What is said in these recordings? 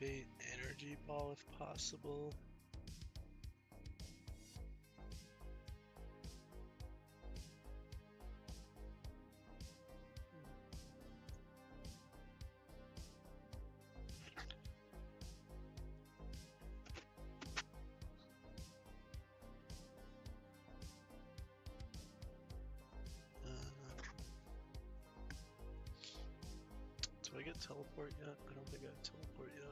activate energy ball if possible. Do I get teleport yet? I don't think I have teleport yet.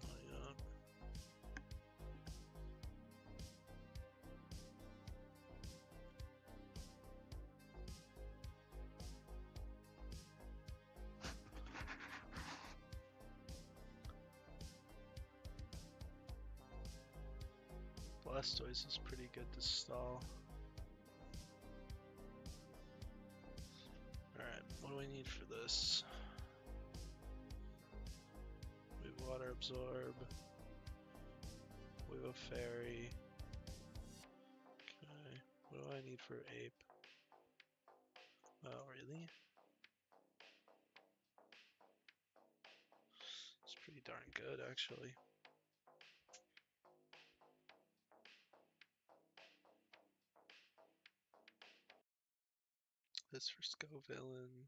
Not yet. Blastoise is pretty good to stall. Alright, what do we need for this? We have Water Absorb. We have a Fairy. Okay, what do I need for Ape? Oh, really? It's pretty darn good, actually. This for Scovillain.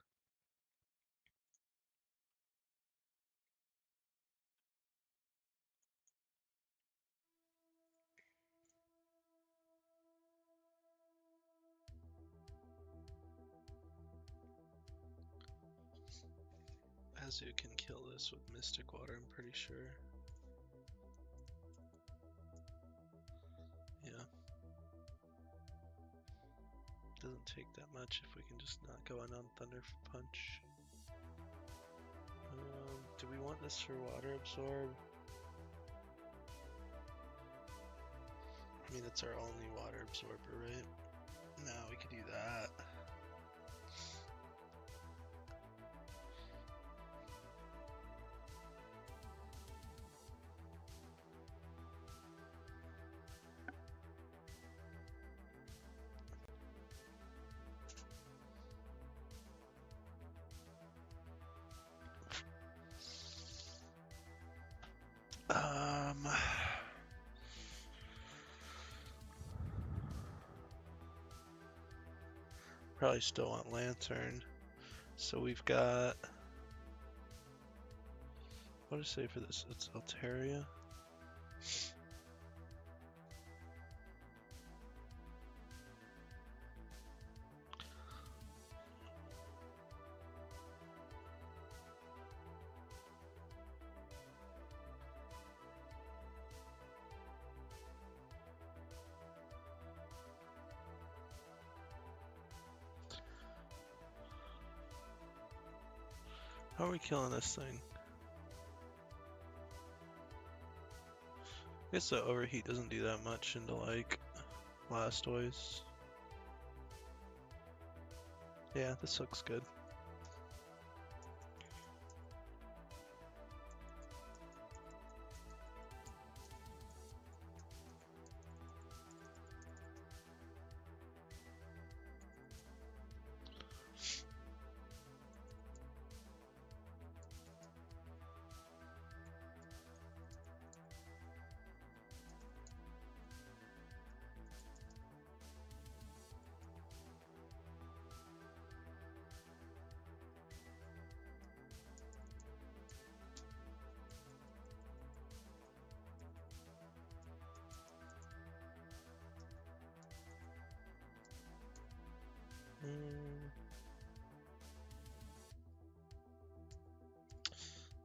Azu can kill this with Mystic Water, I'm pretty sure. Yeah. Doesn't take that much if we can just not go in on Thunder Punch. Do we want this for Water Absorb? I mean, it's our only Water Absorber, right? No, we could do that. Probably still want Lantern. So we've got, what do I say for this? It's Altaria. How are we killing this thing? I guess the overheat doesn't do that much into like Blastoise. Yeah, this looks good.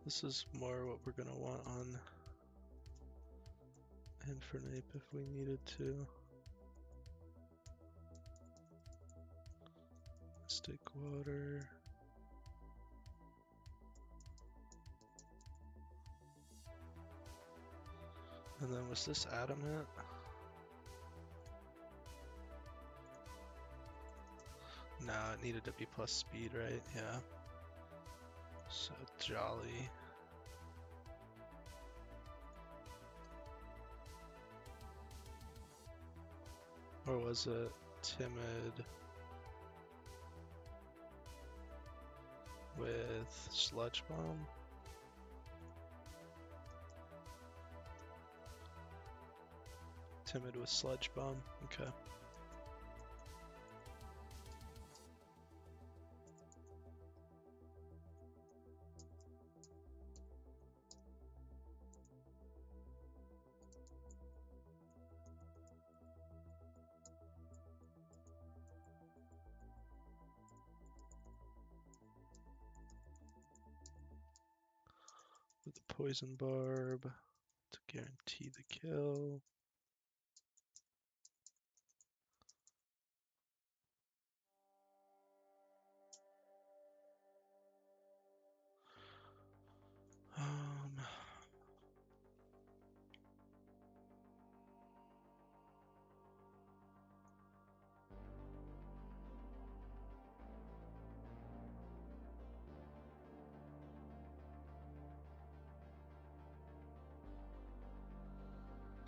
This is more what we're gonna want on Infernape if we needed to. Mystic Water. And then was this Adamant? No, it needed to be plus speed, right? Yeah. So Jolly. Or was it timid with sludge bomb? Timid with sludge bomb. Okay. With the poison barb to guarantee the kill.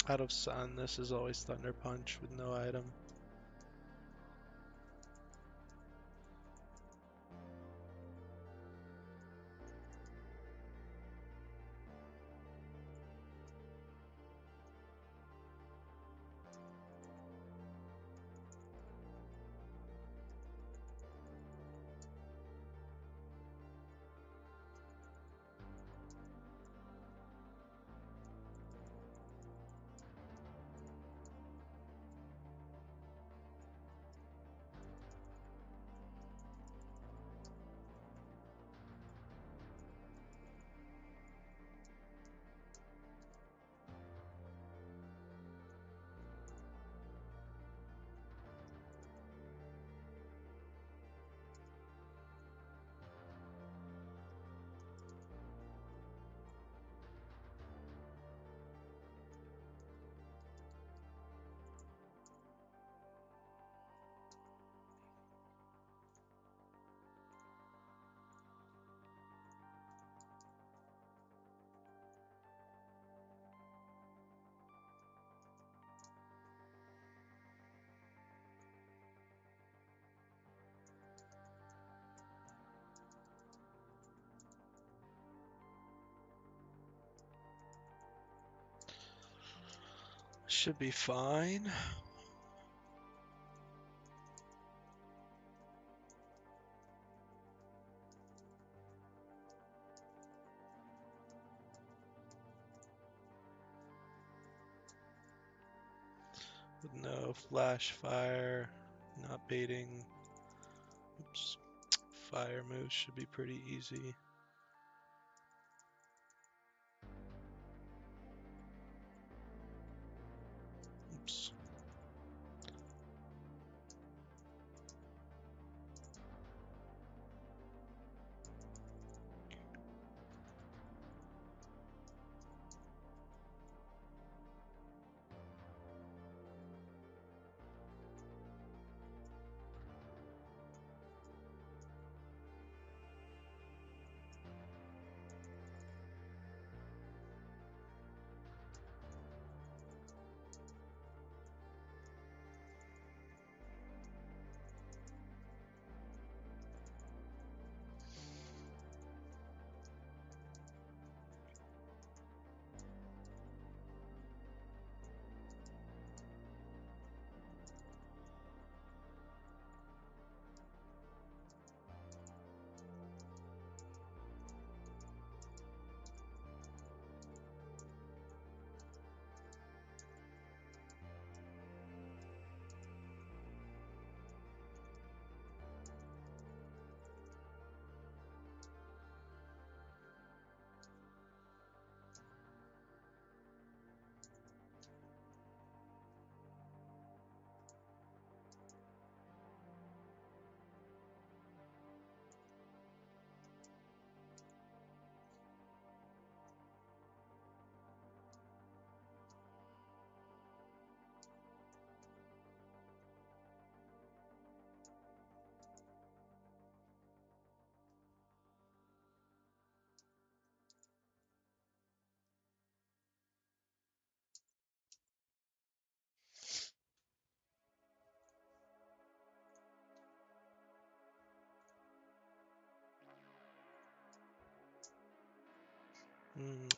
Out of sun, this is always Thunder Punch with no item. Should be fine. With no flash fire, not baiting. Oops. Fire moves should be pretty easy. Oops.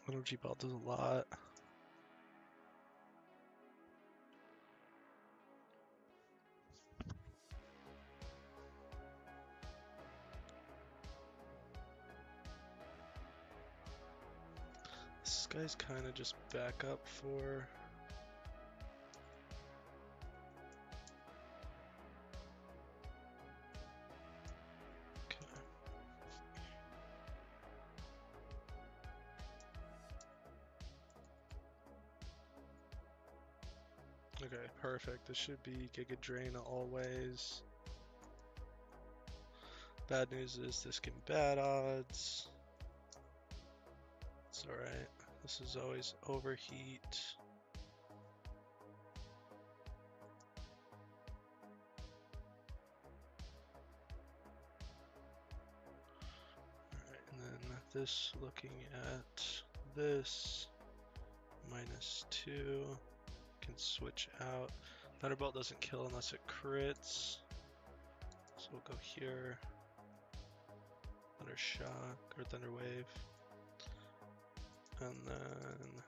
Energy Ball does a lot. This guy's kind of just backup for... Okay, perfect. This should be Giga Drain always. Bad news is this can be bad odds. It's alright. This is always overheat. Alright, and then this looking at this -2 can switch out. Thunderbolt doesn't kill unless it crits. So we'll go here. Thunder Shock or Thunder Wave. And then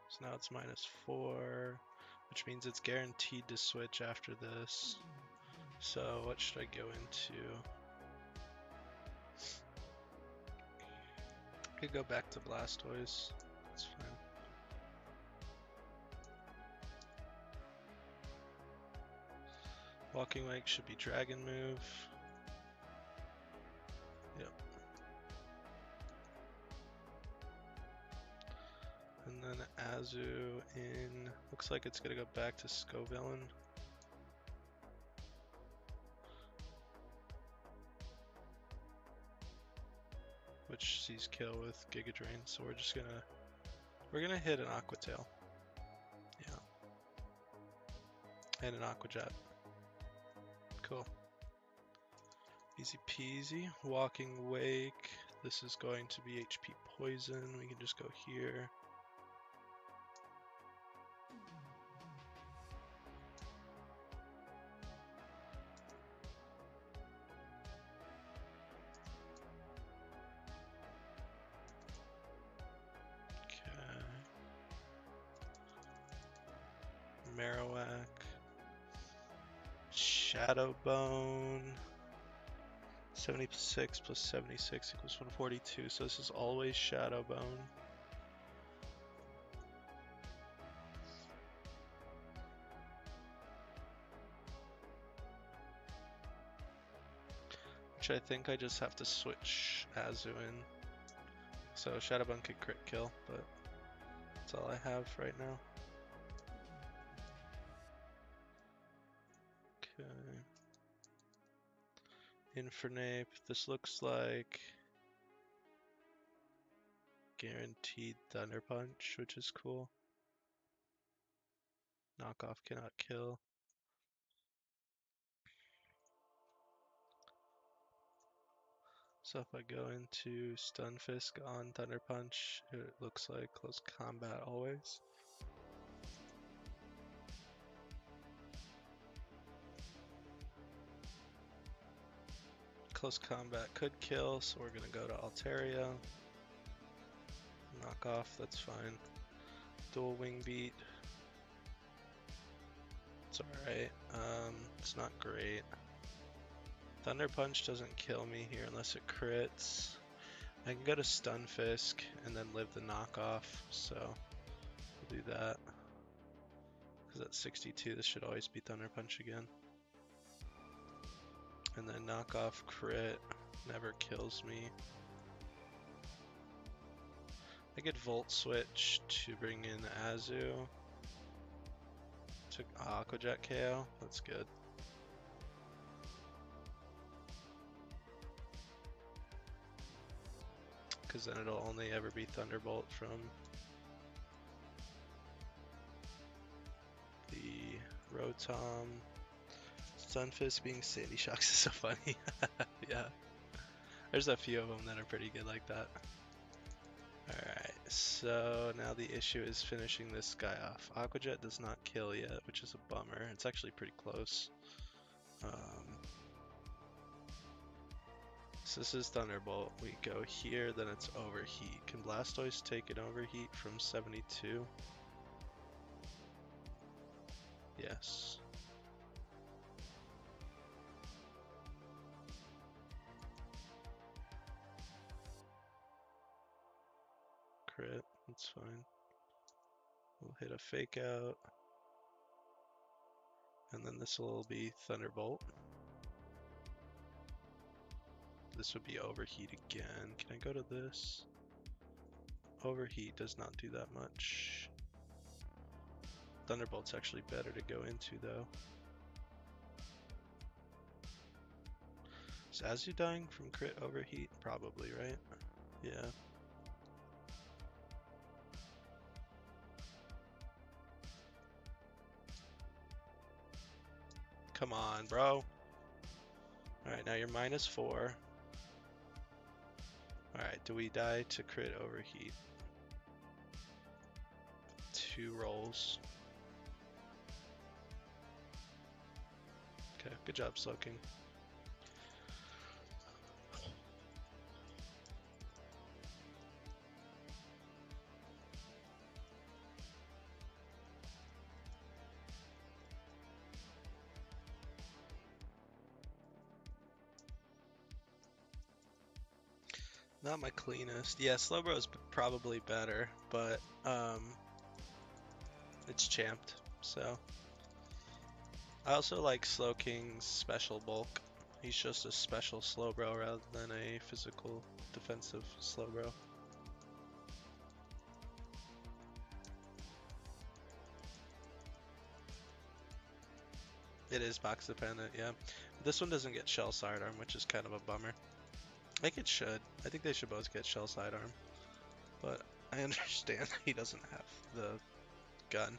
so now it's -4, which means it's guaranteed to switch after this. So what should I go into? I could go back to Blastoise. That's fine. Walking Wake should be Dragon move. Yep. And then Azu in, looks like it's gonna go back to Scovillain. Which sees kill with Giga Drain, so we're gonna hit an Aqua Tail. Yeah. And an Aqua Jet. Cool. Easy peasy. Walking Wake. This is going to be HP Poison. We can just go here. Marowak, Shadow Bone, 76 plus 76 equals 142, so this is always Shadow Bone. Which I think I just have to switch Azu in. So Shadow Bone could crit kill, but that's all I have right now. Infernape, this looks like guaranteed Thunder Punch, which is cool. Knockoff cannot kill. So if I go into Stunfisk on Thunder Punch, it looks like close combat always. Close combat could kill, so we're gonna go to Altaria. Knock off, that's fine. Dual Wing Beat. It's alright. It's not great. Thunder Punch doesn't kill me here unless it crits. I can go to Stunfisk and then live the knockoff, so we'll do that. Because at 62, this should always be Thunder Punch again. And then knockoff crit never kills me. I could Volt Switch to bring in Azu. Took Aqua Jet KO, that's good. Because then it'll only ever be Thunderbolt from the Rotom. Stunfisk being Sandy Shocks is so funny. Yeah. There's a few of them that are pretty good like that. Alright, so now the issue is finishing this guy off. Aqua Jet does not kill yet, which is a bummer. It's actually pretty close. So this is Thunderbolt. We go here, then it's Overheat. Can Blastoise take an Overheat from 72? Yes. Crit, that's fine. We'll hit a Fake Out. And then this will be Thunderbolt. This would be Overheat again. Can I go to this? Overheat does not do that much. Thunderbolt's actually better to go into though. Is Azu dying from crit Overheat? Probably, right? Yeah. Come on, bro. Alright, now you're -4. Alright, do we die to crit Overheat? 2 rolls. Okay, good job, Slowking. Not my cleanest. Yeah, Slowbro's probably better, but it's champed, so. I also like Slowking's special bulk. He's just a special Slowbro rather than a physical defensive Slowbro. It is box dependent, yeah. This one doesn't get Shell Sidearm, which is kind of a bummer. I think it should. I think they should both get Shell Sidearm. But I understand he doesn't have the gun.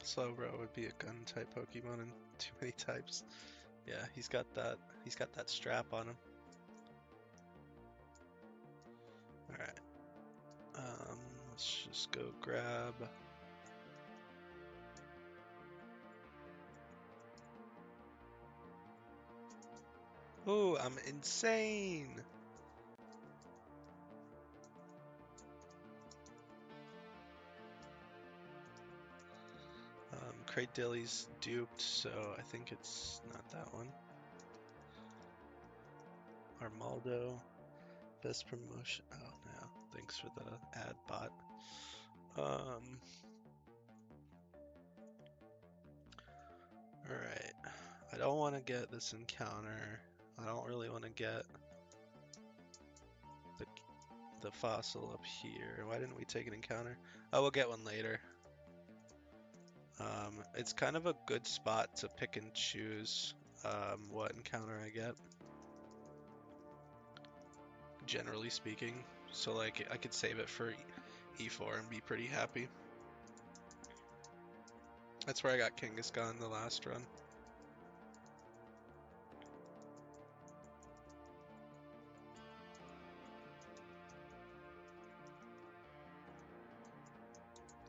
Slowbro would be a gun type Pokemon in too many types. Yeah, he's got that strap on him. Alright. Let's just go grab. Oh, I'm insane! Cradilly's duped, so I think it's not that one. Armaldo, best promotion. Oh no, thanks for the ad bot. Alright, I don't want to get this encounter. I don't really want to get the fossil up here. Why didn't we take an encounter? Oh, we'll get one later. It's kind of a good spot to pick and choose what encounter I get, generally speaking. So like I could save it for E4 and be pretty happy. That's where I got Kangaskhan the last run.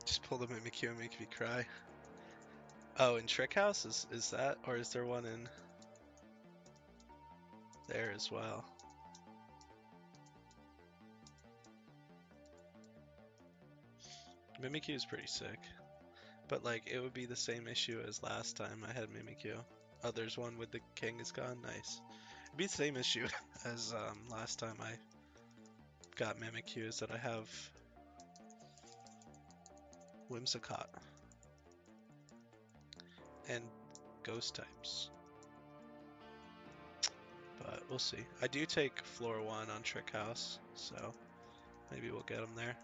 Just pull the Mimikyu and make me cry. Oh, in Trick House? Is that? Or is there one in there as well? Mimikyu is pretty sick. But like, it would be the same issue as last time I had Mimikyu. Oh, there's one with the Kangaskhan? Nice. It'd be the same issue as last time I got Mimikyu, is that I have Whimsicott and ghost types. But we'll see. I do take floor 1 on Trick House, so maybe we'll get him there.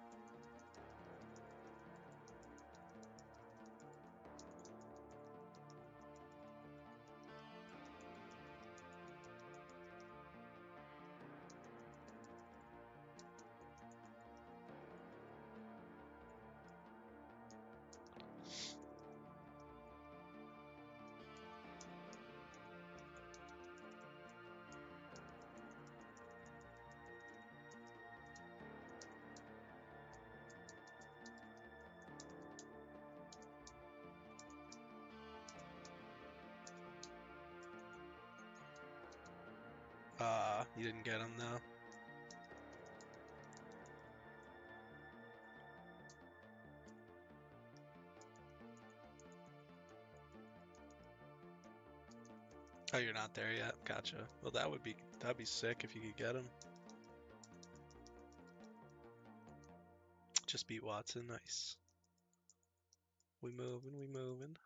You didn't get him though. Oh, you're not there yet? Gotcha. Well, that'd be sick if you could get him. Just beat Watson. Nice. We moving, we moving.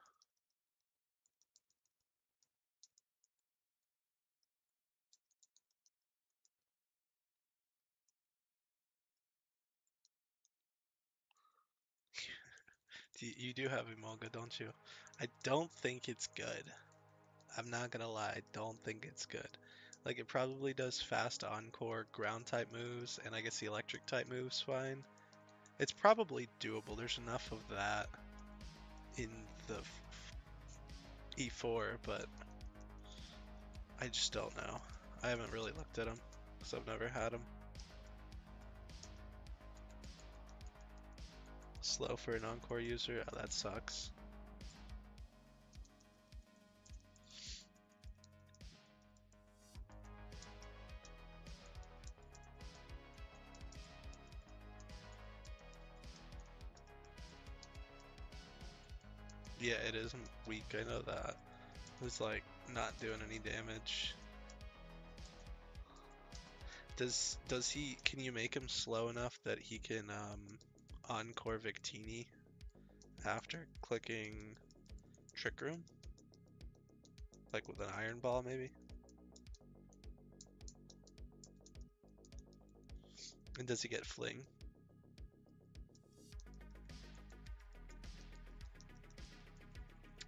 You do have Emolga, don't you? I don't think it's good. I'm not gonna lie, I don't think it's good. Like, it probably does fast encore ground type moves, and I guess the electric type moves fine. It's probably doable. There's enough of that in the E4, but I just don't know. I haven't really looked at them because I've never had them. Slow for an encore user? Oh, that sucks. Yeah, it is weak, I know that. It's like not doing any damage. Does he, can you make him slow enough that he can encore Victini after clicking Trick Room? Like with an Iron Ball maybe? And does he get Fling?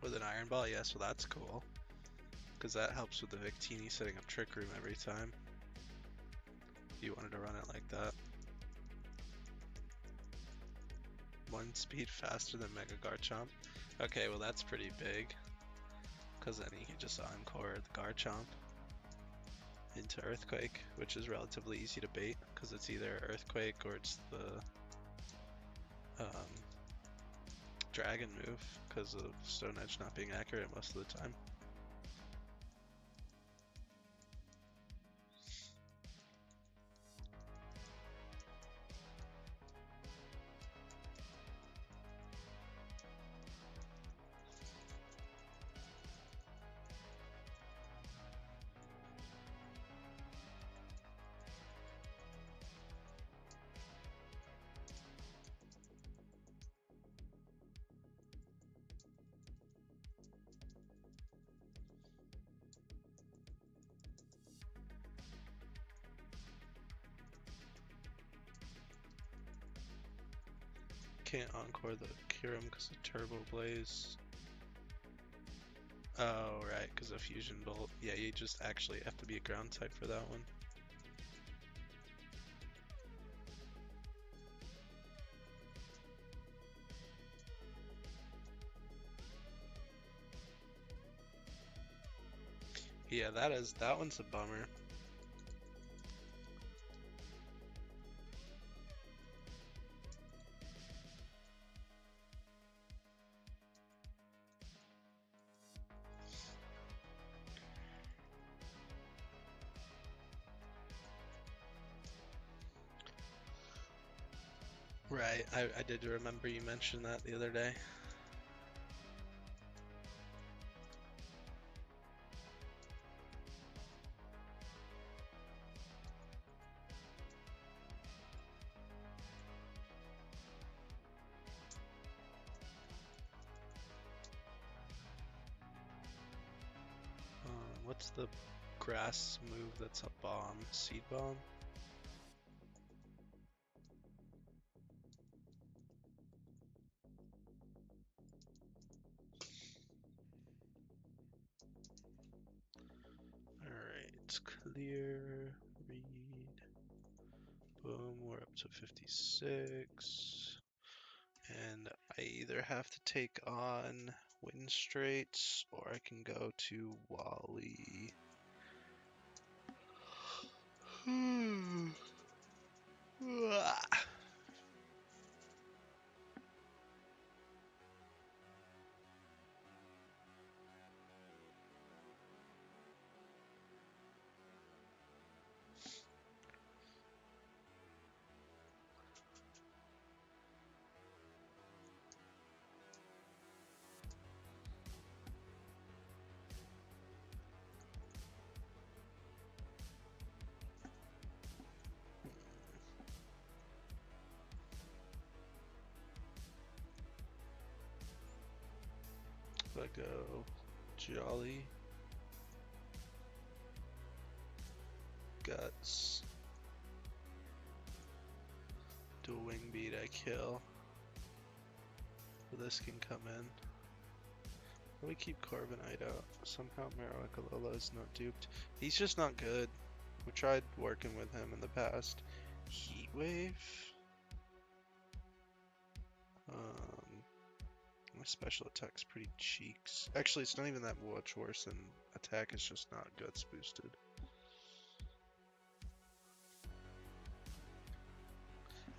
With an Iron Ball, yes, well that's cool. Because that helps with the Victini setting up Trick Room every time. If you wanted to run it like that. 1 speed faster than Mega Garchomp. Okay, well that's pretty big. Because then he can just encore the Garchomp into Earthquake, which is relatively easy to bait, because it's either Earthquake or it's the Dragon move, because of Stone Edge not being accurate most of the time. Can't encore the Kyurem because of Turbo Blaze. Oh, right, because of Fusion Bolt. Yeah, you just actually have to be a ground type for that one. Yeah, that one's a bummer. Right, I did remember you mentioned that the other day. What's the grass move that's a bomb? Seed Bomb? Alright, clear, read. Boom, we're up to 56. And I either have to take on Wind Straits or I can go to Wally. I go Jolly, Guts, do a Wing Beat, I kill. This can come in. We keep Corviknight out. Somehow Marowak is not duped. He's just not good. We tried working with him in the past. Heat Wave. My special attack's pretty cheeks. Actually, it's not even that much worse than attack. It's just not Guts boosted.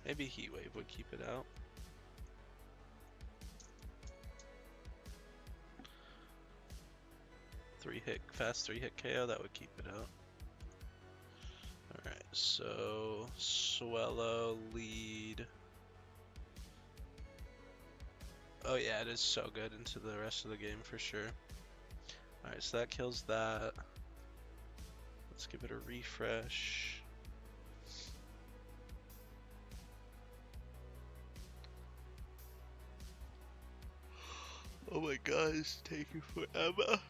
Maybe Heat Wave would keep it out. Fast 3-hit KO, that would keep it out. Alright, so Swellow, lead. Oh yeah, it is so good into the rest of the game for sure. Alright, so that kills that. Let's give it a refresh. Oh my god, it's taking forever.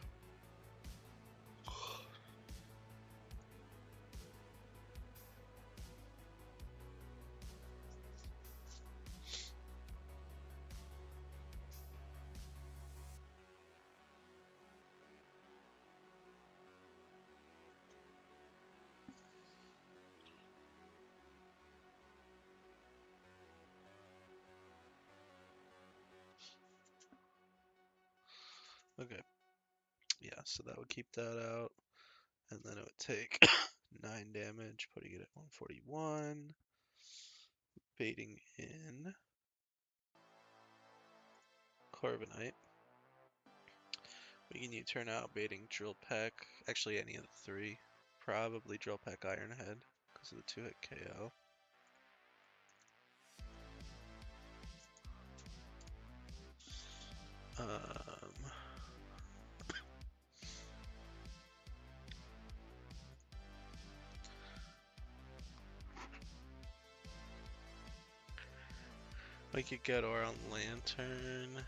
Okay. Yeah, so that would keep that out. And then it would take 9 damage, putting it at 141. Baiting in Corviknight. We can U-turn out baiting Drill Peck. Actually, any of the 3. Probably Drill Peck Ironhead because of the 2-hit KO. We could get our own Lantern.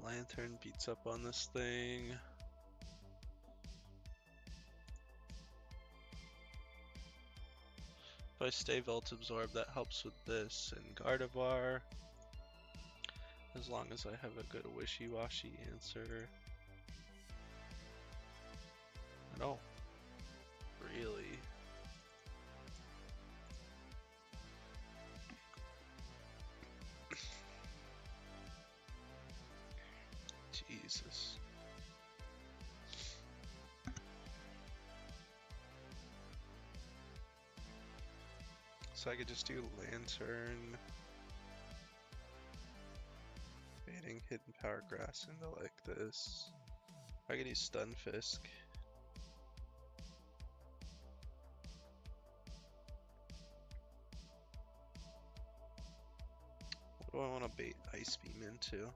Lantern beats up on this thing. If I stay Volt Absorb, that helps with this and Gardevoir. As long as I have a good wishy-washy answer. I don't really. Jesus. So I could just do Lantern. Baiting Hidden Power Grass into like this. I could use Stunfisk. What do I want to bait Ice Beam into?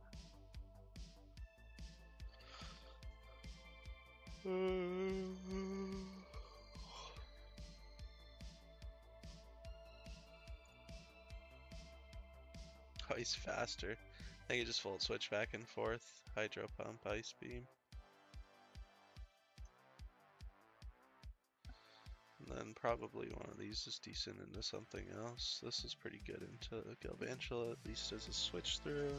Oh, he's faster. I can just Volt Switch back and forth. Hydro Pump, Ice Beam. And then probably one of these is decent into something else. This is pretty good into Galvantula, at least as a switch through.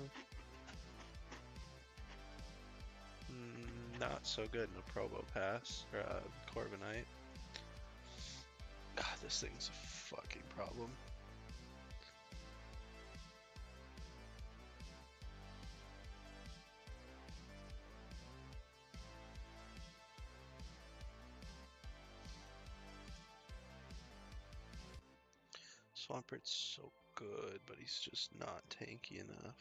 Not so good in a Probopass, or Corviknight. God, this thing's a fucking problem. Swampert's so good, but he's just not tanky enough.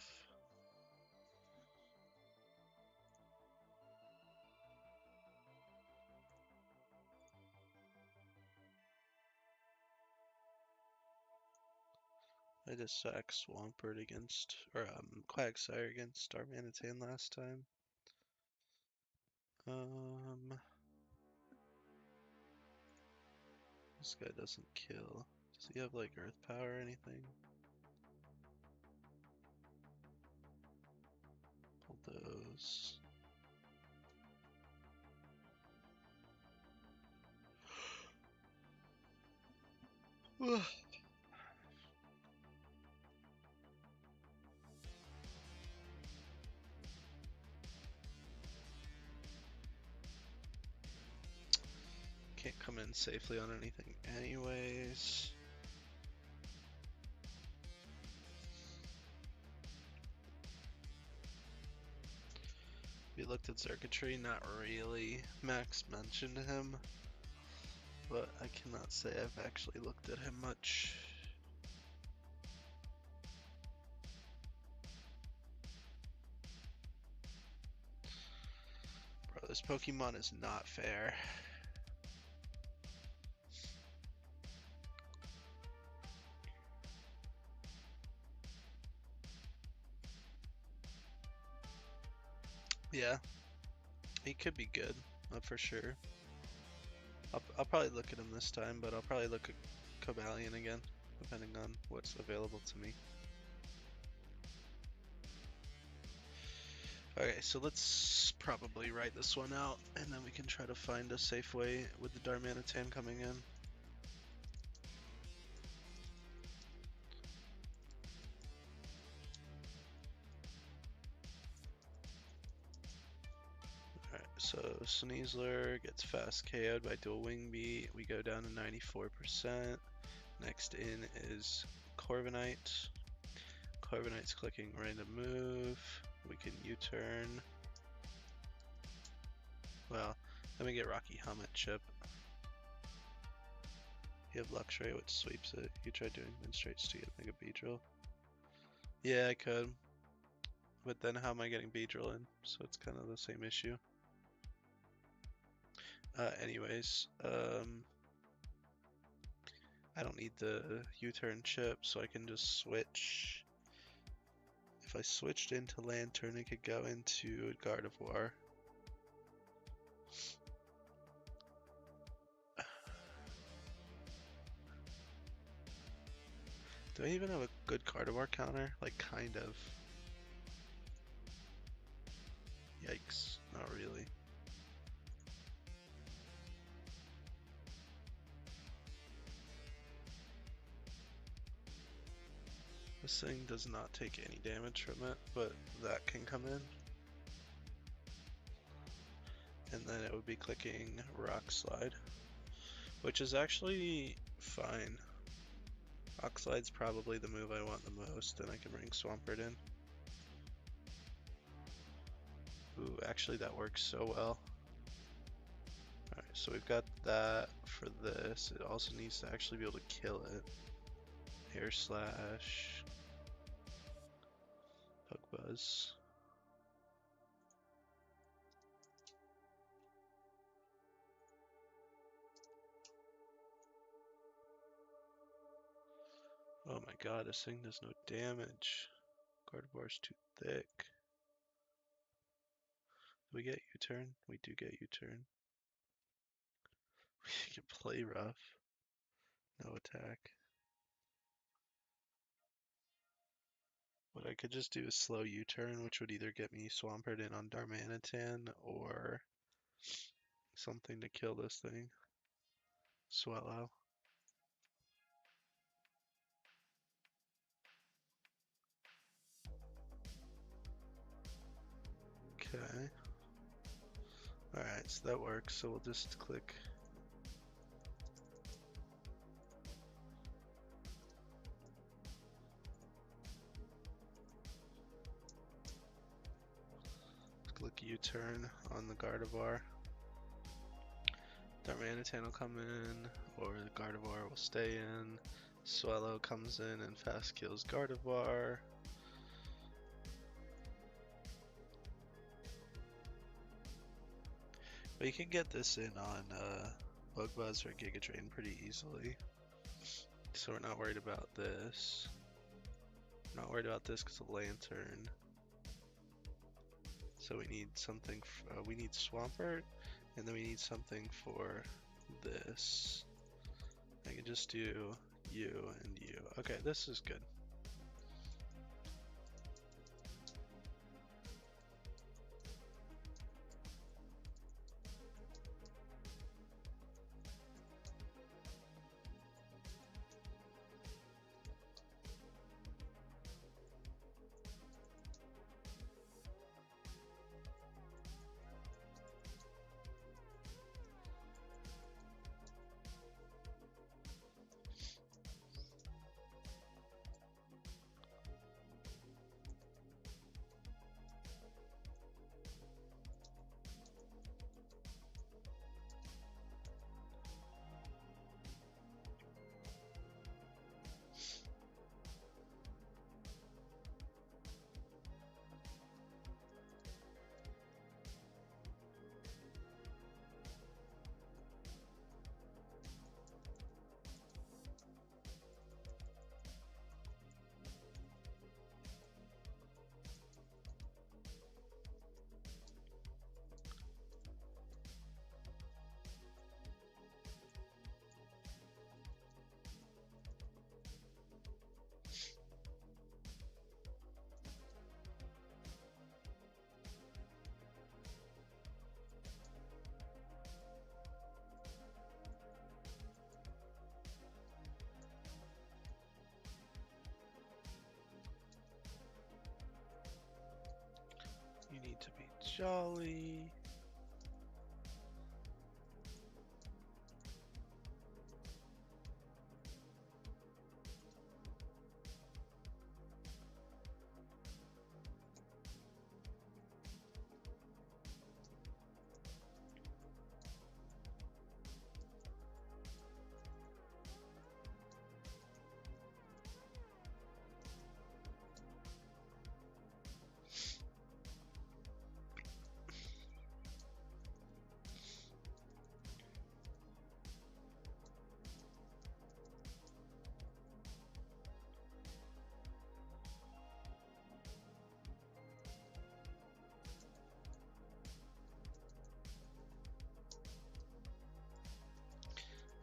I just sacked Swampert against, or Quagsire against Darmanitan last time. This guy doesn't kill. Does he have like Earth Power or anything? Bulldoze. Can't come in safely on anything anyways. We looked at circuitry, not really. Max mentioned him, but I cannot say I've actually looked at him much. Bro, this Pokemon is not fair. Yeah, he could be good, for sure. I'll probably look at him this time, but I'll probably look at Cobalion again, depending on what's available to me. Okay, so let's probably write this one out, and then we can try to find a safe way with the Darmanitan coming in. Alright, so Sneasler gets fast KO'd by Dual Wing Beat. We go down to 94%. Next in is Corviknight. Corviknight's clicking random move. We can U-turn. Well, let me get Rocky Helmet Chip. You have Luxray, which sweeps it. You tried doing min straights to get Mega Beedrill. Yeah, I could. But then how am I getting Beedrill in? So it's kind of the same issue. Anyways, I don't need the U-turn chip, so I can just switch. If I switched into Lantern, I could go into Gardevoir. Do I even have a good Gardevoir counter? Like, kind of. Yikes, not really. This thing does not take any damage from it, but that can come in. And then it would be clicking Rock Slide, which is actually fine. Rock Slide's probably the move I want the most, and I can bring Swampert in. Ooh, actually that works so well. Alright, so we've got that for this. It also needs to actually be able to kill it. Air Slash. Hug Buzz. Oh my god, this thing does no damage. Gardevoir's too thick. Do we get U-turn? We do get U-turn. We can play rough. No attack. What I could just do is slow U-turn, which would either get me Swampert in on Darmanitan or something to kill this thing. Swallow. Okay. Alright, so that works. So we'll just click. Click U-turn on the Gardevoir. Darmanitan will come in, or the Gardevoir will stay in. Swallow comes in and fast kills Gardevoir. But you can get this in on Bug Buzz or Giga Drain pretty easily. So we're not worried about this. I'm not worried about this because of lantern. So we need something, we need Swampert, and then we need something for this. I can just do you and you. Okay, this is good. You need to be jolly.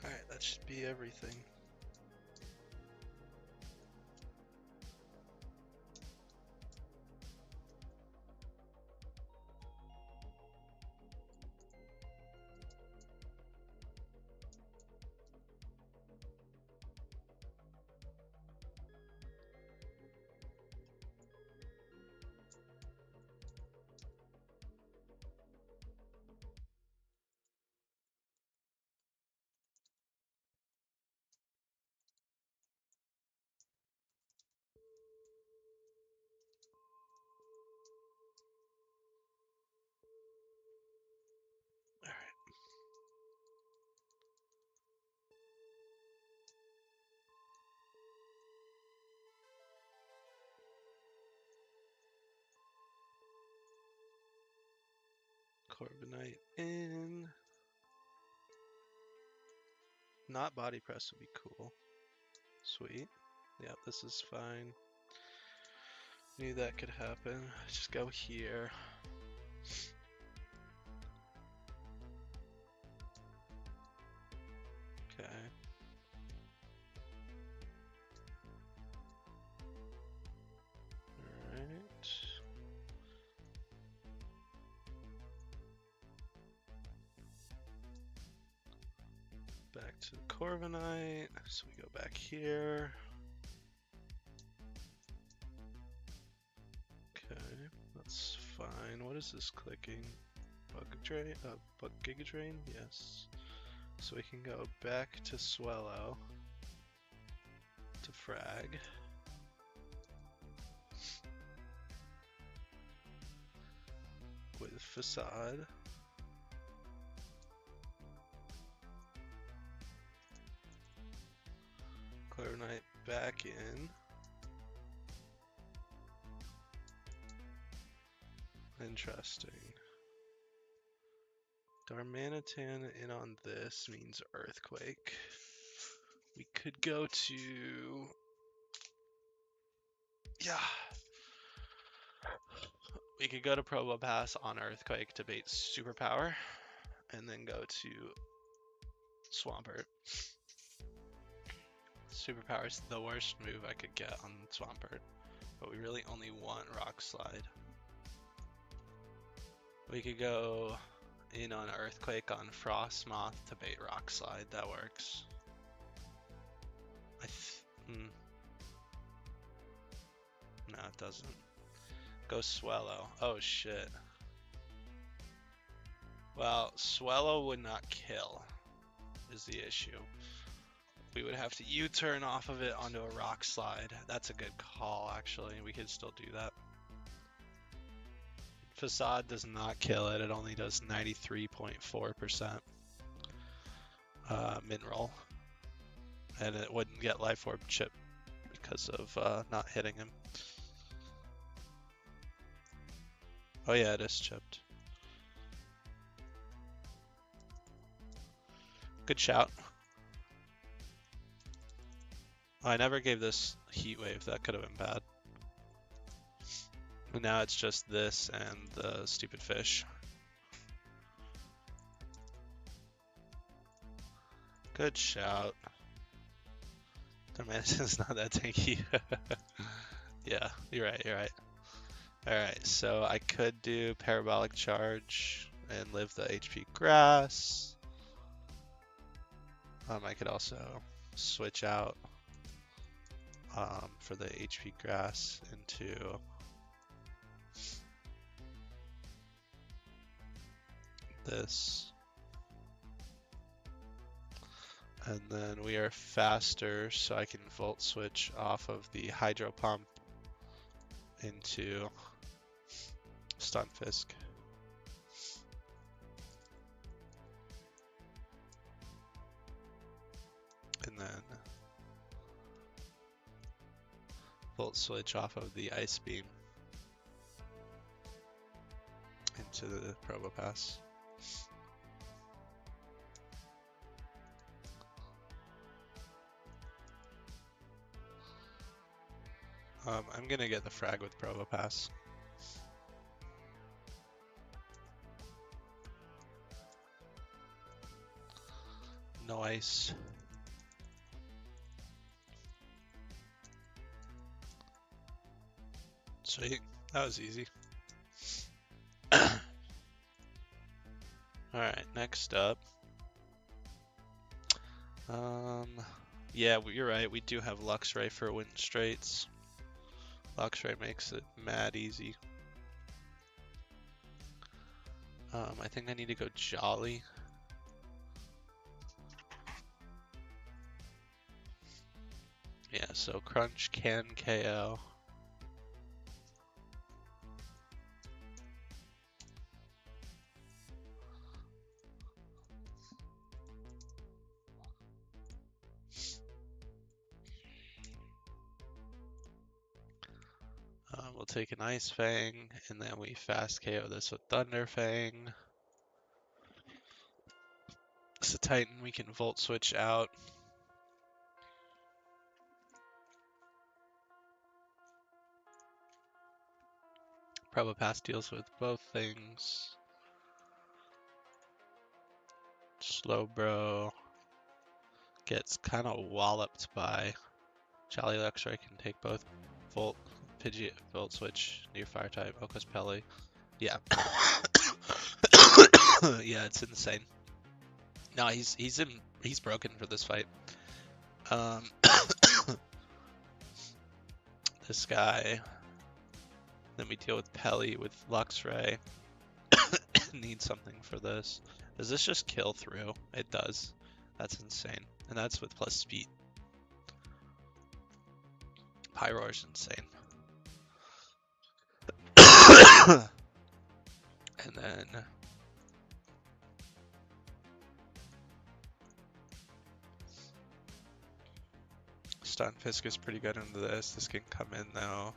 Alright, that should be everything. Alright. Corbinite in. Not body press would be cool. Sweet. Yeah, this is fine. Knew that could happen. Just go here. Okay. Alright. Back to the Corviknight. So we go back here. Okay, that's fine. What is this clicking? Bug Giga Drain? Yes. So we can go back to Swellow to frag. With Facade. Clarinite back in. Interesting. Darmanitan in on this means Earthquake. We could go to Yeah. We could go to Probopass on Earthquake to bait Superpower, and then go to Swampert. Superpower's the worst move I could get on Swampert, but we really only want Rock Slide. We could go in on Earthquake on Frostmoth to bait Rock Slide. That works. No, it doesn't. Go Swellow. Oh shit. Well, Swellow would not kill, is the issue. We would have to U-turn off of it onto a Rock Slide. That's a good call, actually. We could still do that. Facade does not kill it. It only does 93.4% mineral. And it wouldn't get Life Orb chip because of not hitting him. Oh yeah, it is chipped. Good shout. Oh, I never gave this Heat Wave. That could have been bad. But now it's just this and the stupid fish. Good shout. Tormentus not that tanky. Yeah, you're right. Alright, so I could do Parabolic Charge and live the HP Grass. I could also switch out for the HP Grass into this. And then we are faster, so I can Volt Switch off of the Hydro Pump into Stunfisk. And then Volt Switch off of the Ice Beam into the Probopass. I'm gonna get the frag with Probopass. Nice. Sweet. That was easy. Alright, next up. Yeah, you're right. We do have Luxray for Wind Straits. Luxray makes it mad easy. I think I need to go Jolly. Yeah, so Crunch can KO. We'll take an Ice Fang, and then we fast KO this with Thunder Fang. It's a Titan we can Volt Switch out. Probopass deals with both things. Slowbro gets kind of walloped by Jolly Luxray. Can take both Pidgeot, Volt Switch, new Fire type, Oka's Pelly. Yeah. Yeah, it's insane. No, he's broken for this fight. This guy. Then we deal with Pelly with Luxray. Need something for this. Does this just kill through? It does. That's insane. And that's with plus speed. Pyroar's insane. And then Stunfisk is pretty good into this. This can come in though.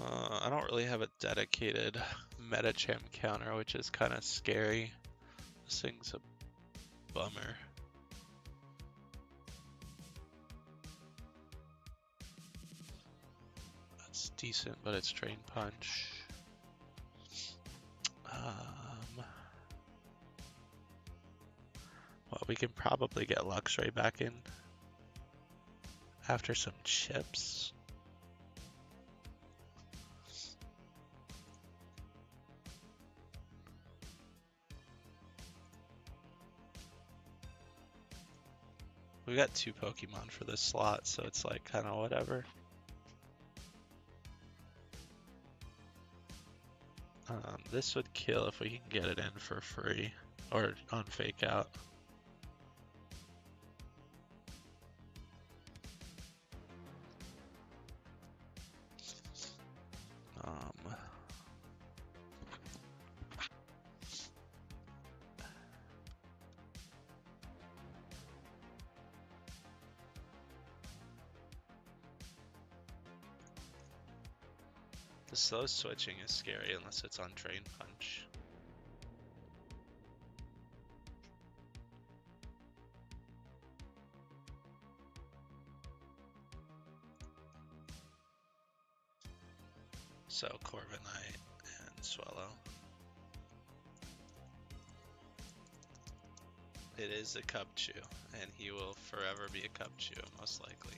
I don't really have a dedicated Metacham counter, which is kind of scary. This thing's a bummer. That's decent, but it's Drain Punch. Well, we can probably get Luxray back in after some chips. We got 2 Pokemon for this slot, so it's like kind of whatever. This would kill if we can get it in for free or on fake out. The slow switching is scary unless it's on Drain Punch. So Corviknight and Swallow. It is a Cubchoo, and he will forever be a Cubchoo, most likely.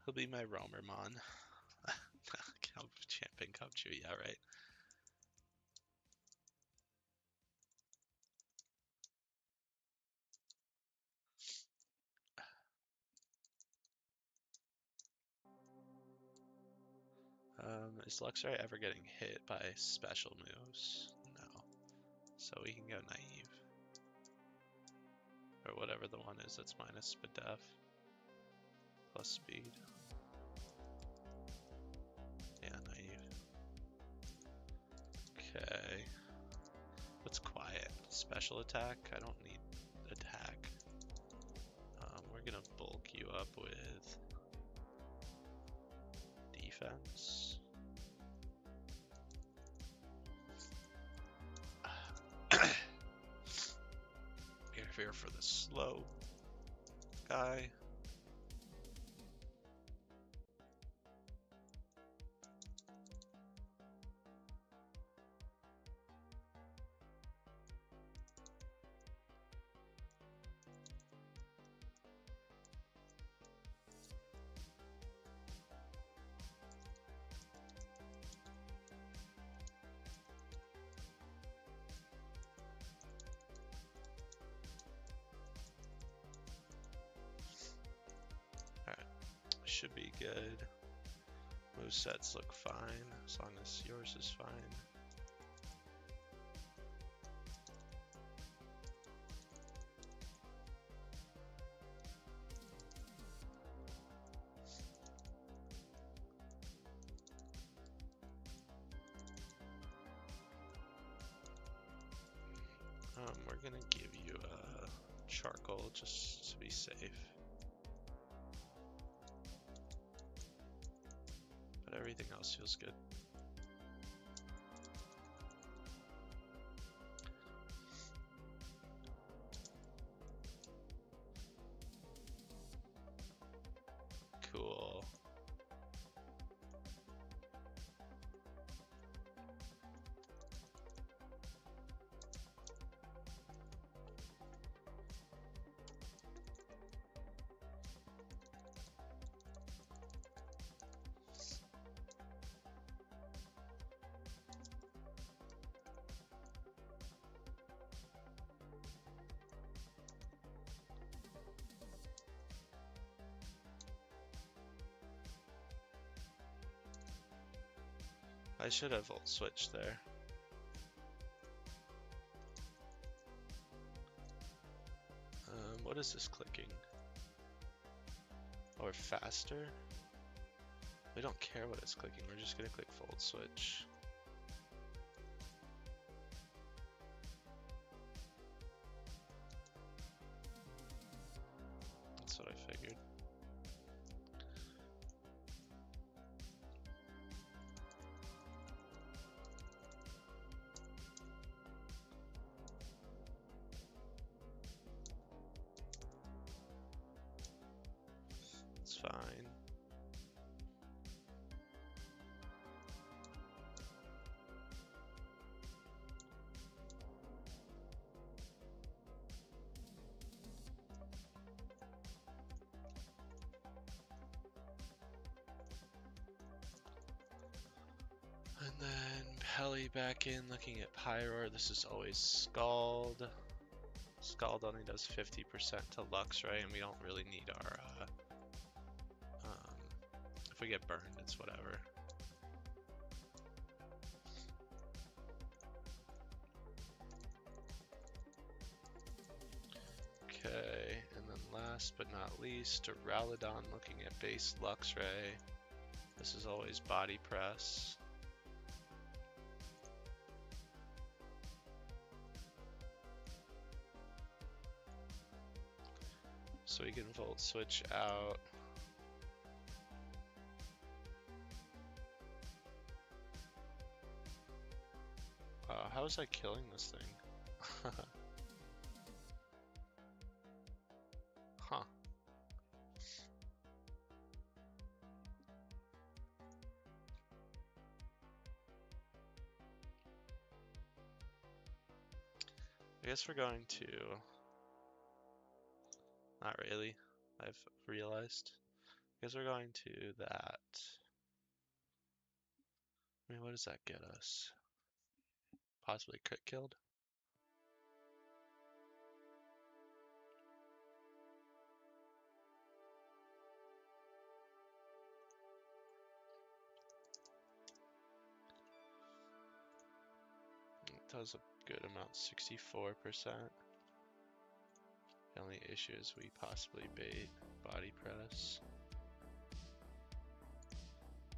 He'll be my Romermon. Champion Cubchoo, yeah, right. Is Luxray ever getting hit by special moves? No. So we can go Naive. Or whatever the one is that's minus Spadef. Plus speed. Yeah, Naive. Okay. What's quiet? Special attack? I don't need attack. We're gonna bulk you up with defense. Interfere for the slow guy. Should be good. Movesets look fine, as long as yours is fine. We're gonna give you a charcoal just to be safe. Everything else feels good. Cool. I should have volt switched there. What is this clicking? Or faster? We don't care what it's clicking, we're just gonna click fold switch. That's what I figured. It's fine. And then Pelly back in looking at Pyroar. This is always Scald. Scald only does 50% to Lux, right? And we don't really need our, if we get burned, it's whatever. Okay, and then last but not least, Duraludon looking at base Luxray. This is always body press. So we can volt switch out. How is I killing this thing? Huh. I guess we're going to... Not really, I've realized. I guess we're going to that. I mean, what does that get us? Possibly crit killed? It does a good amount, 64%. The only issue is we possibly bait body press.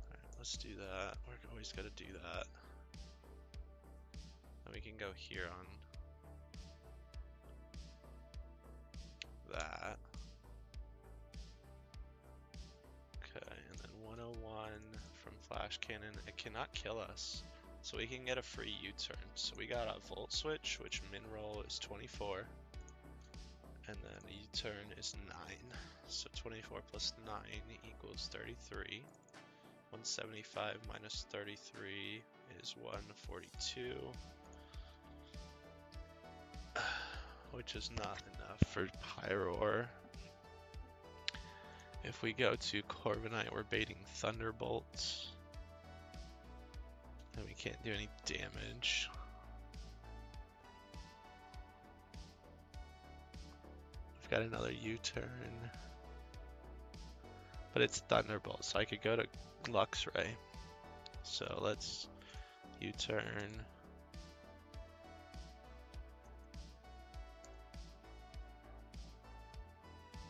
Alright, let's do that. We're always gonna do that. Then we can go here on that. Okay, and then 101 from Flash Cannon. It cannot kill us, so we can get a free U-turn. So we got a Volt Switch, which min roll is 24. And then U-turn is 9. So 24 plus 9 equals 33. 175 minus 33 is 142. Which is not enough for Pyroar. If we go to Corviknight, we're baiting Thunderbolts. And we can't do any damage. We've got another U-turn. But it's Thunderbolt, so I could go to Luxray. So let's U-turn.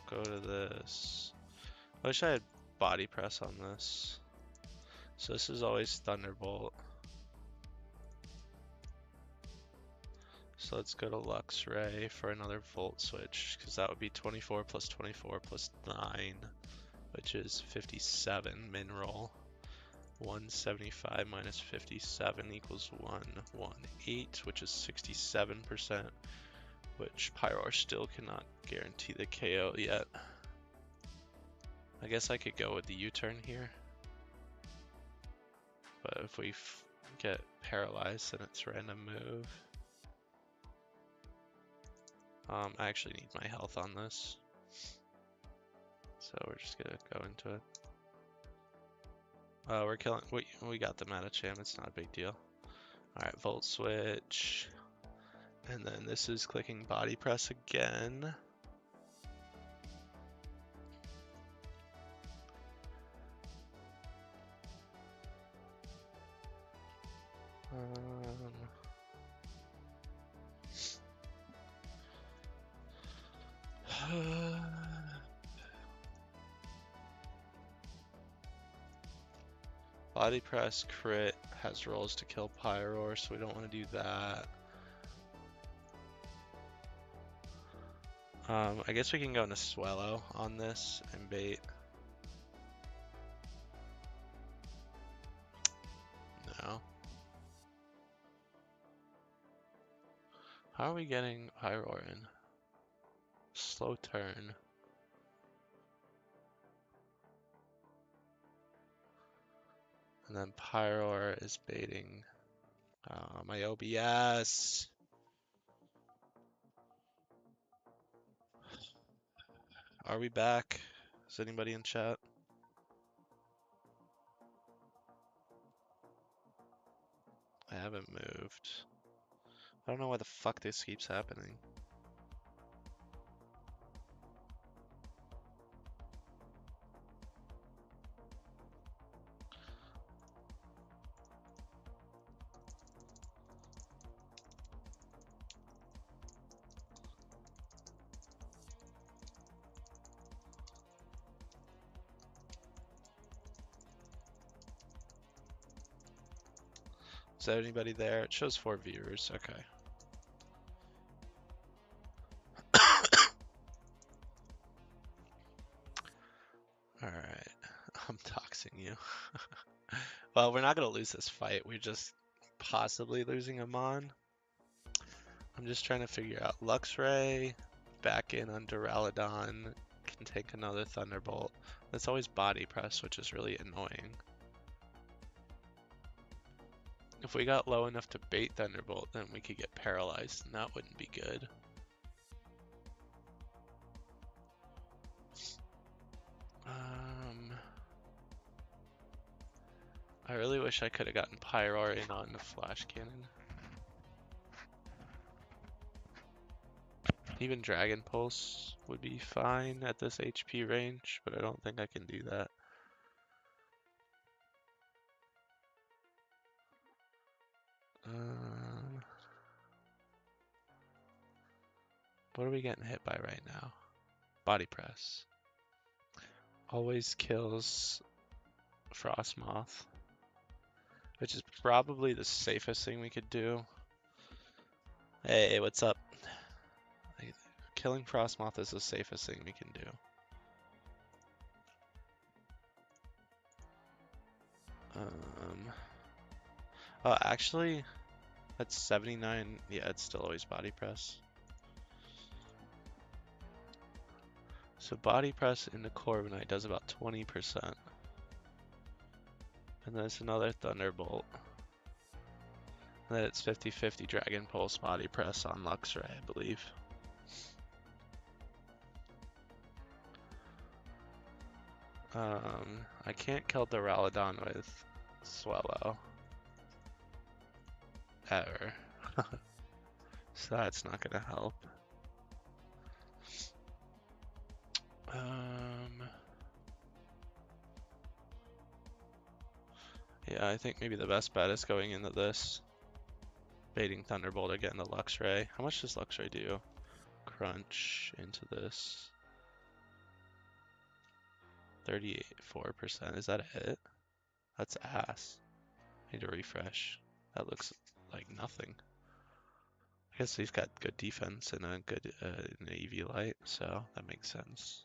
Go to this. I wish I had body press on this. So this is always Thunderbolt. So let's go to Luxray for another Volt Switch, because that would be 24 plus 24 plus 9, which is 57 min roll. 175 minus 57 equals 118, which is 67%, which Pyroar still cannot guarantee the KO yet. I guess I could go with the U-turn here. But if we get paralyzed, then it's random move. I actually need my health on this. So we're just gonna go into it. We're killing, we got the Medicham, it's not a big deal. Alright, Volt Switch. And then this is clicking body press again. Body press crit has rolls to kill Pyroar, so we don't want to do that. I guess we can go into Swellow on this and bait. No. How are we getting Pyroar in? Slow turn. And then Pyroar is baiting my OBS. Are we back? Is anybody in chat? I haven't moved. I don't know why the fuck this keeps happening. Is there anybody there? It shows 4 viewers. Okay. Alright. I'm doxing you. Well, we're not going to lose this fight. We're just possibly losing a Mon. I'm just trying to figure out Luxray, back in on Duraludon, can take another Thunderbolt. That's always body press, which is really annoying. If we got low enough to bait Thunderbolt, then we could get paralyzed, and that wouldn't be good. I really wish I could have gotten Pyroar in on the Flash Cannon. Even Dragon Pulse would be fine at this HP range, but I don't think I can do that. What are we getting hit by right now? Body Press. Always kills Frostmoth, which is probably the safest thing we could do. Hey, what's up? Killing Frostmoth is the safest thing we can do. Oh, actually, that's 79. Yeah, it's still always body press. So body press into Corviknight does about 20%. And then it's another Thunderbolt. And then it's 50-50 Dragon Pulse body press on Luxray, I believe. I can't kill Duraludon with Swellow. Ever. So that's not gonna help. Yeah, I think maybe the best bet is going into this. Baiting Thunderbolt again to Luxray. How much does Luxray do? Crunch into this. 34%. Is that a hit? That's ass. I need to refresh. That looks like nothing. I guess he's got good defense and a good an EV light, so that makes sense.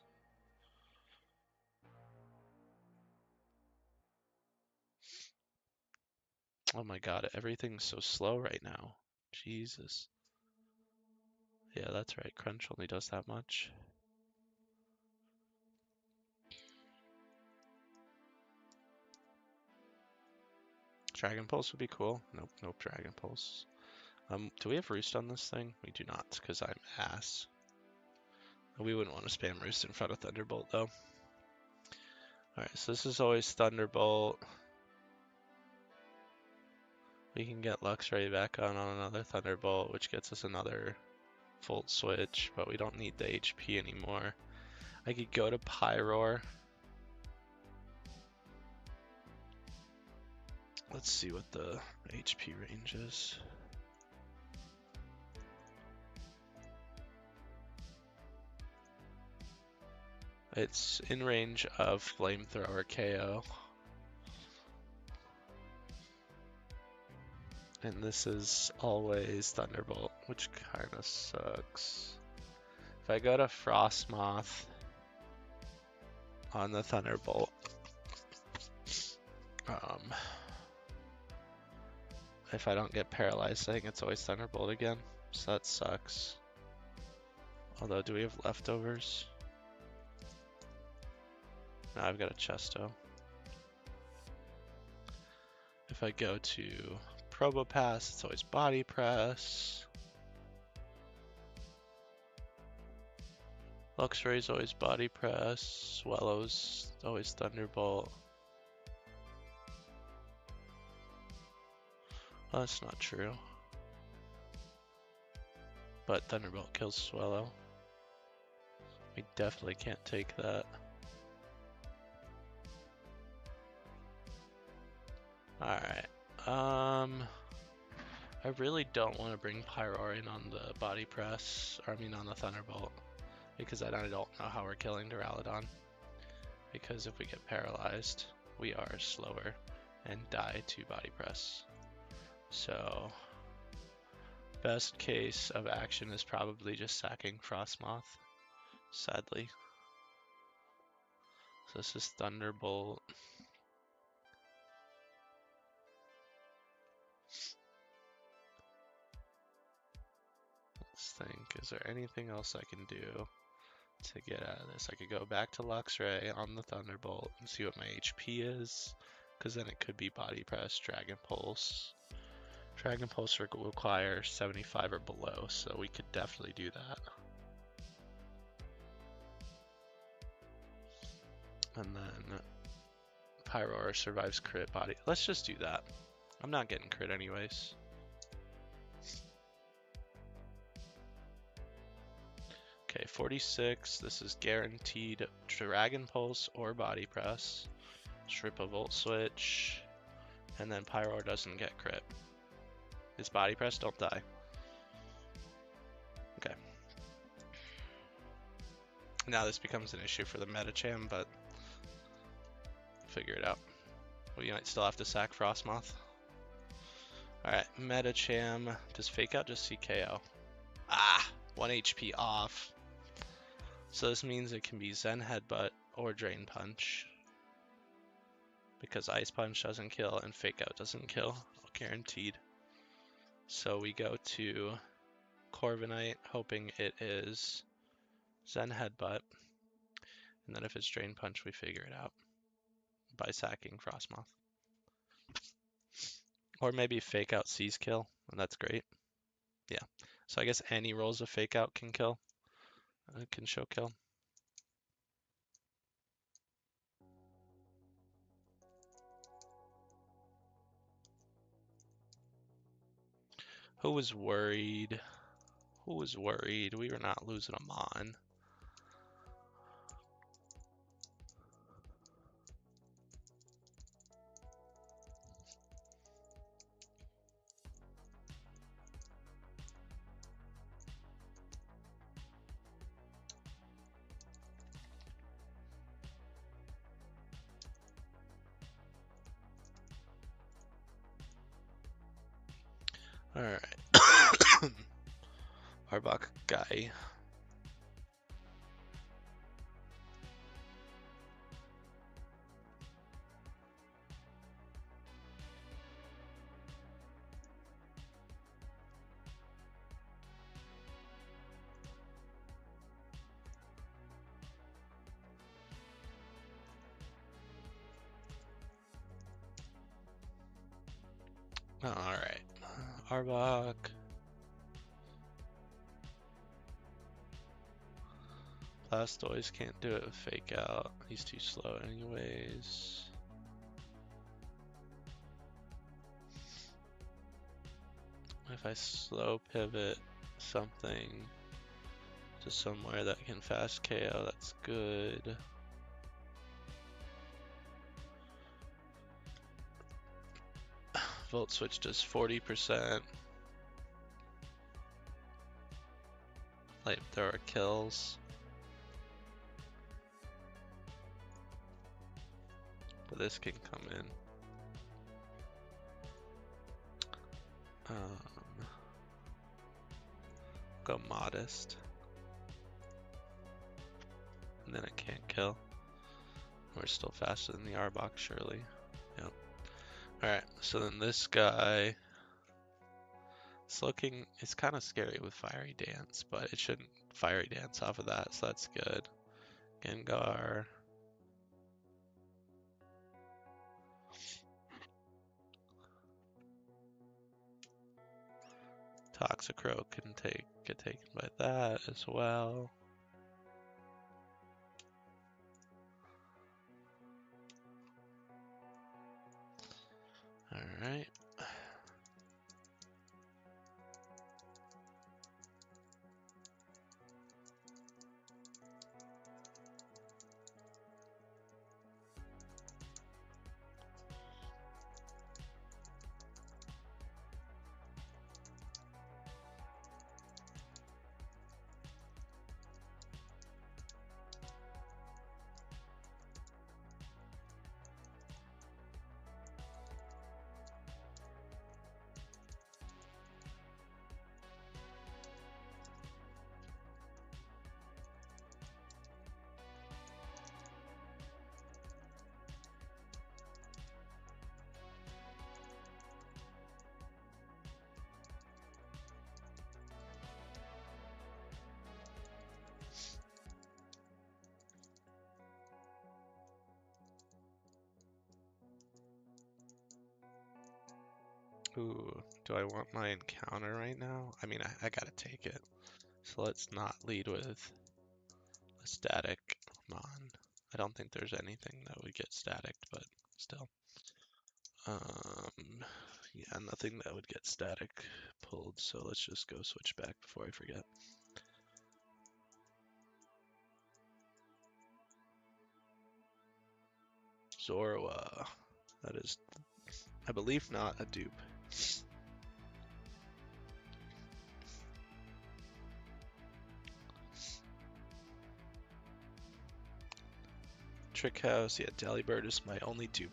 Oh my god, everything's so slow right now. Jesus. Yeah, that's right. Crunch only does that much. Dragon Pulse would be cool. Nope, nope, Dragon Pulse. Do we have Roost on this thing? We do not, because I'm ass. We wouldn't want to spam Roost in front of Thunderbolt, though. Alright, so this is always Thunderbolt. We can get Luxray back on another Thunderbolt, which gets us another Volt Switch, but we don't need the HP anymore. I could go to Pyroar. Let's see what the HP range is. It's in range of Flamethrower KO. And this is always Thunderbolt, which kind of sucks. If I go to Frostmoth on the Thunderbolt, if I don't get paralyzed, I think it's always Thunderbolt again, so that sucks. Although, do we have leftovers? No, I've got a Chesto. If I go to Probopass, it's always Body Press. Luxray's always Body Press. Swellow's always Thunderbolt. Well, that's not true. But Thunderbolt kills Swellow. We definitely can't take that. Alright. I really don't want to bring Pyroar in on the Body Press, or I mean on the Thunderbolt, because I don't know how we're killing Duraludon. Because if we get paralyzed, we are slower and die to Body Press. So, best case of action is probably just sacking Frostmoth, sadly. So this is Thunderbolt. Let's think, is there anything else I can do to get out of this? I could go back to Luxray on the Thunderbolt and see what my HP is, because then it could be Body Press, Dragon Pulse. Dragon Pulse requires 75 or below, so we could definitely do that. And then Pyroar survives crit body. Let's just do that. I'm not getting crit anyways. Okay, 46. This is guaranteed Dragon Pulse or Body Press. Strip a Volt Switch. And then Pyroar doesn't get crit. His Body Press, don't die. Okay. Now this becomes an issue for the Medicham, but figure it out. We might still have to sack Frostmoth. Alright, Medicham. Does Fake Out just CKO? Ah! 1 HP off. So this means it can be Zen Headbutt or Drain Punch. Because Ice Punch doesn't kill and Fake Out doesn't kill. Guaranteed. So we go to Corviknight, hoping it is Zen Headbutt. And then if it's Drain Punch, we figure it out by sacking Frostmoth. Or maybe Fake Out Seize Kill, and that's great. Yeah. So I guess any rolls of Fake Out can kill. Can show kill. Who was worried? Who was worried? We were not losing a Mon. Alright. Arbok guy. Alright. Arbok. Blastoise can't do it with Fake Out. He's too slow anyways. If I slow pivot something to somewhere that can fast KO, that's good. Volt Switch does 40%. Flamethrower kills. But this can come in. Go modest. And then it can't kill. We're still faster than the Arbok, surely. Yep. Alright, so then this guy... It's kind of scary with Fiery Dance, but it shouldn't Fiery Dance off of that, so that's good. Gengar. Toxicroak can get taken by that as well. Alright. Ooh, do I want my encounter right now? I mean, I gotta take it. So let's not lead with a static Mon. I don't think there's anything that would get static, but still. Yeah, nothing that would get static pulled, so let's just go switch back before I forget. Zorua. That is, I believe, not a dupe. Trick House, yeah, Delibird is my only dupe.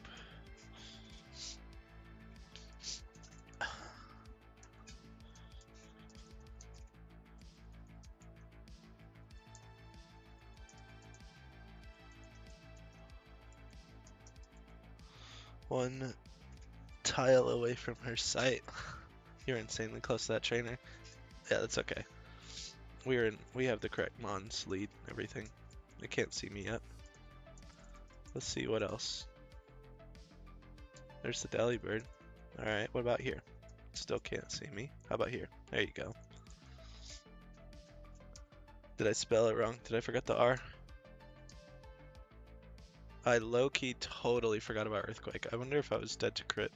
One tile away from her sight. You're insanely close to that trainer. Yeah, that's okay. We have the correct Mons lead, everything. They can't see me yet. Let's see what else. There's the Delibird. Alright, what about here? Still can't see me. How about here? There you go. Did I spell it wrong? Did I forget the R? I low-key totally forgot about Earthquake. I wonder if I was dead to crit.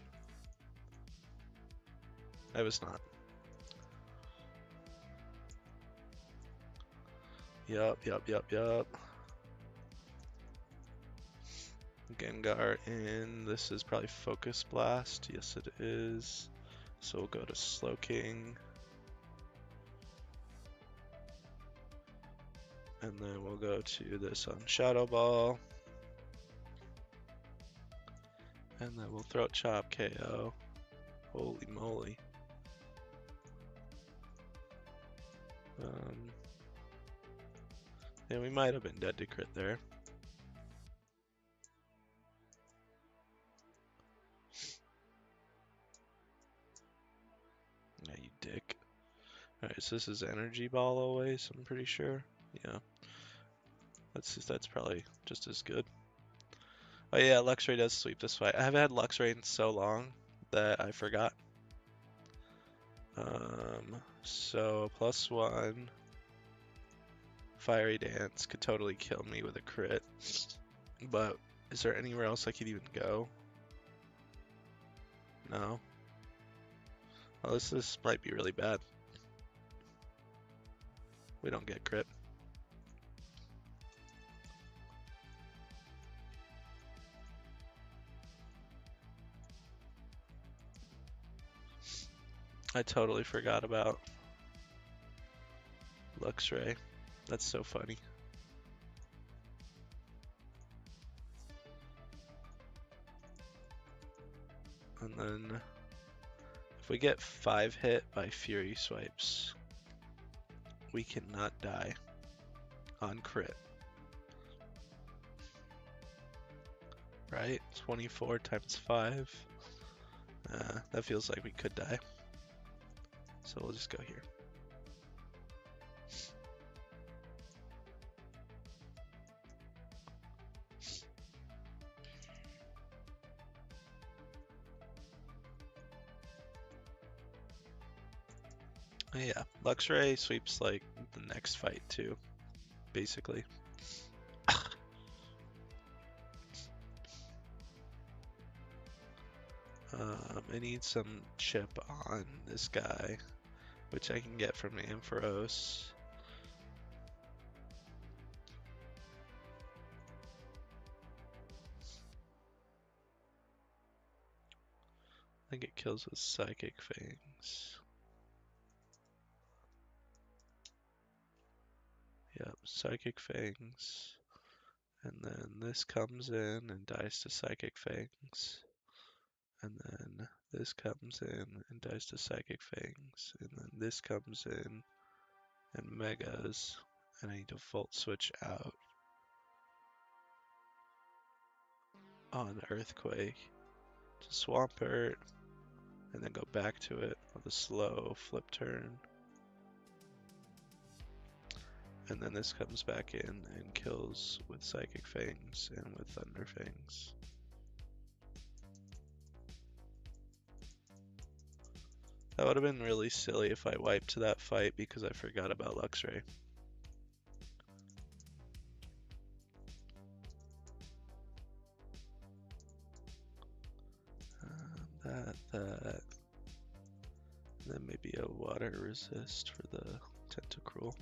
I was not. Yup. Gengar in. This is probably Focus Blast. Yes, it is. So we'll go to Slowking. And then we'll go to this on Shadow Ball. And then we'll Throat Chop KO. Holy moly. Yeah, we might have been dead to crit there. Yeah, you dick. Alright, so this is Energy Ball always, I'm pretty sure. Yeah. That's probably just as good. Oh yeah, Luxray does sweep this fight. I haven't had Luxray in so long that I forgot. So +1 Fiery Dance could totally kill me with a crit. But is there anywhere else I could even go? No. Well, this might be really bad. We don't get crit. I totally forgot about Luxray. That's so funny. And then If we get 5 hit by Fury Swipes, we cannot die on crit. Right? 24 times 5. That feels like we could die. So we'll just go here. Oh, yeah, Luxray sweeps like the next fight too, basically. I need some chip on this guy, which I can get from Ampharos. I think it kills with Psychic Fangs. Yep, Psychic Fangs. And then this comes in and dies to Psychic Fangs. And then this comes in and dies to Psychic Fangs. And then this comes in and Megas. And I need to Volt Switch out on Earthquake to Swampert. And then go back to it with a slow flip turn. And then this comes back in and kills with Psychic Fangs and with Thunder Fangs. That would have been really silly if I wiped that fight because I forgot about Luxray. That. And then maybe a water resist for the Tentacruel.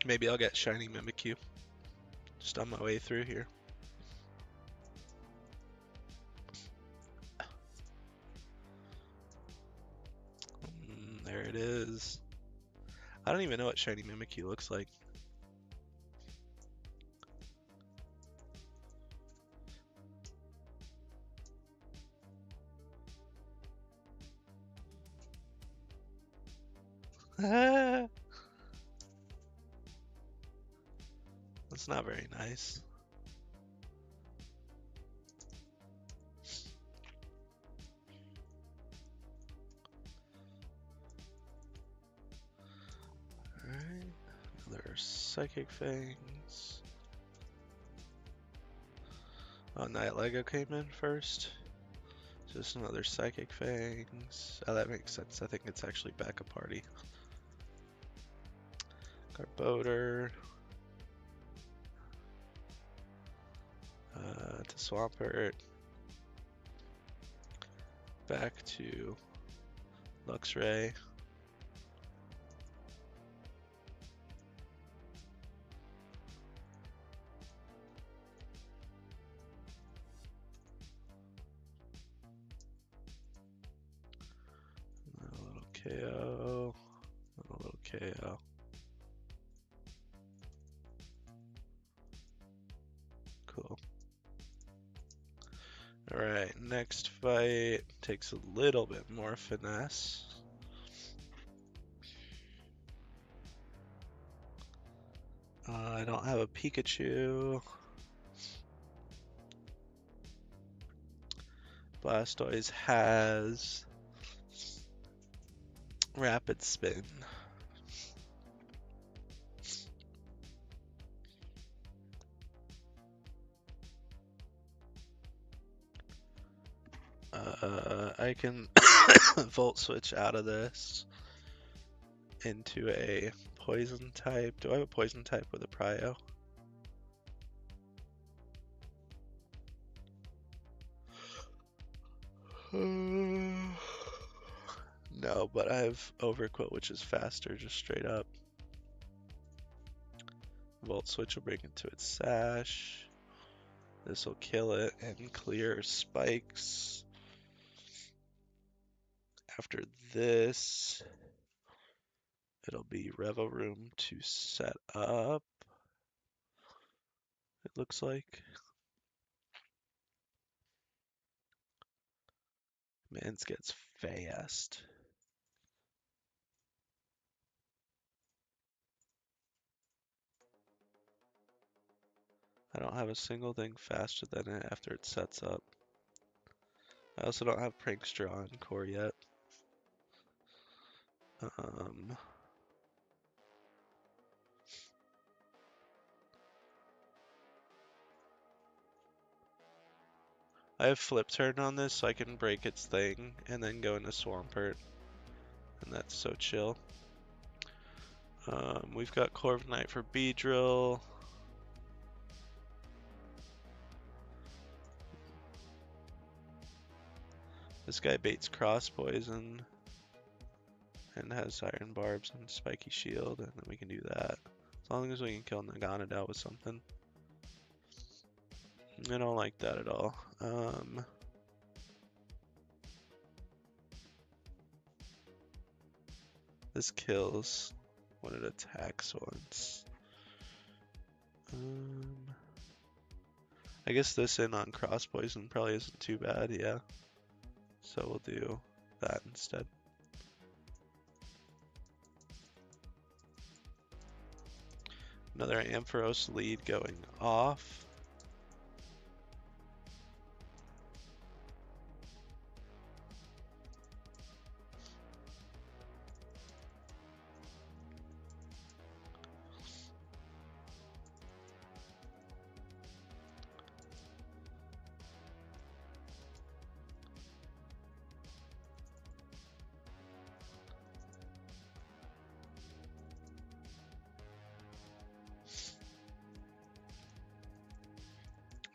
Maybe I'll get Shiny Mimikyu just on my way through here. There it is. I don't even know what Shiny Mimikyu looks like. That's not very nice. Alright, another Psychic Fangs. Oh, Night Lego came in first. Just another Psychic Fangs. Oh, that makes sense. I think it's actually backup party. Garbodor. To Swampert. Back to Luxray. A little KO. A little KO. Cool. Alright, next fight takes a little bit more finesse. I don't have a Pikachu. Blastoise has Rapid Spin. I can Volt Switch out of this into a Poison type. Do I have a Poison type with a Prio? No, but I have Overquill, which is faster, just straight up. Volt Switch will bring it to its sash. This will kill it and clear spikes. After this, it'll be Revo Room to set up, it looks like. Mans gets fast. I don't have a single thing faster than it after it sets up. I also don't have Prankster on core yet. I have Flip Turn on this so I can break its thing and then go into Swampert. And that's so chill. We've got Corviknight for Beedrill. This guy baits Cross Poison and has Iron Barbs and Spiky Shield, and then we can do that. As long as we can kill Naganadel with something. I don't like that at all. This kills when it attacks once. I guess this in on Cross Poison probably isn't too bad, yeah. So we'll do that instead. Another Ampharos lead going off.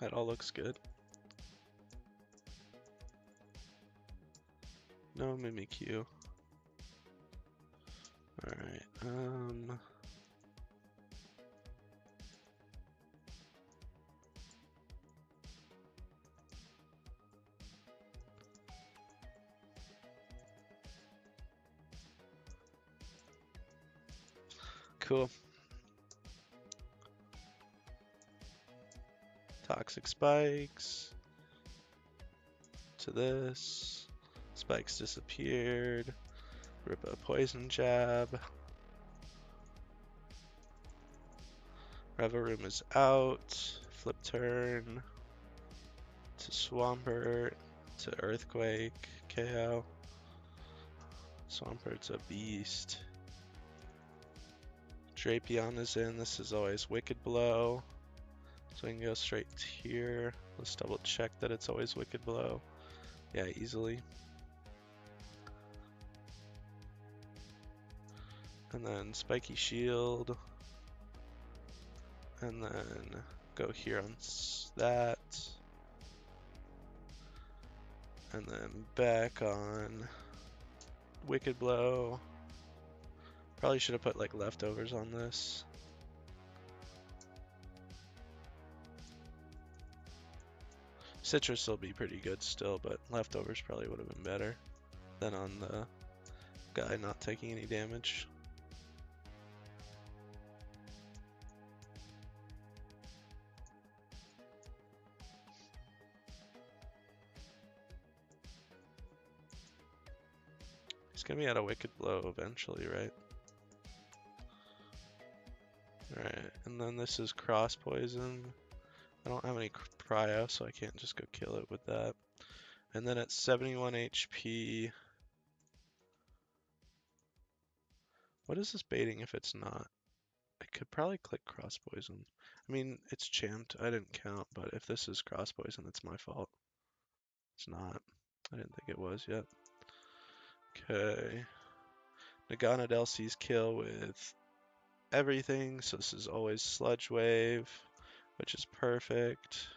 That all looks good. No Mimikyu. Alright, cool. Toxic Spikes. To this. Spikes disappeared. Rip a Poison Jab. Revo Room is out. Flip Turn. To Swampert. To Earthquake. KO. Swampert's a beast. Drapion is in. This is always Wicked Blow. So we can go straight here. Let's double check that it's always Wicked Blow. Yeah, easily. And then Spiky Shield. And then go here on that. And then back on Wicked Blow. Probably should have put like leftovers on this. Citrus will be pretty good still, but leftovers probably would have been better than on the guy not taking any damage. He's gonna be out of Wicked Blow eventually, right? Alright, and then this is Cross Poison. I don't have any Cryo, so I can't just go kill it with that. And then at 71 HP... What is this baiting if it's not? I could probably click Cross Poison. I mean, it's champed. I didn't count, but if this is Cross Poison, it's my fault. It's not. I didn't think it was yet. Okay. Naganadel sees kill with everything, so this is always Sludge Wave, which is perfect.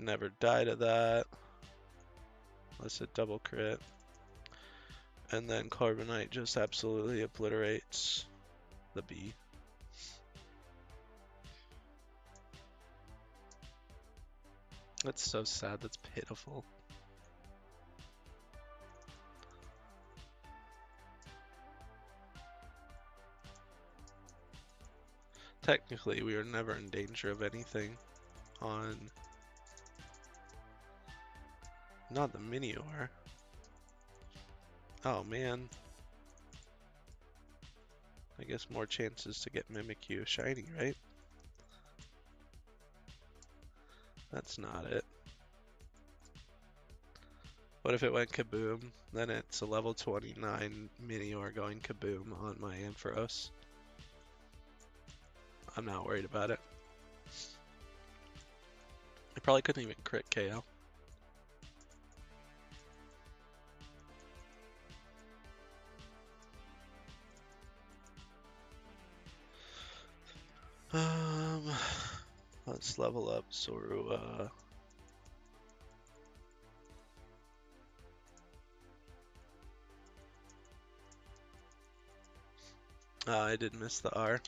Can never die to that. Unless it double crit. And then Carbonite just absolutely obliterates the bee. That's so sad, that's pitiful. Technically, we are never in danger of anything on... Not the Minior. Oh man. I guess more chances to get Mimikyu shiny, right? That's not it. What if it went kaboom? Then it's a level 29 Minior going kaboom on my Ampharos. I'm not worried about it. I probably couldn't even crit KO. Let's level up Zorua. I did miss the R.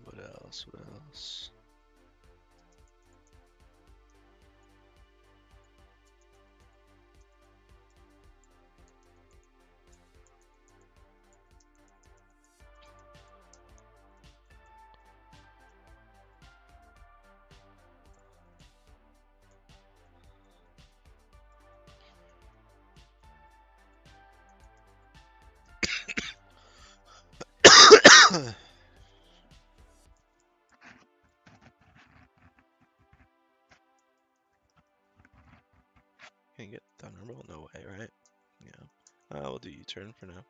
What else? What else? Can't get Thunderbolt? No way, right? Yeah. We'll do U-turn for now.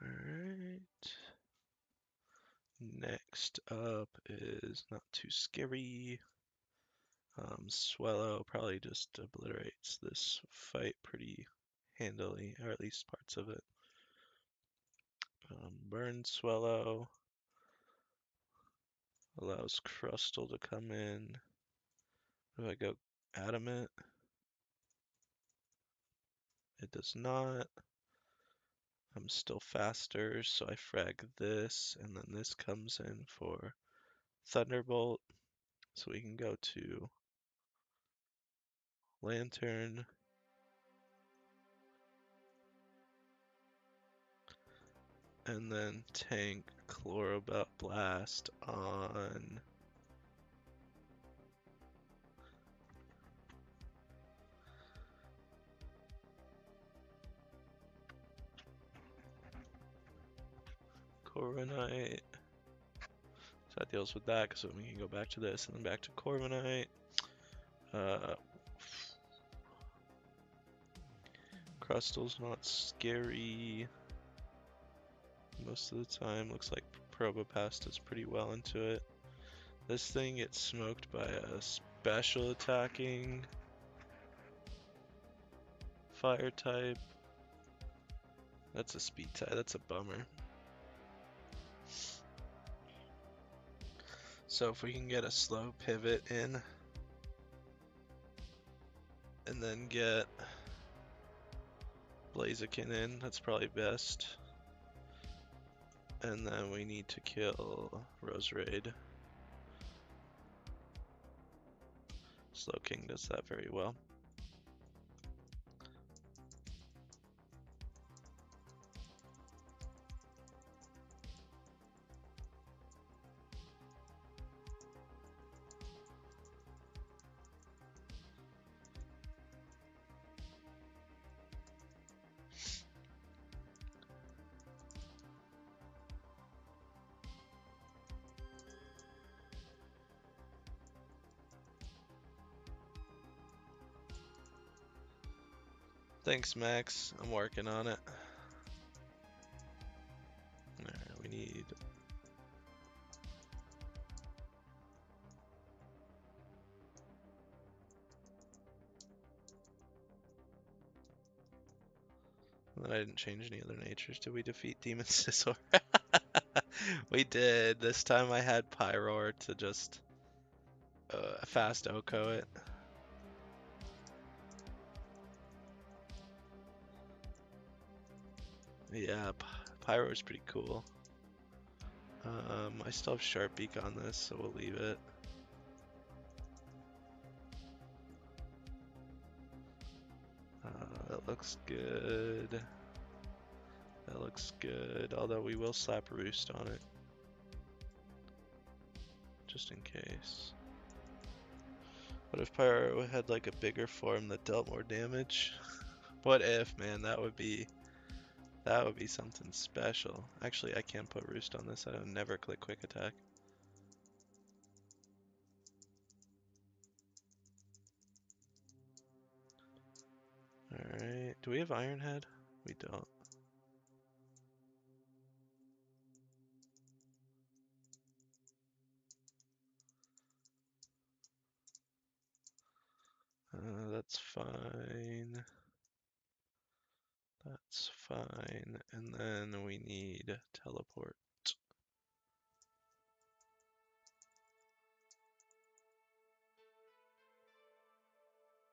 Alright. Next up is not too scary. Swallow probably just obliterates this fight pretty handily, or at least parts of it. Burn Swallow allows Crustle to come in. Do I go Adamant? It does not. I'm still faster, so I frag this, and then this comes in for Thunderbolt. So we can go to Lantern. And then tank Chlorobelt Blast on Corviknight. So that deals with that, so we can go back to this and then back to Corviknight. Crustal's not scary most of the time. Looks like Probopass does pretty well into it. This thing gets smoked by a special attacking fire type. That's a speed type, that's a bummer. So if we can get a slow pivot in, and then get Blaziken in, that's probably best. And then we need to kill Roserade. Slowking does that very well. Thanks, Max. I'm working on it. Alright, we need... I didn't change any other natures. Did we defeat Demon Scizor? We did. This time I had Pyroar to just fast Oko it. Yeah, Pyroar's pretty cool. I still have Sharp Beak on this, so we'll leave it. That looks good. That looks good, although we will slap Roost on it. Just in case. What if Pyro had like a bigger form that dealt more damage? What if, man? That would be something special. Actually, I can't put Roost on this. I don't never click Quick Attack. Alright, do we have Iron Head? We don't. That's fine. That's fine. And then we need Teleport.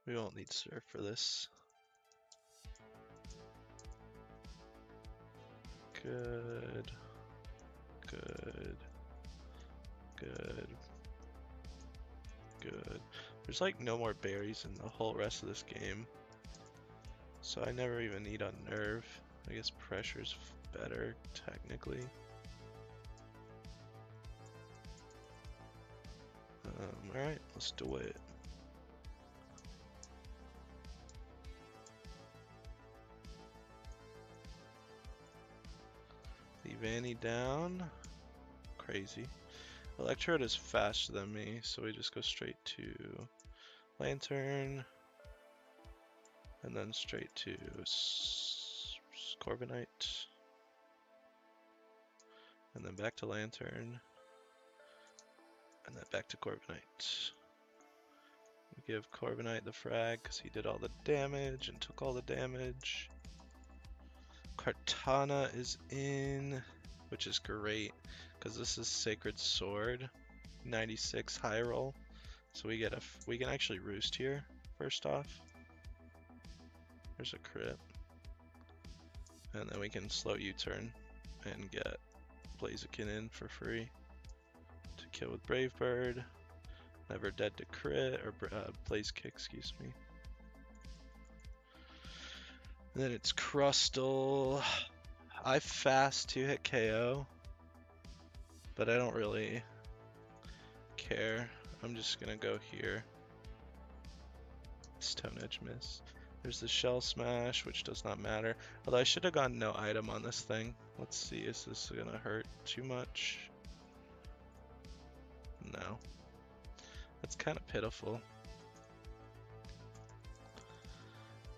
We won't need Surf for this. Good. Good. Good. Good. There's like no more berries in the whole rest of this game. So I never even need Unnerve. I guess Pressure's better, technically. Alright, let's do it. Leave Annie down. Crazy. Electrode is faster than me, so we just go straight to Lantern. And then straight to Corviknight. And then back to Lantern. And then back to Corviknight. We give Corviknight the frag because he did all the damage and took all the damage. Kartana is in, which is great because this is Sacred Sword, 96 high roll. So we can actually Roost here first off. There's a crit. And then we can slow U-turn and get Blaziken in for free to kill with Brave Bird. Never dead to crit, or Blaze Kick, excuse me. And then it's Crustle. I fast to hit KO, but I don't really care. I'm just gonna go here. Stone Edge miss. There's the Shell Smash, which does not matter. Although I should have gone no item on this thing. Let's see, is this gonna hurt too much? No. That's kind of pitiful.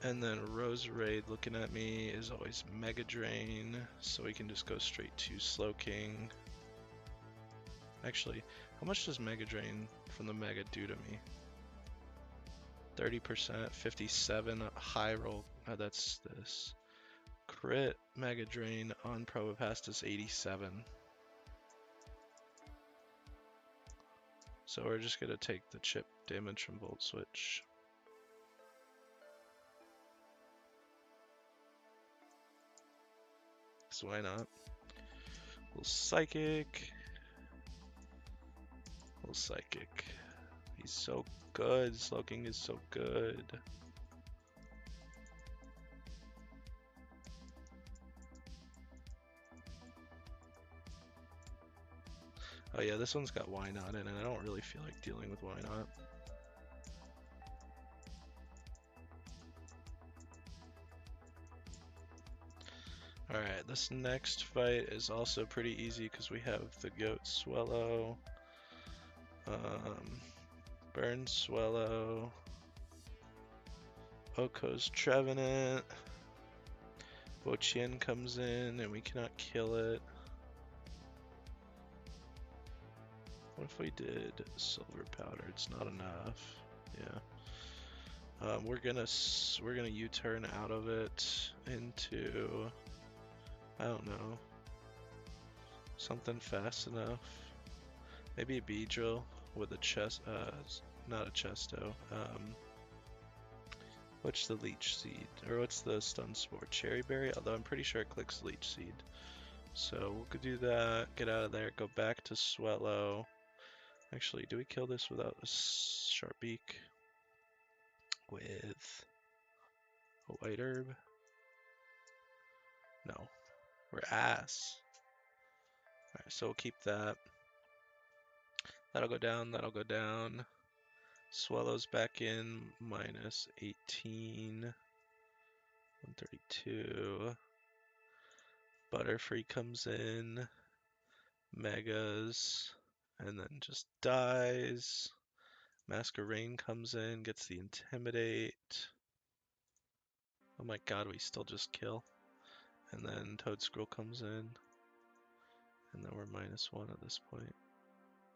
And then Roserade looking at me is always Mega Drain, so we can just go straight to Slowking. Actually, how much does Mega Drain from the Mega do to me? 30%, 57 high roll. Oh, that's this. Crit Mega Drain on Probopass is 87. So we're just gonna take the chip damage from Volt Switch. because why not? Little psychic. Little psychic. He's so good. Slow King is so good. Oh yeah, this one's got why not in it, and I don't really feel like dealing with why not. Alright, this next fight is also pretty easy because we have the Goat Swallow, Burn Swallow, Oko's Trevenant, Bochien comes in and we cannot kill it. What if we did Silver Powder? It's not enough. Yeah. We're gonna U-turn out of it into, I don't know, something fast enough. Maybe a Beedrill with a chest, not a Chesto. What's the Leech Seed? Or what's the Stun Spore? Cherry Berry? Although I'm pretty sure it clicks Leech Seed. So we'll do that, get out of there, go back to Swellow. Actually, do we kill this without a Sharp Beak? With a White Herb? No. We're ass. Alright, so we'll keep that. That'll go down, that'll go down. Swellow's back in, minus 18. 132. Butterfree comes in. Megas. And then just dies. Masquerain comes in, gets the Intimidate. Oh my god, we still just kill. And then Toedscruel comes in. And then we're -1 at this point.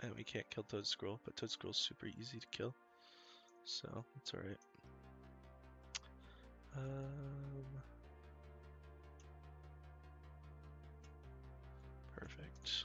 And we can't kill Toedscruel, but Toedscruel's super easy to kill. So, it's alright. Perfect.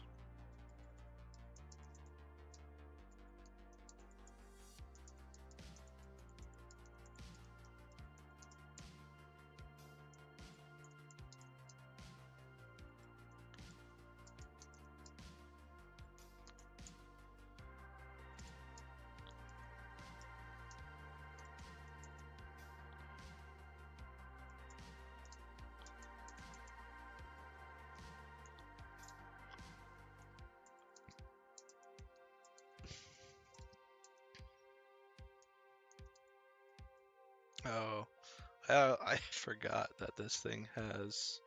Oh, I forgot that this thing has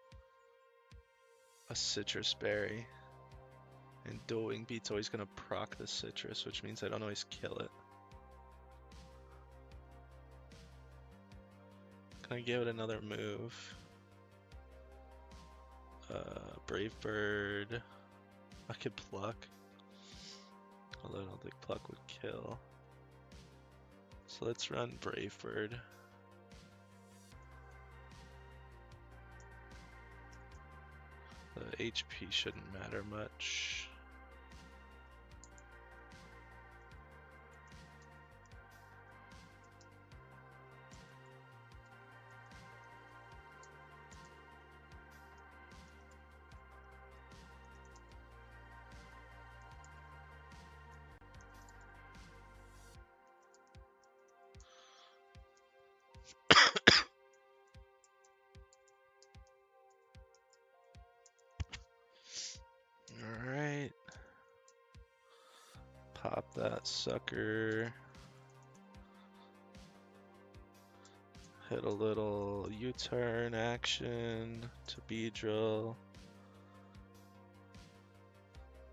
a citrus berry. And Dual Wing Beat's always gonna proc the citrus, which means I don't always kill it. Can I give it another move? Brave Bird. I could Pluck. Although I don't think Pluck would kill. So let's run Brave Bird. The HP shouldn't matter much. Alright. Pop that sucker. Hit a little U-turn action to Beedrill.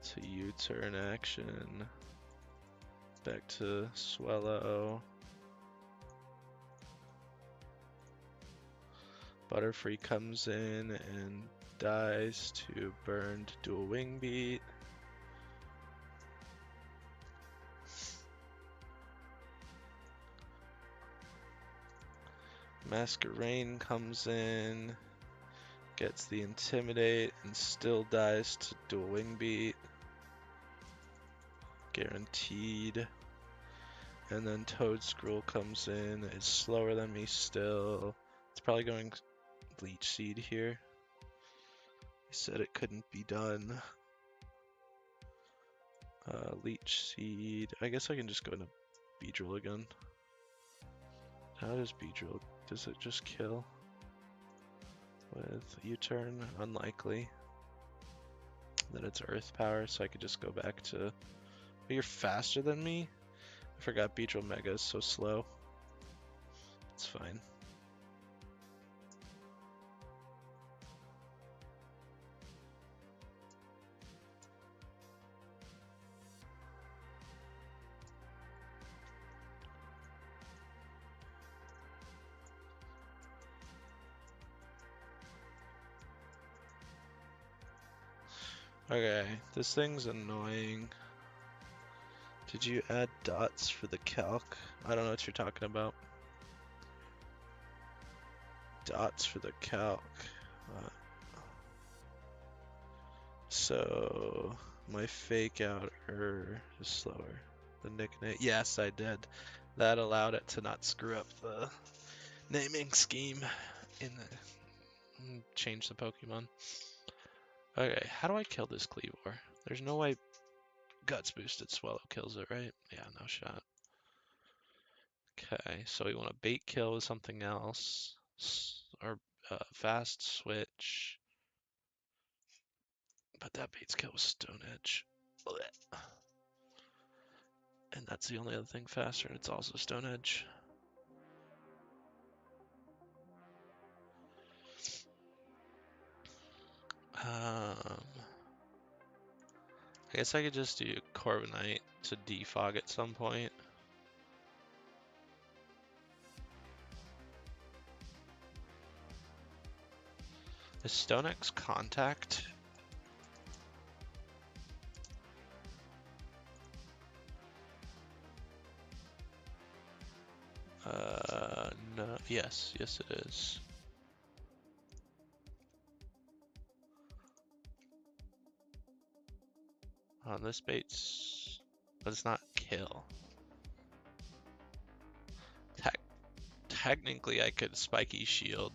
To U-turn action. Back to Swellow. Butterfree comes in and dies to burned Dual Wing Beat. Masquerain comes in, gets the Intimidate, and still dies to Dual Wing Beat. Guaranteed. And then Toedscruel comes in, is slower than me still. It's probably going Leech Seed here. He said it couldn't be done. Leech seed. I guess I can just go into Beedrill again. How does Beedrill? Does it just kill with U-turn? Unlikely. Then it's Earth power, so I could just go back to. But you're faster than me. I forgot Beedrill Mega is so slow. It's fine. Okay, this thing's annoying. Did you add dots for the calc? I don't know what you're talking about. Dots for the calc. So my fake outer is slower. The nickname. Yes, I did. That allowed it to not screw up the naming scheme in the change the Pokemon. Okay, how do I kill this Cleavor? There's no way Guts boosted Swallow kills it, right? Yeah, no shot. Okay, so we want to bait kill with something else. Or fast switch. But that bait's kill with Stone Edge. Blech. And that's the only other thing faster, and it's also Stone Edge. I guess I could just do Corviknight to defog at some point. Is Stone X contact? No. Yes, it is. On this bait's, but it's not kill. Technically, I could Spiky Shield,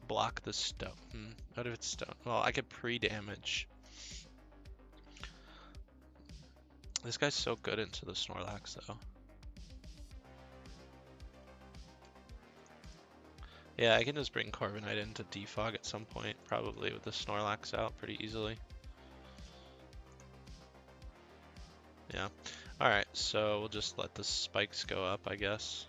block the stone. What if it's stone? Well, I could pre-damage. This guy's so good into the Snorlax, though. Yeah, I can just bring Corviknight into defog at some point, probably with the Snorlax out pretty easily. Yeah. Alright, so we'll just let the spikes go up, I guess.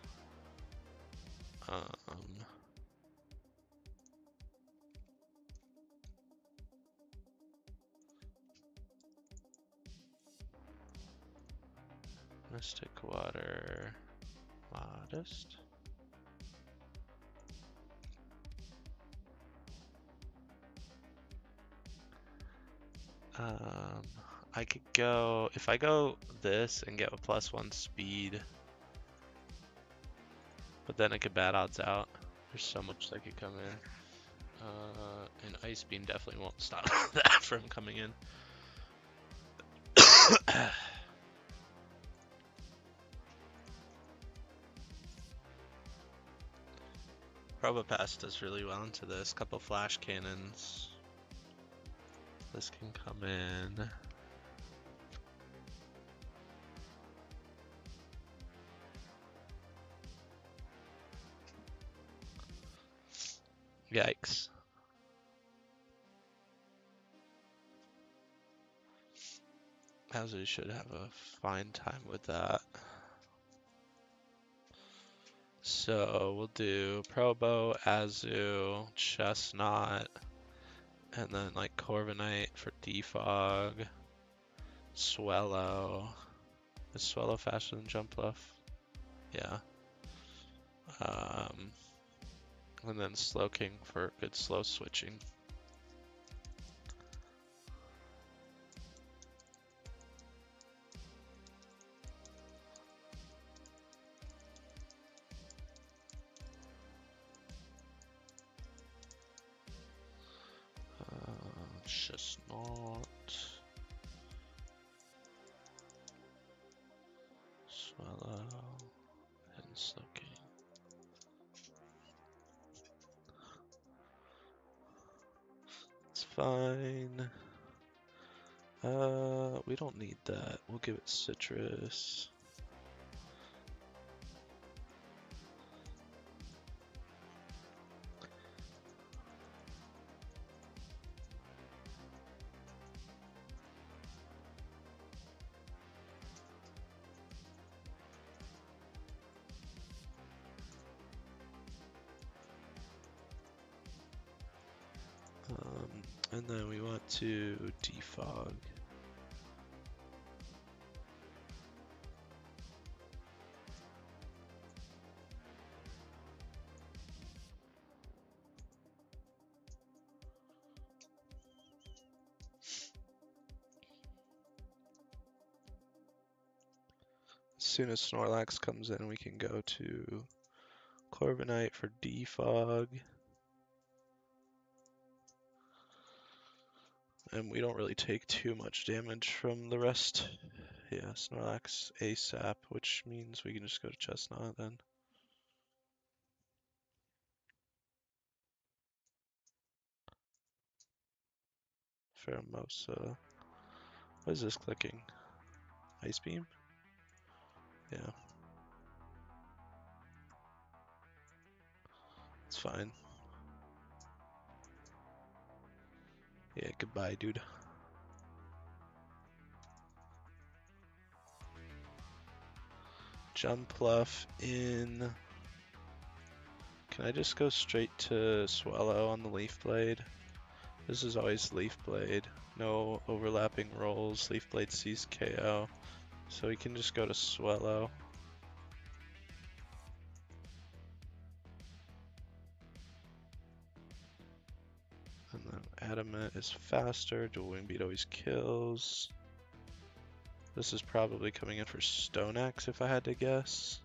Mystic Water, Modest. I could go, if I go this and get a +1 speed, but then I could bad odds out. There's so much that could come in. And Ice Beam definitely won't stop that from coming in. Probopass does really well into this. Couple flash cannons. This can come in. Yikes. Hazard should have a fine time with that. So we'll do Probo, Azu, Chestnut, and then like Corviknight for defog. Swellow. Is Swellow faster than Jumpluff? Yeah. And then Slowking for good slow switching. Chestnut. Swallow. And Slowking. It's fine. We don't need that. We'll give it citrus. And then we want to defog. As soon as Snorlax comes in, we can go to Corviknight for defog. And we don't really take too much damage from the rest. Yeah, Snorlax ASAP, which means we can just go to Chestnut then. Pheromosa. What is this clicking? Ice Beam? Yeah. It's fine. Yeah, goodbye, dude. Jumpluff in. Can I just go straight to Swallow on the Leaf Blade? This is always Leaf Blade. No overlapping rolls. Leaf Blade sees KO. So we can just go to Swallow. And then Adamant is faster. Dual Wing Beat always kills. This is probably coming in for Stone Axe if I had to guess.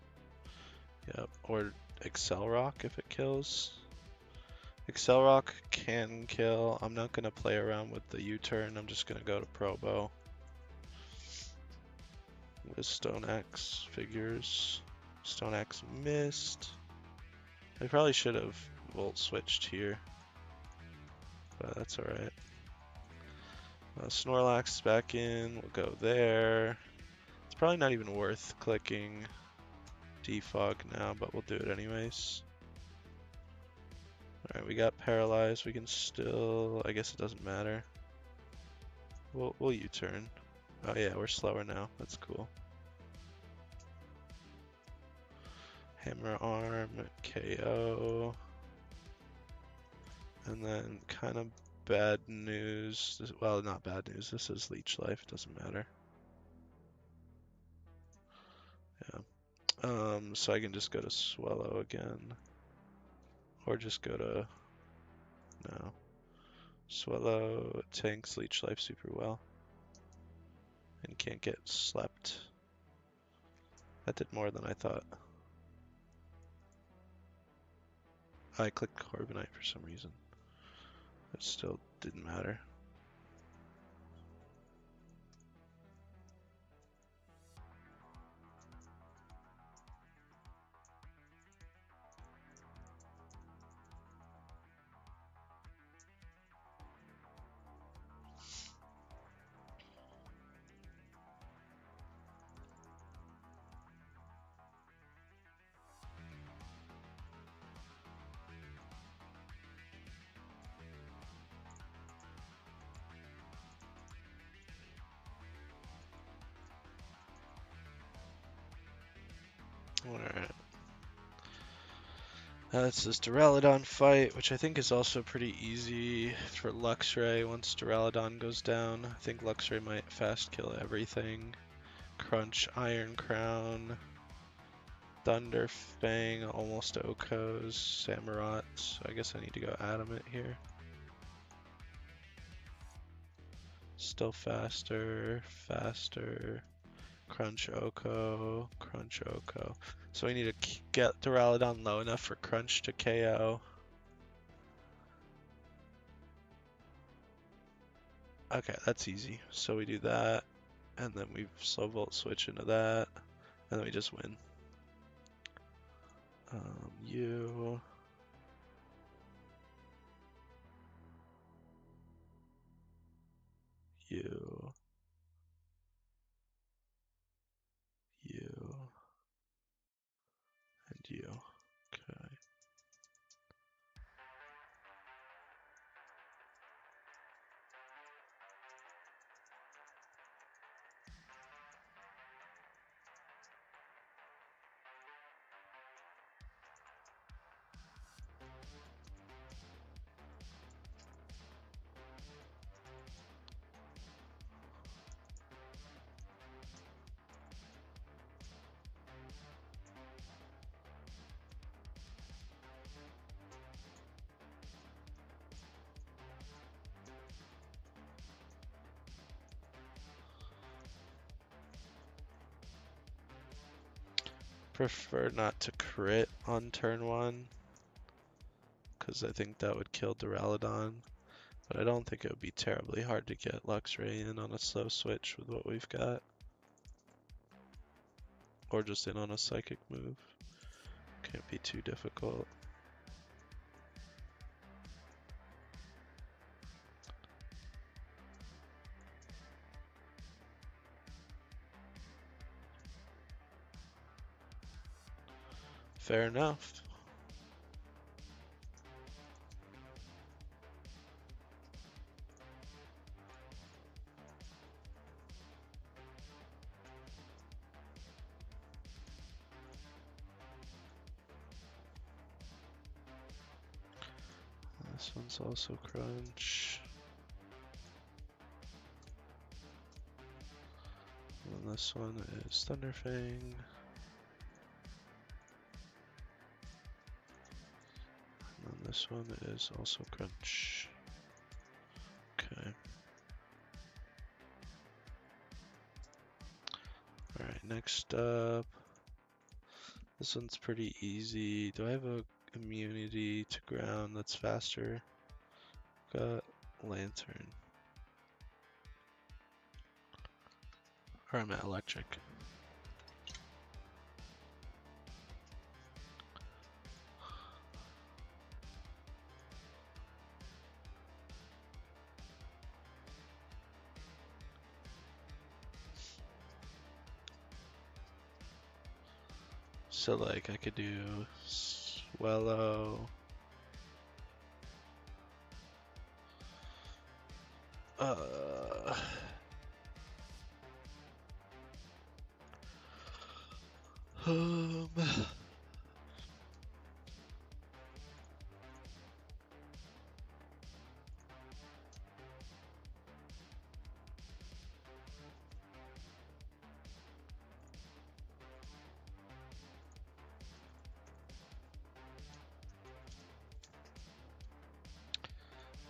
Yep, or Excel Rock if it kills. Excel Rock can kill. I'm not going to play around with the U-turn. I'm just going to go to Probo. With Stone Axe figures. Stone Axe missed. I probably should have Volt switched here. But that's alright. Snorlax is back in. We'll go there. It's probably not even worth clicking defog now, but we'll do it anyways. Alright, we got paralyzed. We can still, I guess it doesn't matter. We'll U-turn. Oh yeah, we're slower now. That's cool. Hammer Arm, KO. And then kind of bad news. Well, not bad news. This is Leech Life. It doesn't matter. Yeah. So I can just go to Swallow again. Or just go to... No. Swallow tanks Leech Life super well. And can't get slept. That did more than I thought. I clicked Corviknight for some reason. It still didn't matter. Alright. That's this Duraludon fight, which I think is also pretty easy for Luxray once Duraludon goes down. I think Luxray might fast kill everything. Crunch, Iron Crown, Thunder Fang, almost Okos, Samurott. So I guess I need to go Adamant here. Still faster, faster. Crunch Oko, Crunch Oko. So we need to get Duraludon low enough for Crunch to KO. Okay, that's easy. So we do that, and then we slow volt switch into that, and then we just win. You. you, you, and you. Okay. Prefer not to crit on turn 1, because I think that would kill Duraludon. But I don't think it would be terribly hard to get Luxray in on a slow switch with what we've got. Or just in on a psychic move. Can't be too difficult. Fair enough. This one's also crunch. And this one is Thunderfang. And this one is also crunch. Okay. Alright, next up. This one's pretty easy. Do I have a immunity to ground that's faster? Got Lantern. Or I'm at electric. So like I could do Swellow. Um,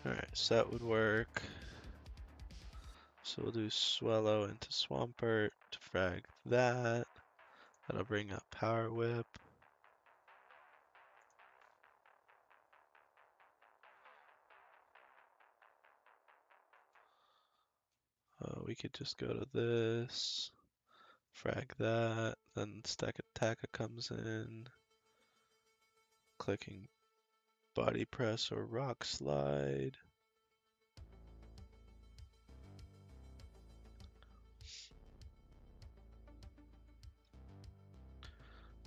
Alright, so that would work. So we'll do Swellow into Swampert to frag that. That'll bring up Power Whip. We could just go to this, frag that, then Stack Attacka comes in, clicking Body Press or Rock Slide.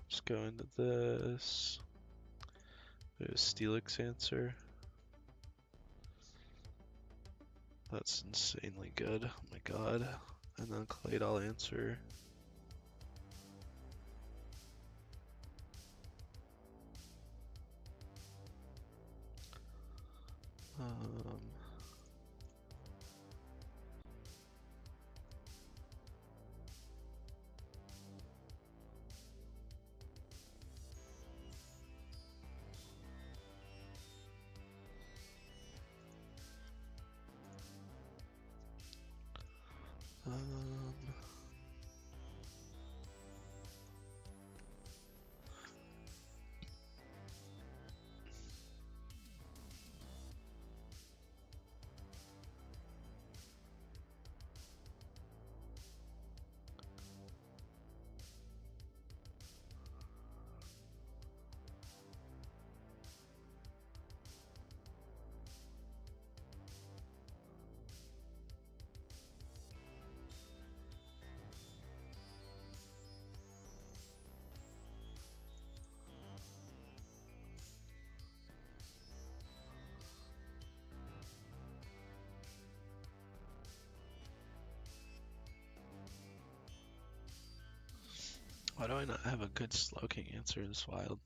Just go into this. There's Steelix Answer. That's insanely good. Oh my god. And then Claydol Answer. Why do I not have a good Slowking answer this wild?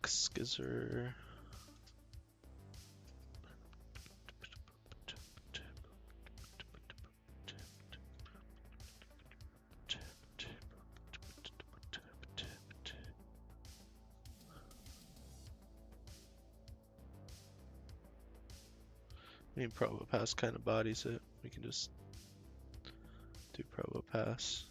Skizzer. I mean, Probopass kind of bodies it. We can just do Probopass.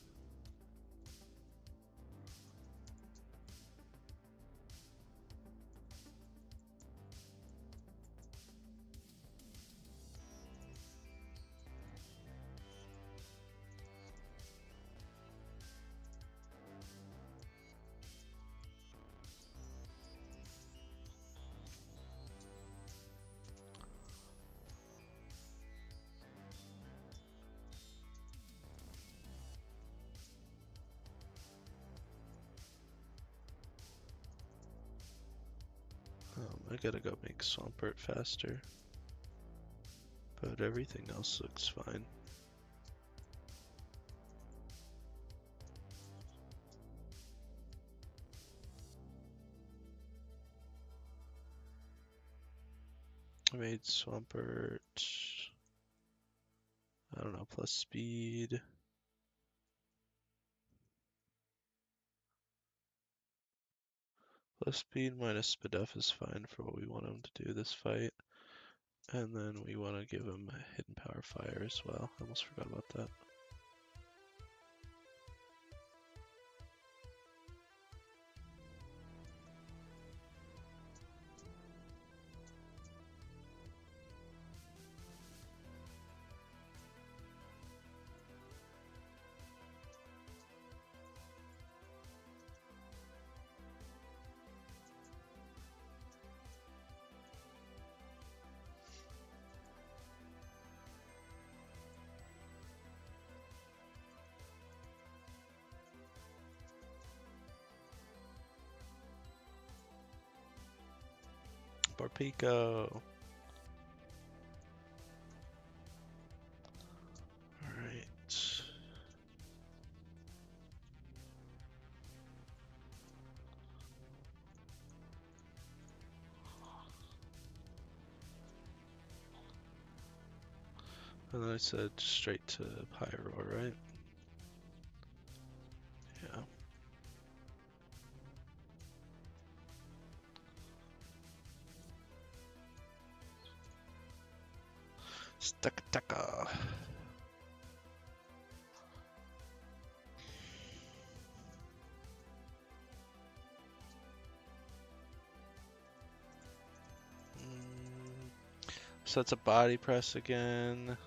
I gotta go make Swampert faster. But everything else looks fine. I made Swampert, I don't know, plus speed. Plus speed minus Spadef is fine for what we want him to do this fight. And then we want to give him a Hidden Power Fire as well. I almost forgot about that. Barpico. Alright. And then I said straight to Pyro, right? Yeah. Stuck-taka. So it's a body press again.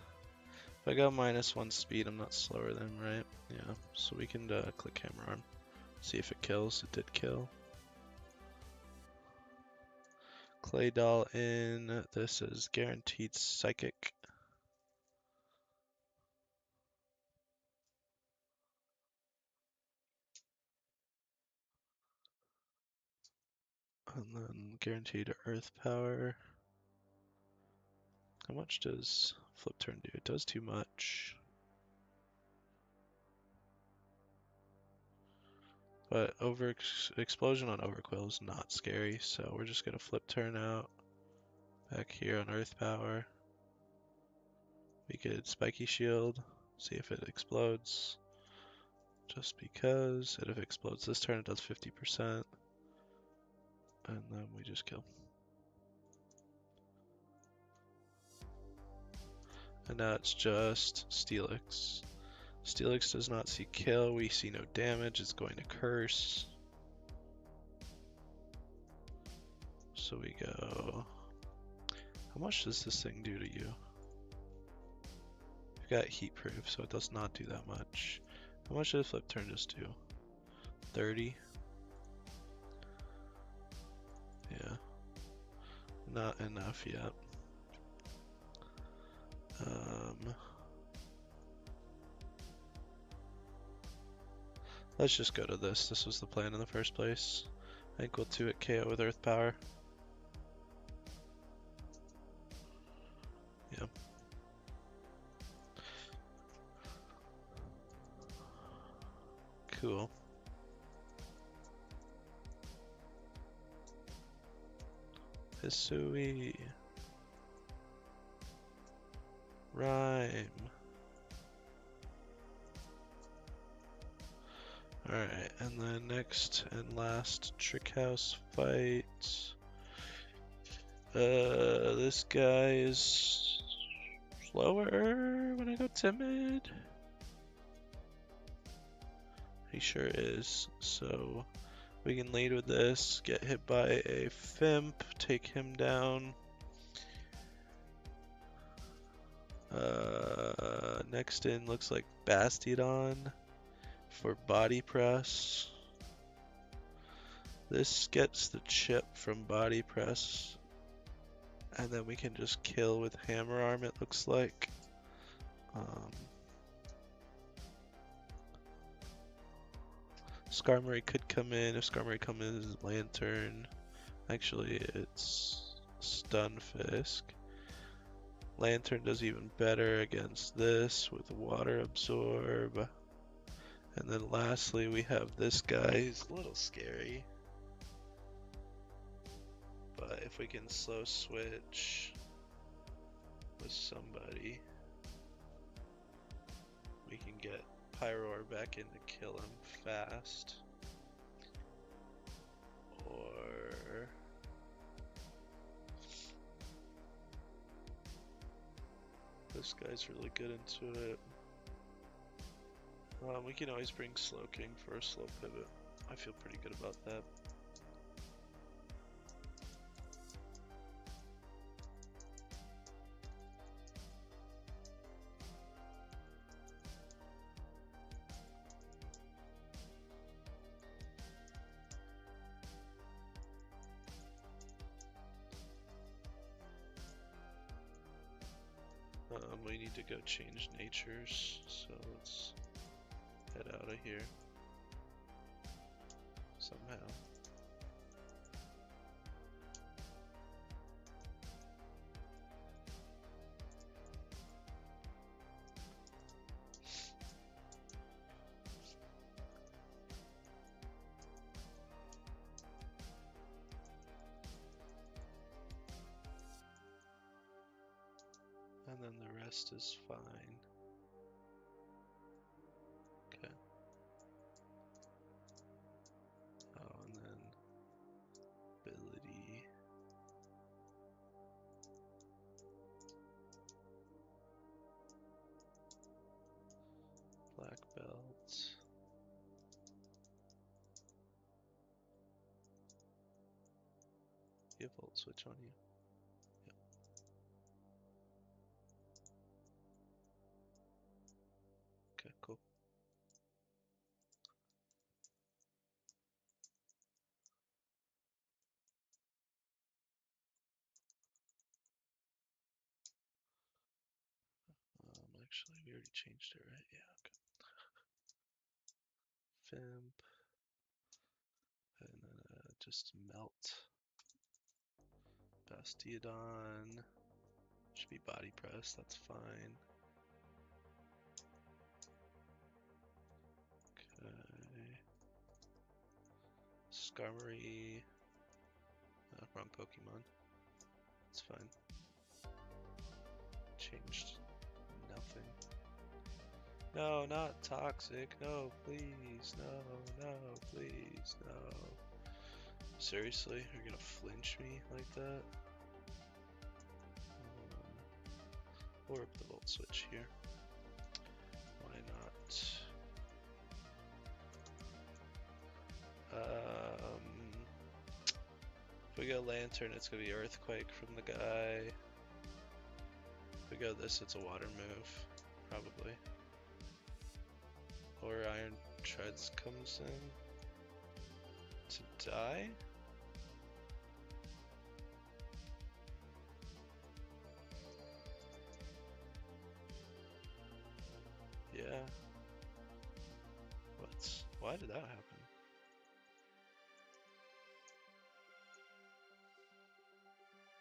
If I go -1 speed, I'm not slower than him, right? Yeah, so we can click Hammer Arm. See if it kills. It did kill. Clay Doll in. This is guaranteed Psychic. And then guaranteed Earth Power. How much does Flip Turn do? It does too much. But Explosion on Overquill is not scary, so we're just gonna Flip Turn out. Back here on Earth Power. We could Spiky Shield, see if it explodes. Just because, and if it explodes this turn, it does 50%. And then we just kill. And now it's just Steelix. Steelix does not see kill, we see no damage, it's going to curse. So we go... How much does this thing do to you? You've got heat proof, so it does not do that much. How much does Flip Turn just do? 30? Yeah. Not enough yet. Let's just go to this. This was the plan in the first place. I think we'll 2-hit KO with Earth Power. Yep. Cool. Hisui. Rhyme. Alright, and then next and last Trick House fight. This guy is slower when I go timid. He sure is. So we can lead with this, get hit by a Fimp, take him down. Next in looks like Bastiodon for body press. This gets the chip from body press, and then we can just kill with hammer arm, it looks like. Skarmory could come in. If Skarmory comes in, is Lantern. Actually, it's Stunfisk. Lantern does even better against this with Water Absorb. And then lastly, we have this guy who's a little scary. But if we can slow switch with somebody, we can get Pyroar back in to kill him fast. Or this guy's really good into it. We can always bring Slowking for a slow pivot. I feel pretty good about that. We need to go change natures, so let's head out of here somehow. And then the rest is fine. Okay. Oh, and then ability. Black belt. You have Volt Switch on you. Yep. Okay, cool. Actually, we already changed it, right? Yeah, okay. Fimp. And then just melt. Bastiodon. Should be body press, that's fine. Okay. Skarmory. Wrong Pokemon. It's fine. Changed nothing. No, not toxic. No, please. No, no, please. No. Seriously? You're gonna flinch me like that? Or up the Volt Switch here. Why not? If we go Lantern, it's gonna be Earthquake from the guy. If we go this, it's a water move, probably. Or Iron Treads comes in to die? Yeah. What? Why did that happen?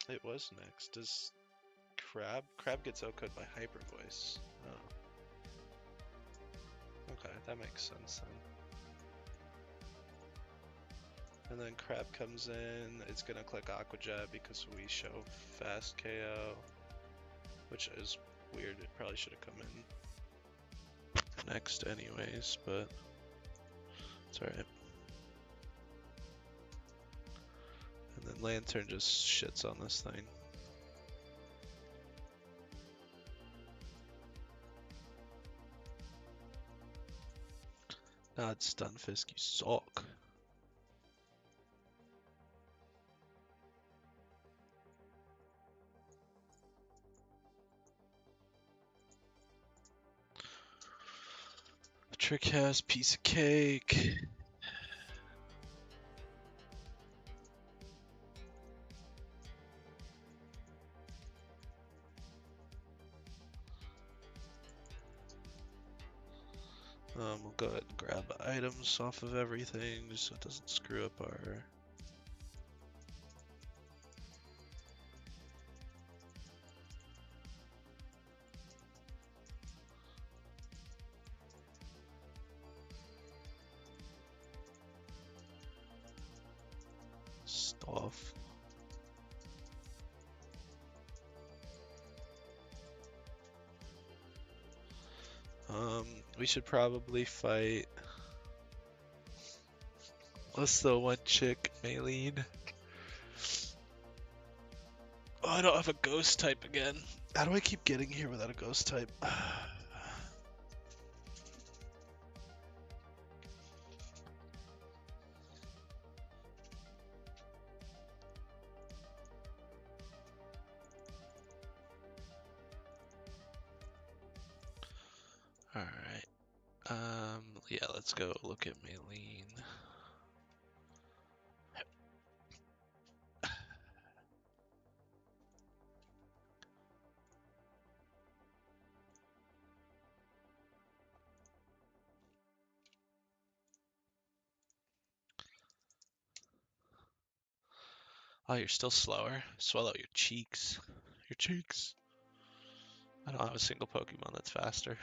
It was next. Does Crab? Crab gets outcooked by Hyper Voice. Oh. Okay, that makes sense then. And then Crab comes in, it's gonna click Aqua Jet because we show fast KO, which is weird. It probably should have come in next anyways, but it's alright. And then Lantern just shits on this thing. Nah, it's Stunfisk, you suck. Trick has piece of cake. We'll go ahead and grab items off of everything just so it doesn't screw up our... stuff. We should probably fight... What's the one chick, Maylene? Oh, I don't have a ghost type again. How do I keep getting here without a ghost type? Alright. Yeah, let's go look at Maylene. Oh, you're still slower? Swallow your cheeks. Your cheeks. I don't have a single Pokemon that's faster.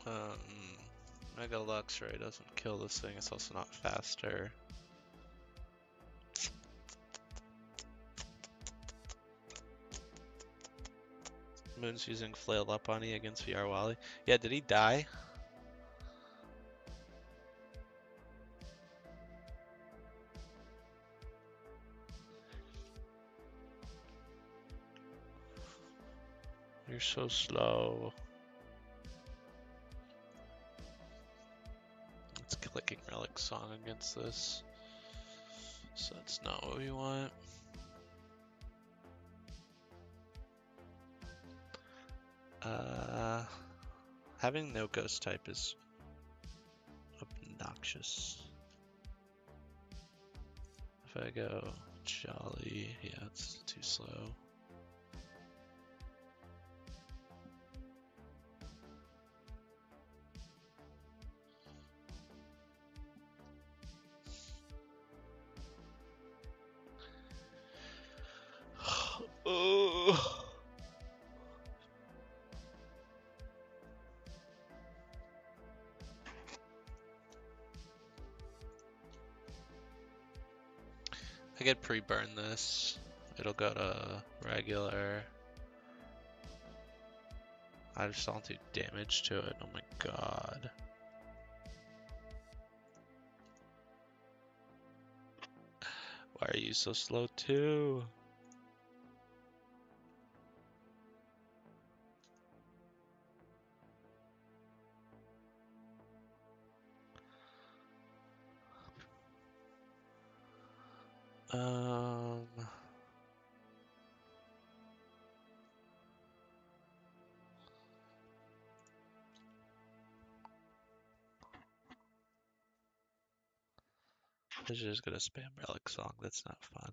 um... Mega Luxray doesn't kill this thing, it's also not faster. Moon's using Flail Up on E against VR Wally. Yeah, did he die? You're so slow. It's clicking Relic Song against this. So that's not what we want. Having no ghost type is obnoxious. If I go Jolly, yeah, it's too slow. Oh. I could pre-burn this. It'll go to regular. I just don't do damage to it. Oh my god. Why are you so slow too? I'm just gonna spam Relic Song. That's not fun.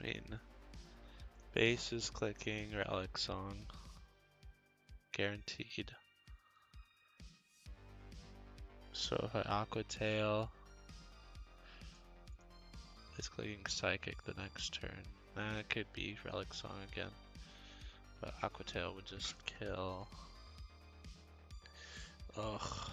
I mean, base is clicking Relic Song. Guaranteed. So if I Aqua Tail, it's clicking Psychic the next turn. It could be Relic Song again. But Aqua Tail would just kill. Ugh.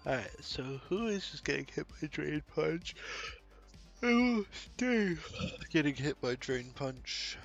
Alright, so who is just getting hit by Drain Punch? Oh, stay getting hit by Drain Punch.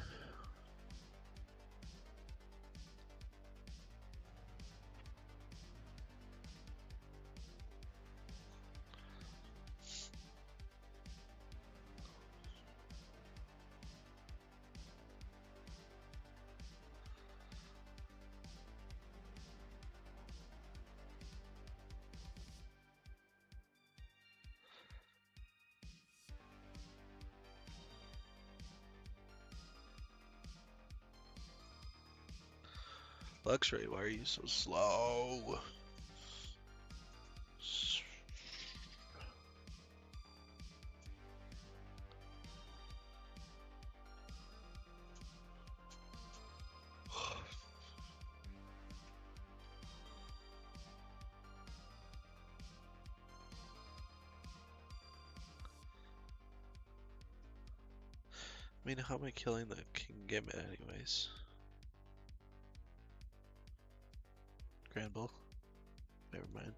Luxray, why are you so slow? I mean, how am I killing the King Gambit anyways? Granbull? Never mind.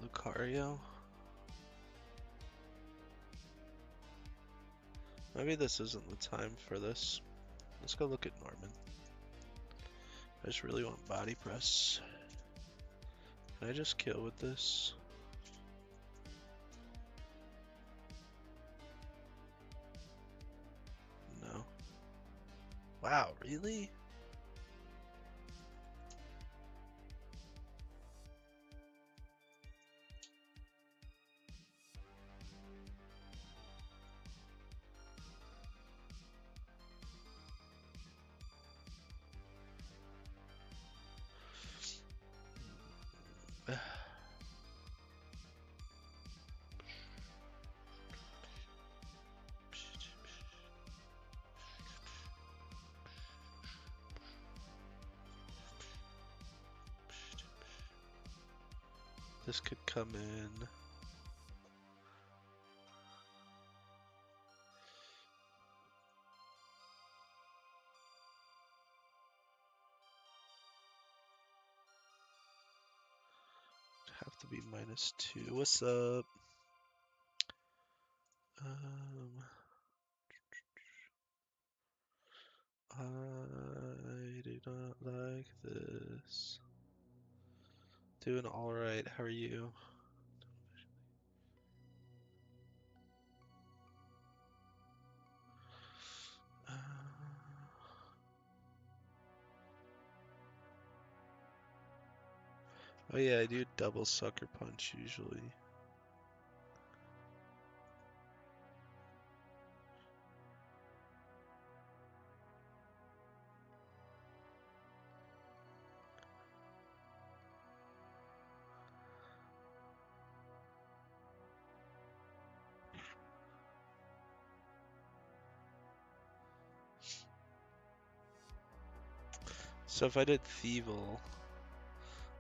Lucario? Maybe this isn't the time for this. Let's go look at Norman. I just really want body press. Can I just kill with this? No. Wow, really? This could come in. Have to be -2. What's up? I do not like this. Doing all right. How are you? Oh yeah, I do double sucker punch usually. So if I did Thievel,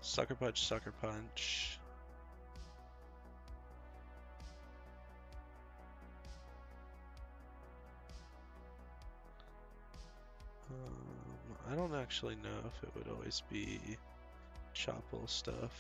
sucker punch, sucker punch. I don't actually know if it would always be Chopple stuff.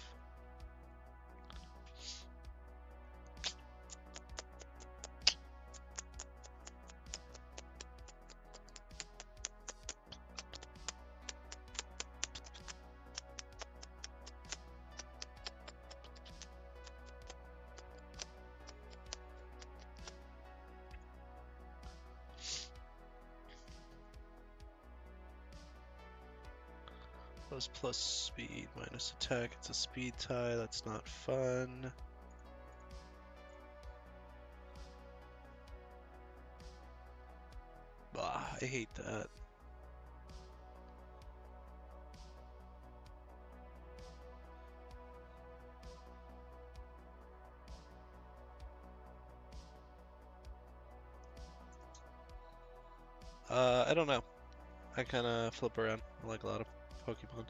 Plus speed minus attack. It's a speed tie. That's not fun. Bah, I hate that. I don't know. I kind of flip around like a lot of Pokemon.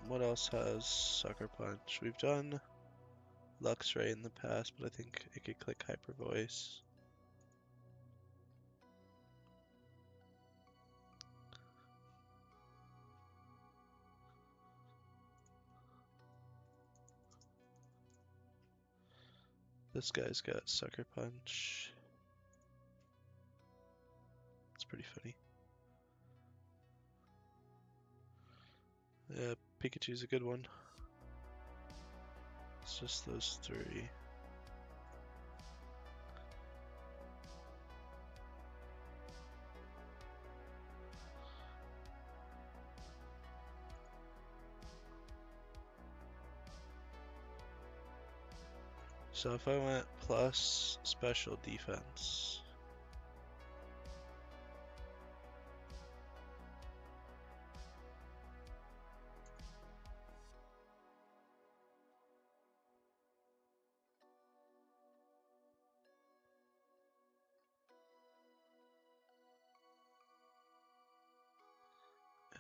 What else has Sucker Punch? We've done Luxray in the past, but I think it could click Hyper Voice. This guy's got Sucker Punch. It's pretty funny. Yeah, Pikachu's a good one. It's just those three. So if I went plus special defense,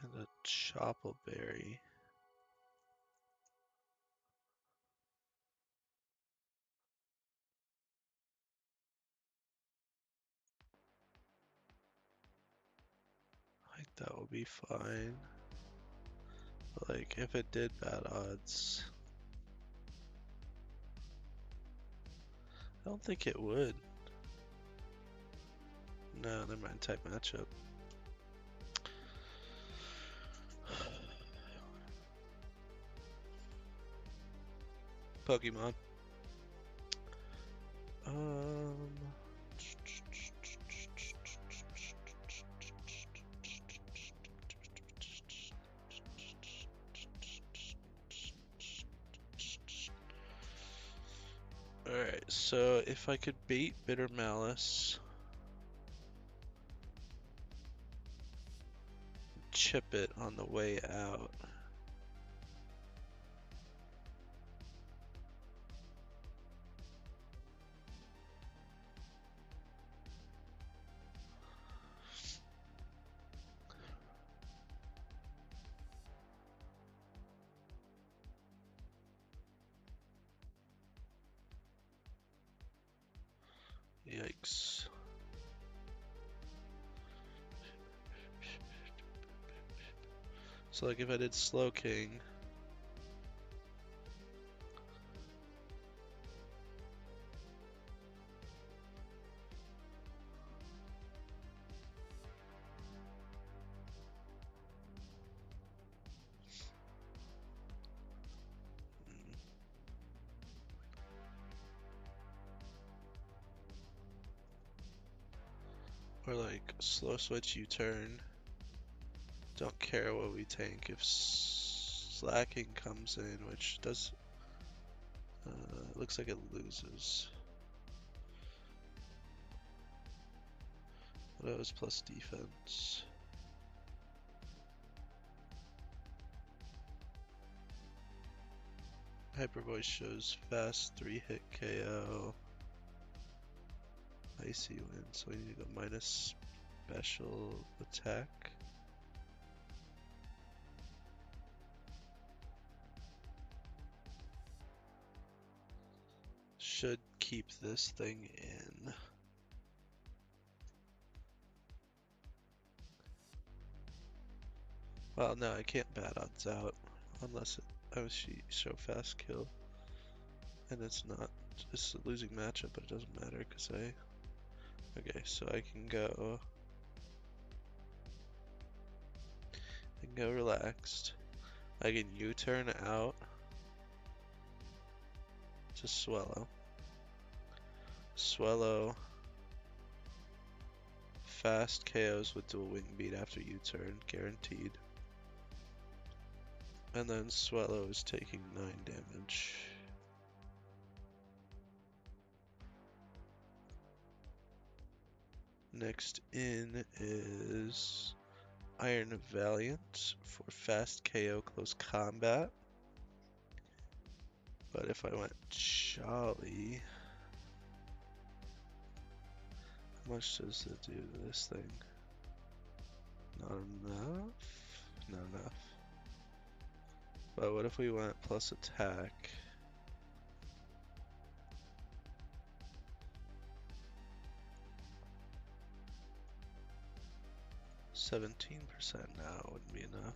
and a Chopple Berry. Like that would be fine. But like if it did bad odds, I don't think it would. No, never mind. Type matchup. Pokemon. Alright, so if I could bait Bitter Malice, chip it on the way out. Yikes. So like if I did Slow King, or like slow switch U-turn. Don't care what we tank if slacking comes in, which does looks like it loses. That was plus defense. Hyper Voice shows fast 3-hit KO. Icy win, so we need to go minus special attack. Should keep this thing in. Well, no, I can't bad odds out unless I show fast kill. And it's not, it's a losing matchup, but it doesn't matter because okay, so I can go relaxed. I can U-turn out to Swallow. Swallow fast KOs with dual wing beat after U-turn, guaranteed. And then Swallow is taking 9 damage. Next in is Iron Valiant for fast KO close combat. But if I went Jolly, how much does it do to this thing? Not enough? Not enough. But what if we went plus attack? %17 now wouldn't be enough.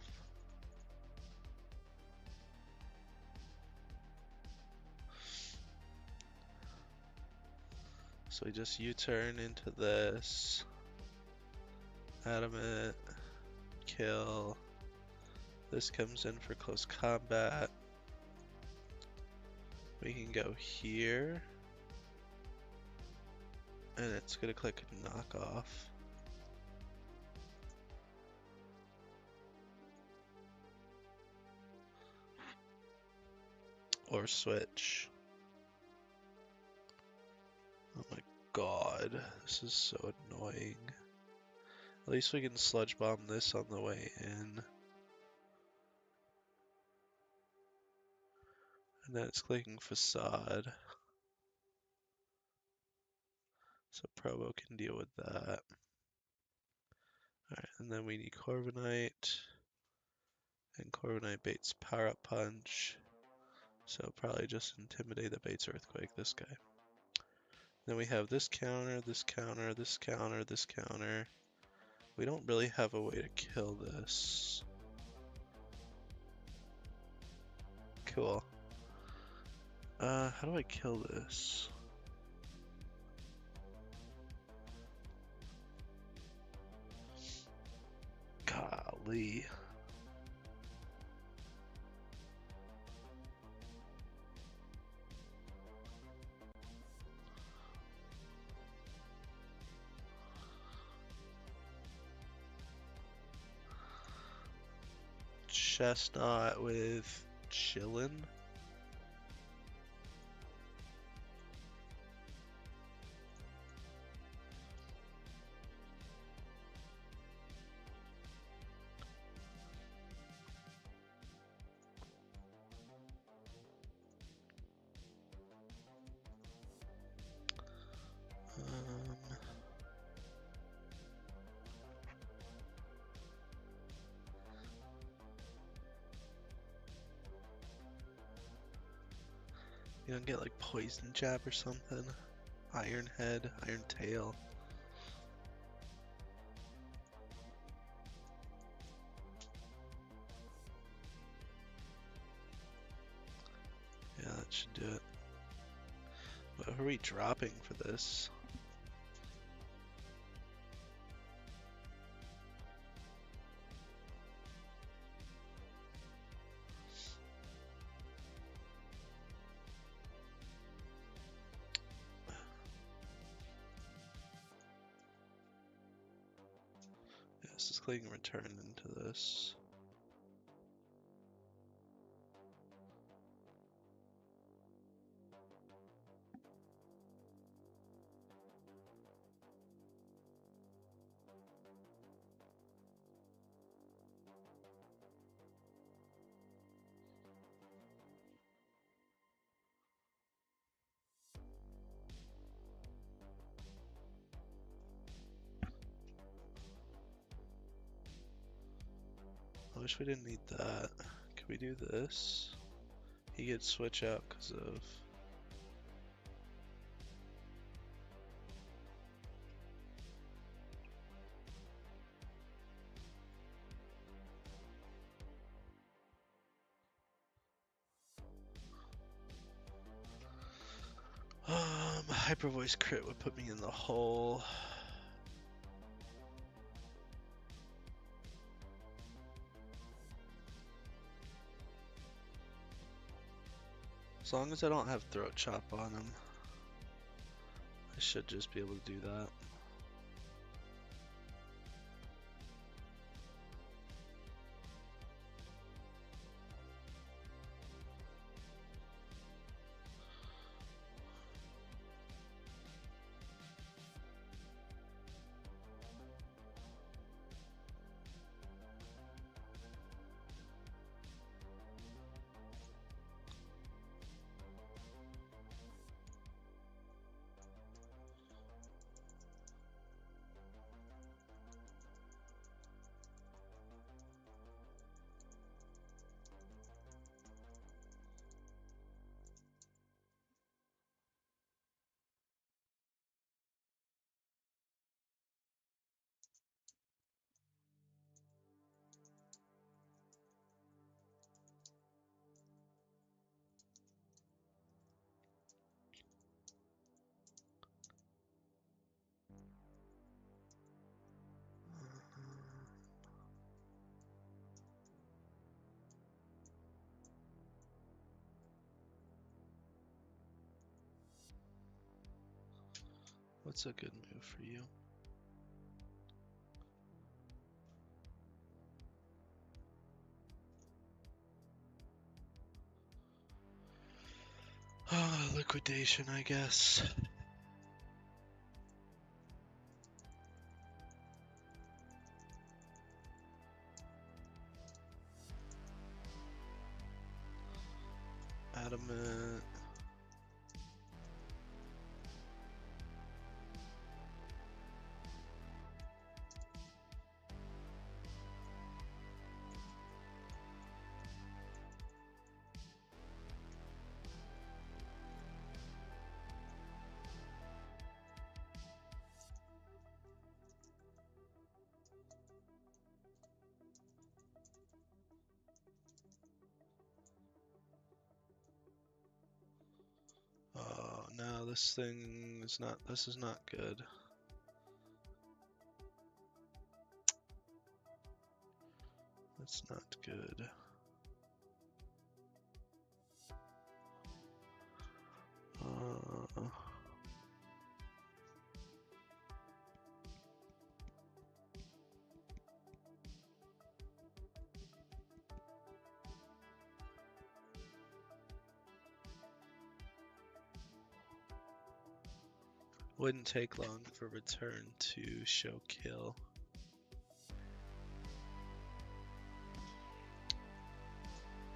So we just U-turn into this. Adamant. Kill. This comes in for close combat. We can go here. And it's gonna click knock off. Or switch. Oh my god, this is so annoying. At least we can sludge bomb this on the way in. And then it's clicking facade. So Probo can deal with that. Alright, and then we need Corviknight. And Corviknight baits power up punch. So probably just intimidate the baits earthquake, this guy. Then we have this counter, this counter, this counter, this counter. We don't really have a way to kill this. Cool. How do I kill this? Golly. Chestnut with chillin'. You don't get like poison jab or something. Iron head, iron tail. Yeah, that should do it. What are we dropping for this? Yes, let's click return into this. I wish we didn't need that. Can we do this? He could switch out because of... Hyper voice crit would put me in the hole. As long as I don't have throat chop on him, I should just be able to do that. What's a good move for you? Liquidation, I guess. Adamant. Oh no, this thing is not, this is not good. That's not good. Wouldn't take long for return to show kill.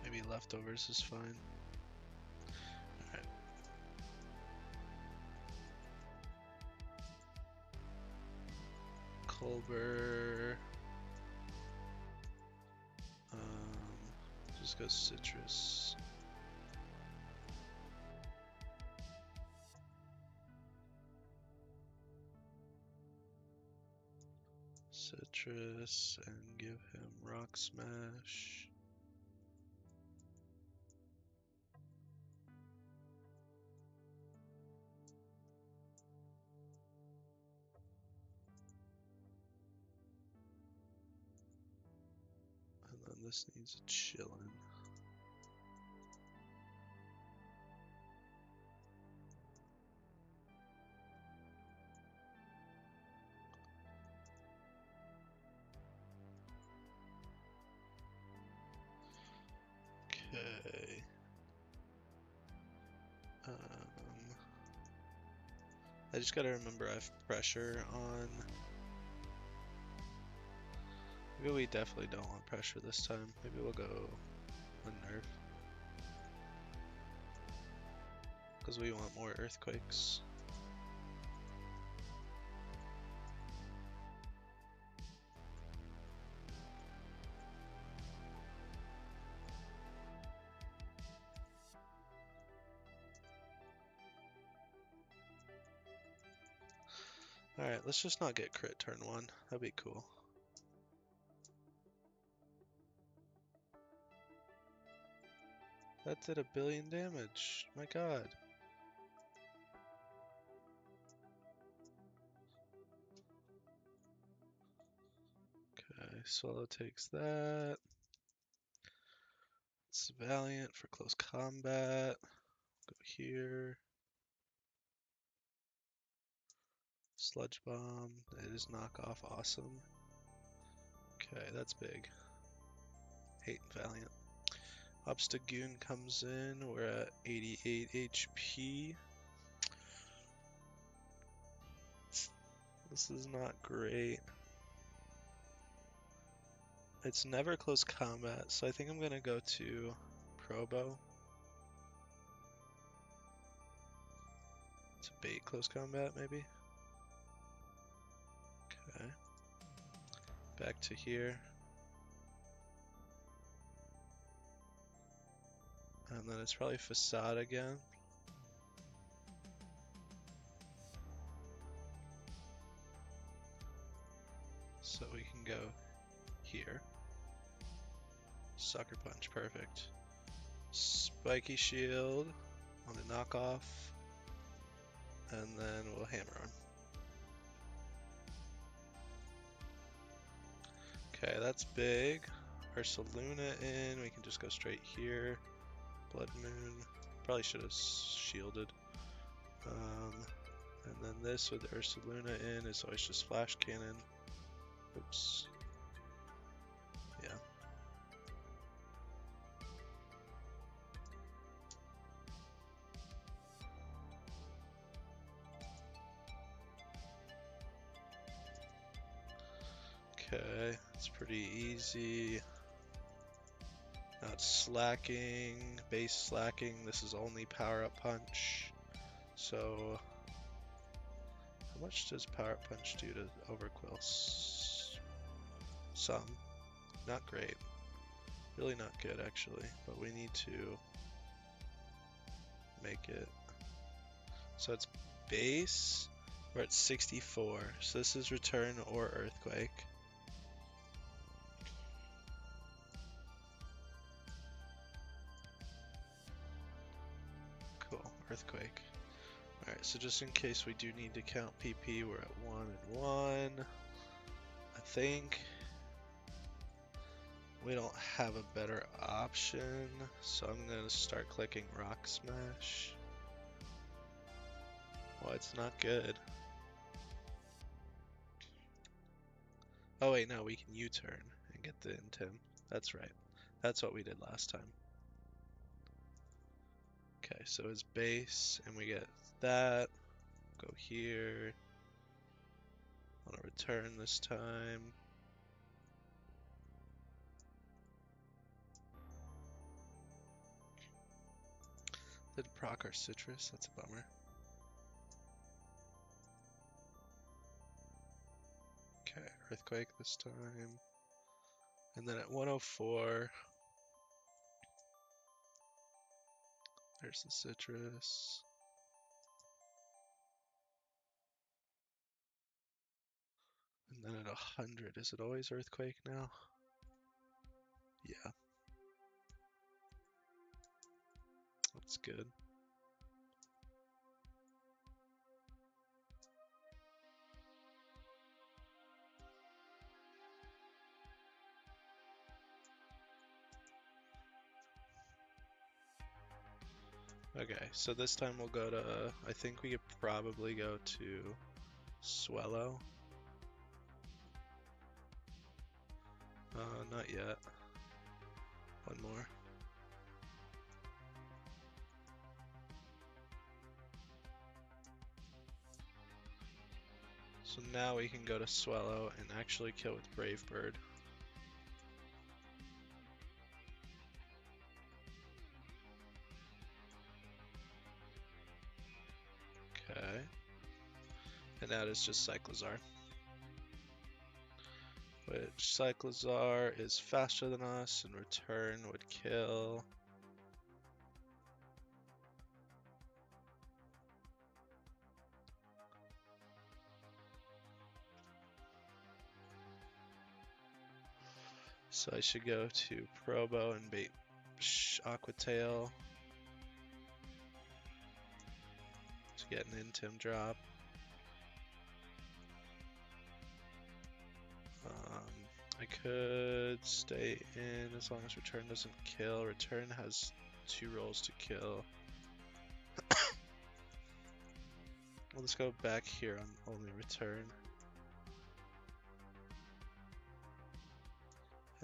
Maybe leftovers is fine. Alright. Culver. Just go citrus. Citrus and give him Rock Smash. And then this needs a chillin'. Okay. I just gotta remember I have pressure on. Maybe we definitely don't want pressure this time. Maybe we'll go unnerve. Because we want more earthquakes. Alright, let's just not get crit turn 1. That'd be cool. That did 1 billion damage. My god. Okay, Swallow takes that. It's Valiant for close combat. Go here. Sludge Bomb. It is knockoff. Awesome. Okay, that's big. Hate Valiant. Obstagoon comes in. We're at 88 HP. This is not great. It's never close combat, so I think I'm gonna go to Probo to bait close combat, maybe. Okay. Back to here. And then it's probably Facade again. So we can go here. Sucker Punch, perfect. Spiky Shield on the knockoff. And then we'll hammer on. Okay, that's big. Ursaluna in, we can just go straight here. Blood Moon, probably should have shielded. And then this with Ursaluna in is always just Flash Cannon. Oops. Yeah. Okay, it's pretty easy. Now it's slacking, base slacking. This is only power up punch. So, how much does power up punch do to Overquill? Some. Not great. Really not good actually, but we need to make it. So it's base, we're at 64. So this is return or earthquake. Cool, earthquake. Alright, so just in case we do need to count PP, we're at 1 and 1. I think we don't have a better option, so I'm gonna start clicking Rock Smash. Well, it's not good. Oh wait, no, we can U-turn and get the Intim. That's right. That's what we did last time. Okay, so it's base, and we get that. Go here. On a return this time. Didn't proc our citrus, that's a bummer. Okay, earthquake this time. And then at 104, there's the citrus. And then at 100, is it always Earthquake now? Yeah. That's good. Okay, so this time we'll go to, I think we could probably go to Swellow. Not yet. One more. So now we can go to Swellow and actually kill with Brave Bird. Okay. And that is just Cyclozar. Which Cyclozar is faster than us and return would kill. So I should go to Probo and bait Aqua Tail to get an Intim drop. I could stay in as long as return doesn't kill. Return has 2 rolls to kill. We'll just go back here on only return.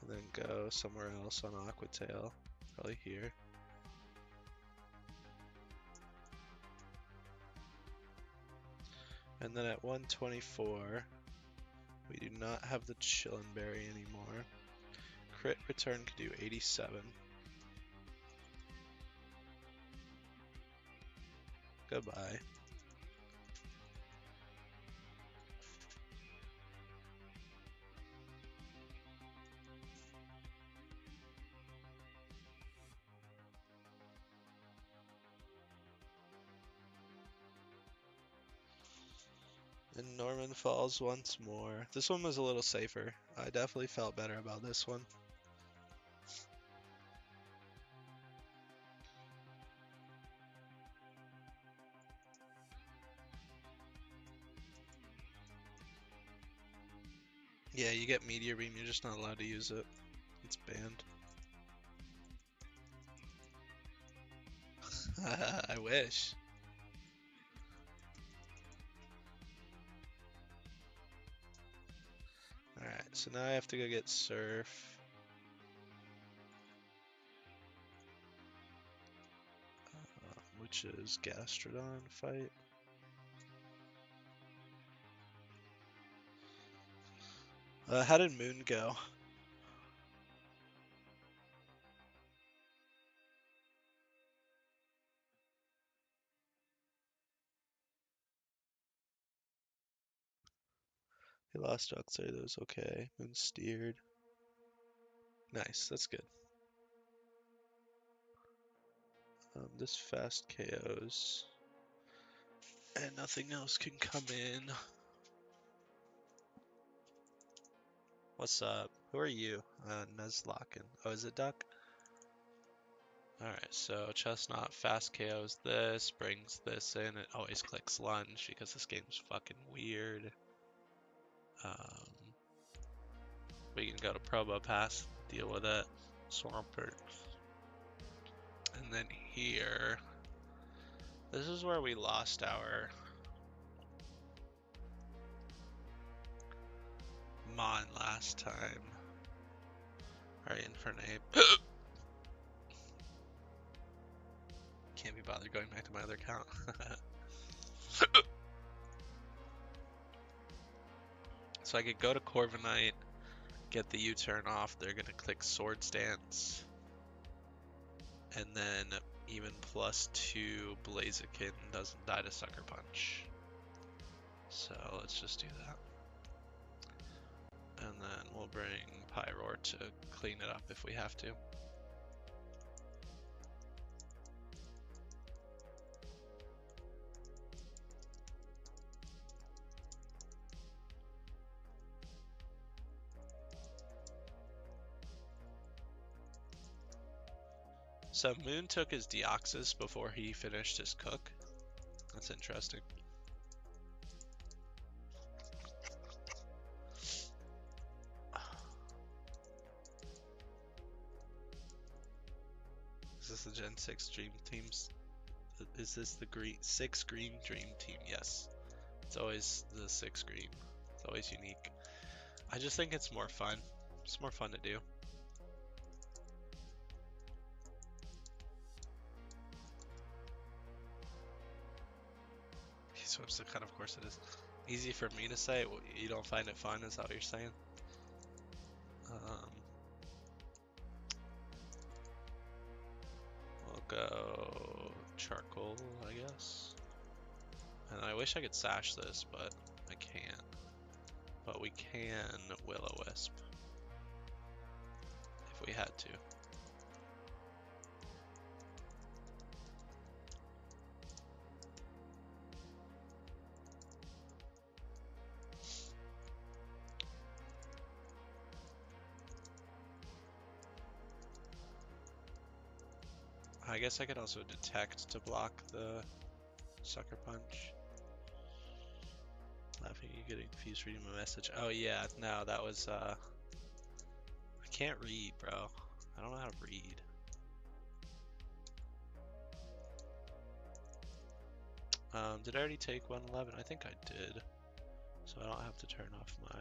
And then go somewhere else on Aqua Tail. Probably here. And then at 124, we do not have the Chillin' Berry anymore. Crit return could do 87. Goodbye. And Norman falls once more. This one was a little safer. I definitely felt better about this one. Yeah, you get Meteor Beam, you're just not allowed to use it. It's banned. I wish. Alright, so now I have to go get Surf. Which is Gastrodon fight. How did Moon go? He lost Oxide, that was okay. Moon steered. Nice, that's good. This fast KOs. And nothing else can come in. What's up? Who are you? Nuzlocke. Oh, is it Duck? Alright, so Chestnut fast KOs this, brings this in. It always clicks lunge because this game's fucking weird. We can go to Probo Pass, deal with it. Swampert. And then here, this is where we lost our Mon last time. Alright, Infernape. Can't be bothered going back to my other account. So I could go to Corviknight, get the U-turn off. They're gonna click Swords Dance. And then even +2 Blaziken doesn't die to Sucker Punch. So let's just do that. And then we'll bring Pyroar to clean it up if we have to. So Moon took his Deoxys before he finished his cook. That's interesting. Is this the Gen 6 Dream Teams? Is this the 6 green Dream Team? Yes. It's always the 6 green. It's always unique. I just think it's more fun. It's more fun to do. He swims the cut, of course it is. Easy for me to say. You don't find it fun, is that what you're saying? We'll go charcoal, I guess. And I wish I could sash this, but I can't. But we can will-o-wisp if we had to. I guess I could also detect to block the sucker punch. Laughing, you getting confused reading my message. Oh yeah, no, that was I can't read, bro. I don't know how to read. Did I already take 111? I think I did. So I don't have to turn off my...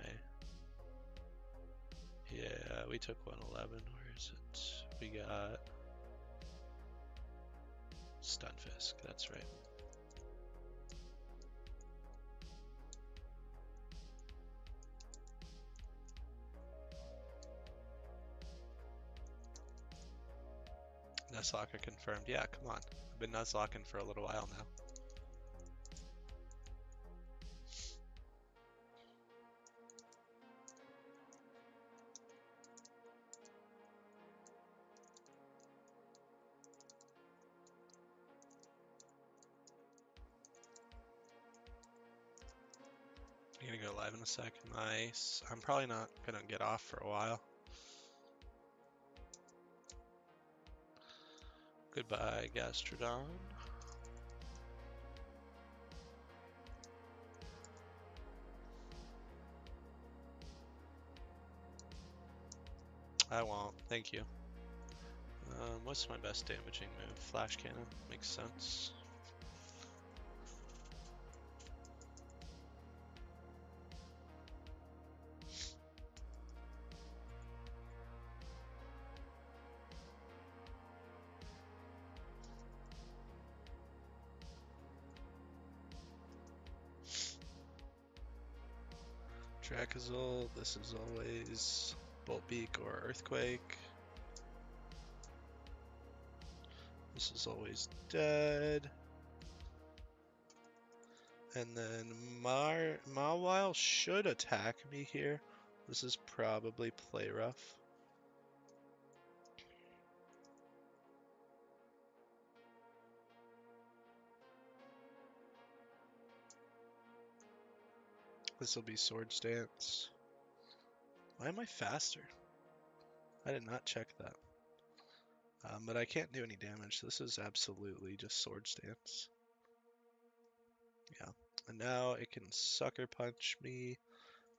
Yeah, we took 111. Where is it? We got... Stunfisk, that's right. Nuzlocker confirmed. Yeah, come on. I've been Nuzlocking for a little while now. I'm gonna go live in a second. Nice. I'm probably not gonna get off for a while. Goodbye, Gastrodon. I won't. Thank you. What's my best damaging move? Flash Cannon. Makes sense. Drakazole, this is always Bolt Beak or Earthquake. This is always dead. And then Mawile should attack me here. This is probably Play Rough. This will be Sword Stance. Why am I faster? I did not check that. But I can't do any damage. This is absolutely just Sword Stance. Yeah. And now it can Sucker Punch me,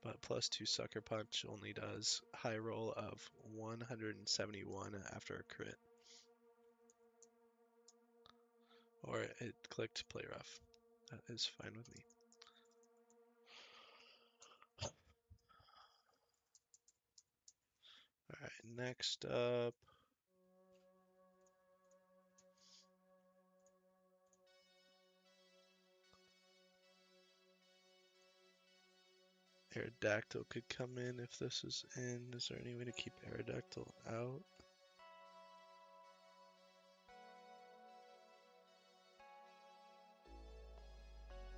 but +2 Sucker Punch only does high roll of 171 after a crit. Or it clicked Play Rough. That is fine with me. Alright, next up. Aerodactyl could come in if this is in. Is there any way to keep Aerodactyl out?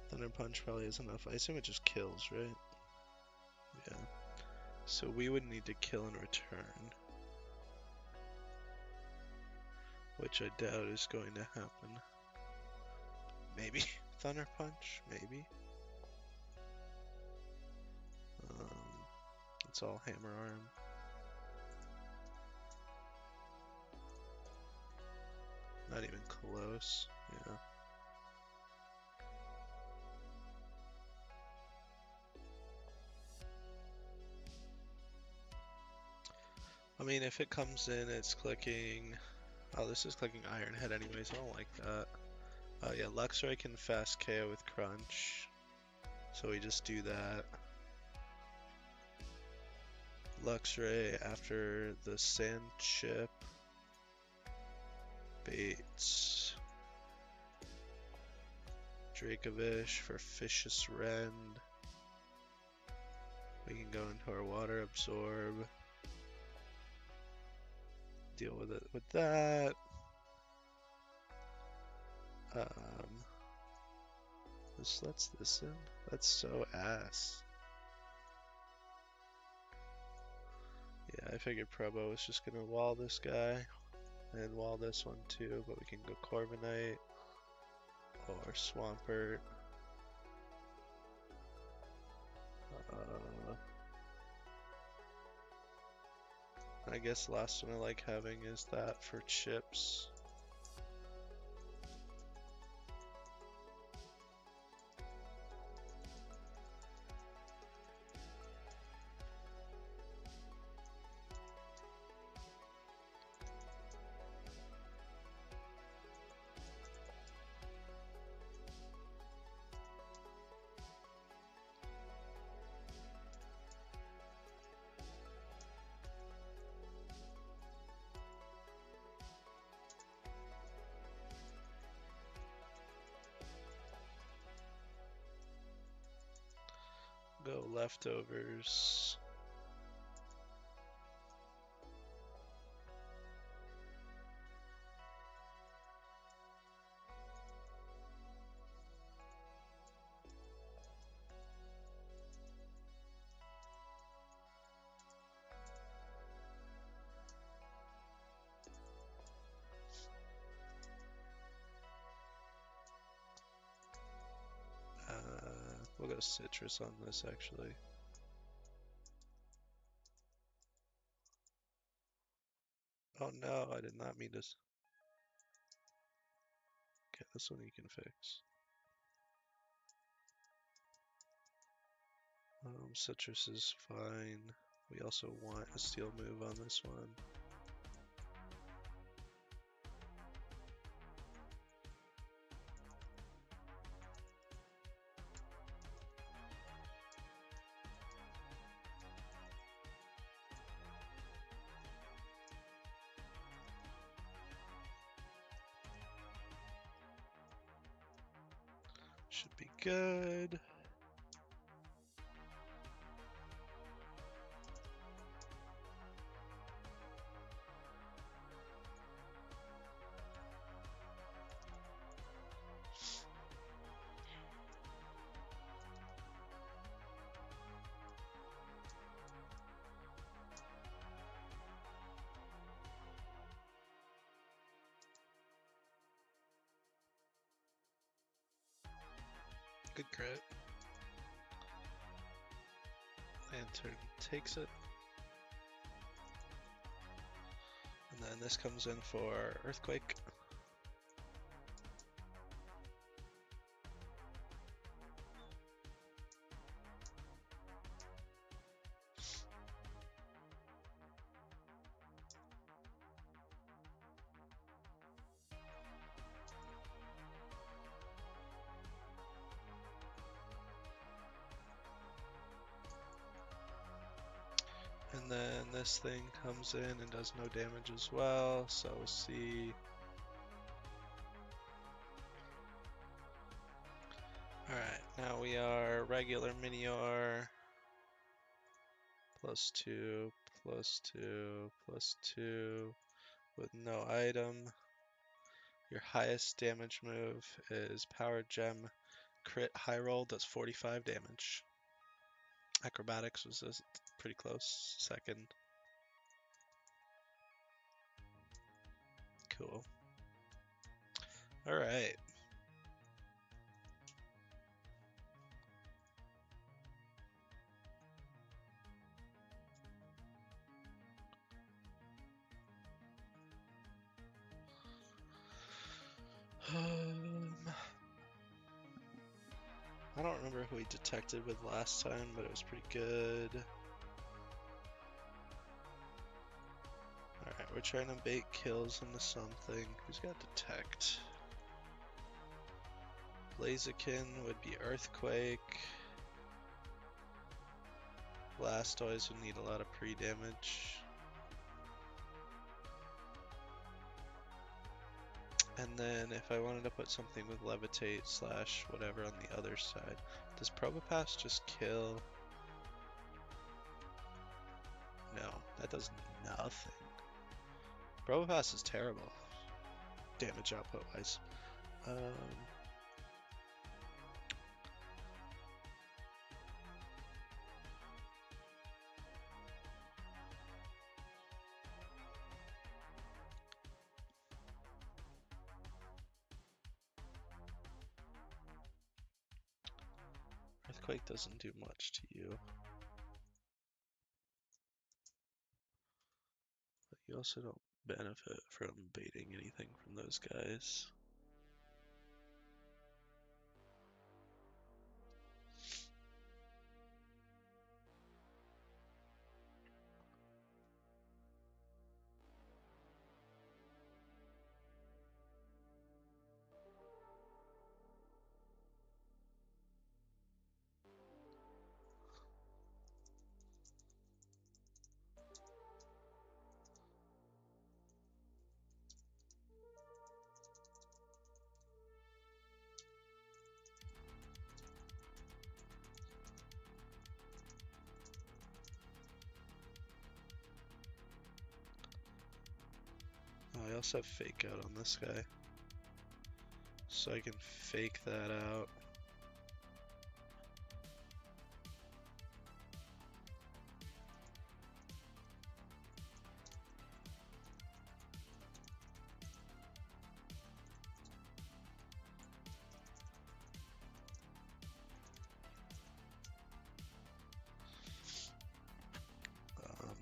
Thunder Punch probably is enough. I assume it just kills, right? Yeah. So we would need to kill in return. Which I doubt is going to happen. Maybe. Thunder Punch? Maybe. It's all Hammer Arm. Not even close. Yeah. I mean, if it comes in, it's clicking. Oh, this is clicking Iron Head anyways. I don't like that. Oh yeah, Luxray can fast KO with Crunch. So we just do that. Luxray after the Sand Chip. Baits. Dracovish for Vicious Rend. We can go into our Water Absorb. Deal with it with that. This lets this in. That's so ass. Yeah, I figured Probo was just gonna wall this guy and wall this one too, but we can go Corviknight or Swampert. I guess the last one I like having is that for chips. Go leftovers. We'll go citrus on this actually. Oh no, I did not mean to. Okay, this one you can fix. Citrus is fine. We also want a steel move on this one. Should be good. Good crit. Lantern takes it. And then this comes in for Earthquake. And then this thing comes in and does no damage as well, so we'll see. Alright, now we are regular Minior. +2, +2, +2 with no item. Your highest damage move is Power Gem Crit High Roll, does 45 damage. Acrobatics was pretty close, second. Cool. Alright. I don't remember who he detected with last time, but it was pretty good. Alright, we're trying to bait kills into something. Who's got detect? Blaziken would be Earthquake. Blastoise would need a lot of pre-damage. And then if I wanted to put something with Levitate slash whatever on the other side, does Probopass just kill? No, that does nothing. Probopass is terrible, damage output wise. Earthquake doesn't do much to you. But you also don't benefit from baiting anything from those guys. I also have Fake Out on this guy, so I can fake that out.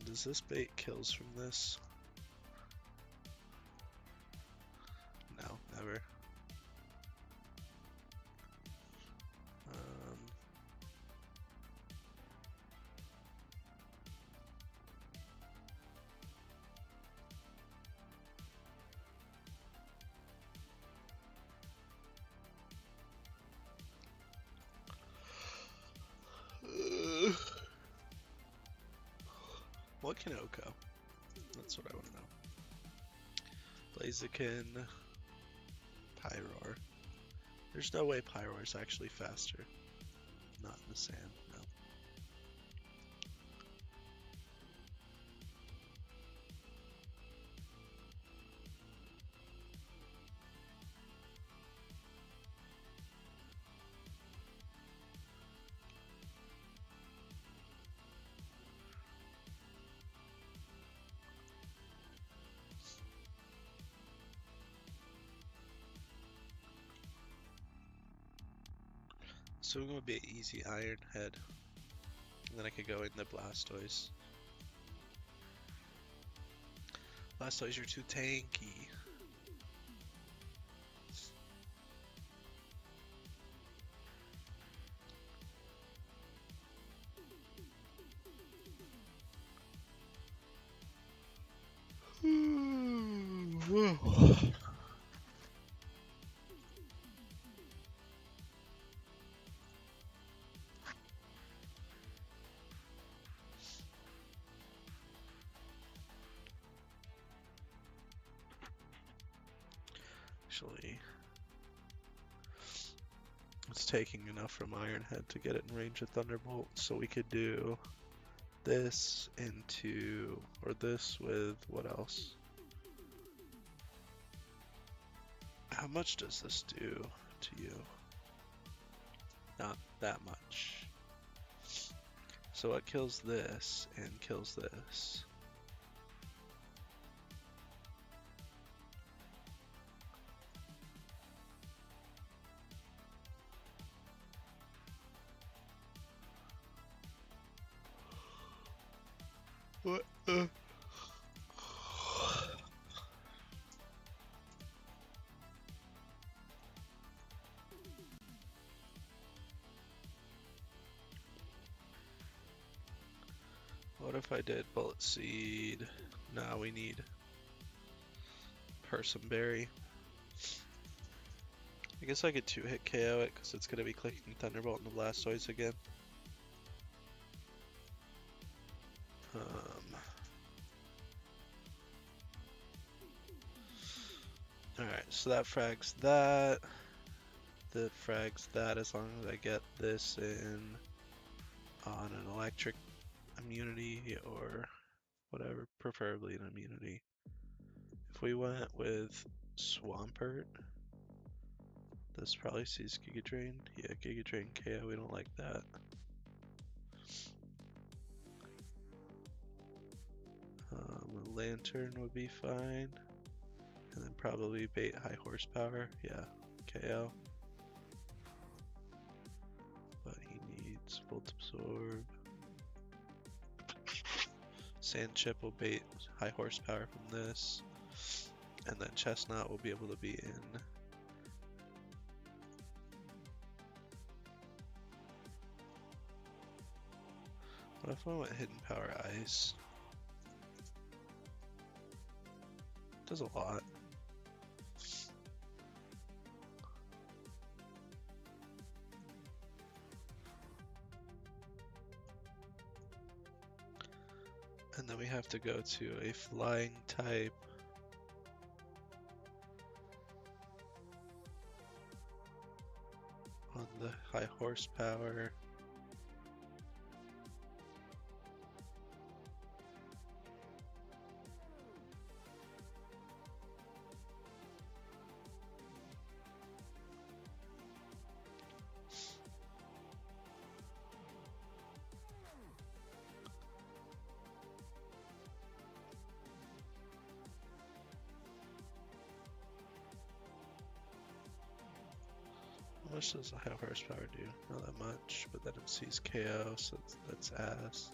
Does this bait kills from this? No, never. What can Oko? That's what I want to know. Blaziken, Pyroar. There's no way Pyroar is actually faster. Not in the sand, no. So I'm going to be an easy Iron Head. And then I could go into Blastoise. Blastoise, you're too tanky. Actually, it's taking enough from Iron Head to get it in range of Thunderbolt, so we could do this into, or this with, what else? How much does this do to you? Not that much. So it kills this and kills this. What? What if I did Bullet Seed? Nah, we need Berry. I guess I could 2-hit KO it because it's going to be clicking Thunderbolt and the Blastoise again. Alright, so that frags that. That frags that as long as I get this in on an electric immunity or whatever, preferably an immunity. If we went with Swampert, this probably sees Giga Drain. Yeah, Giga Drain KO, we don't like that. Lantern would be fine. And then probably bait High Horsepower. Yeah, KO. But he needs Volt Absorb. Sand Chip will bait High Horsepower from this. And then Chestnut will be able to be in. What if I went Hidden Power Ice? Does a lot. And then we have to go to a flying type. On the High Horsepower. How much does a High Horsepower do? Not that much, but then it sees KO, so that's ass.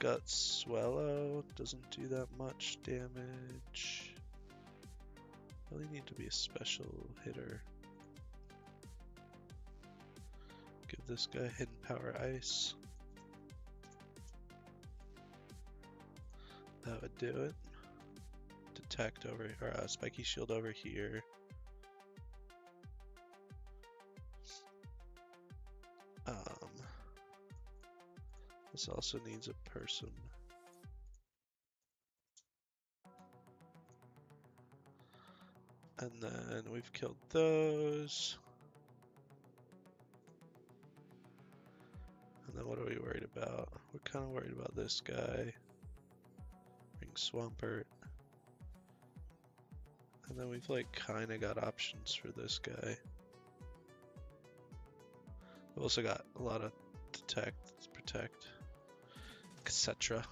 Gut Swallow doesn't do that much damage. Really need to be a special hitter. Give this guy Hidden Power Ice. That would do it. Detect over, or Spiky Shield over here. This also needs a person. And then we've killed those. And then what are we worried about? We're kind of worried about this guy. Bring Swampert. And then we've like kind of got options for this guy. We've also got a lot of detect, protect, etc.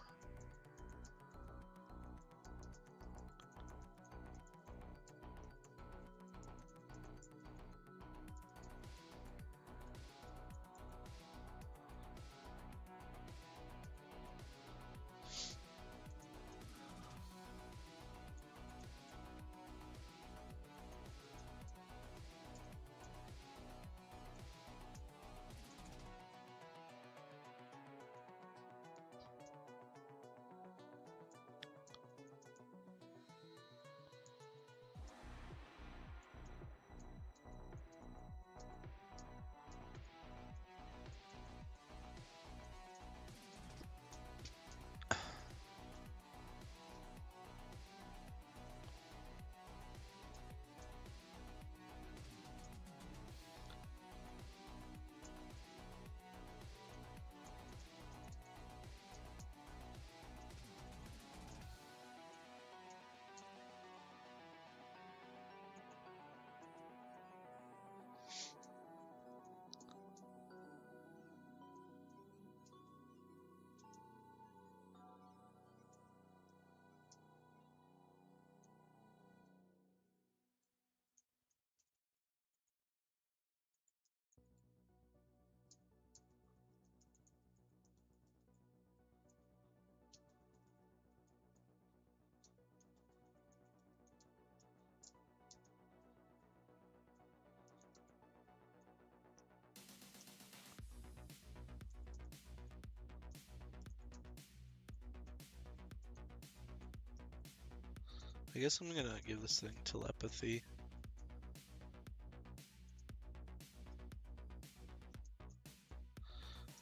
I guess I'm gonna give this thing telepathy.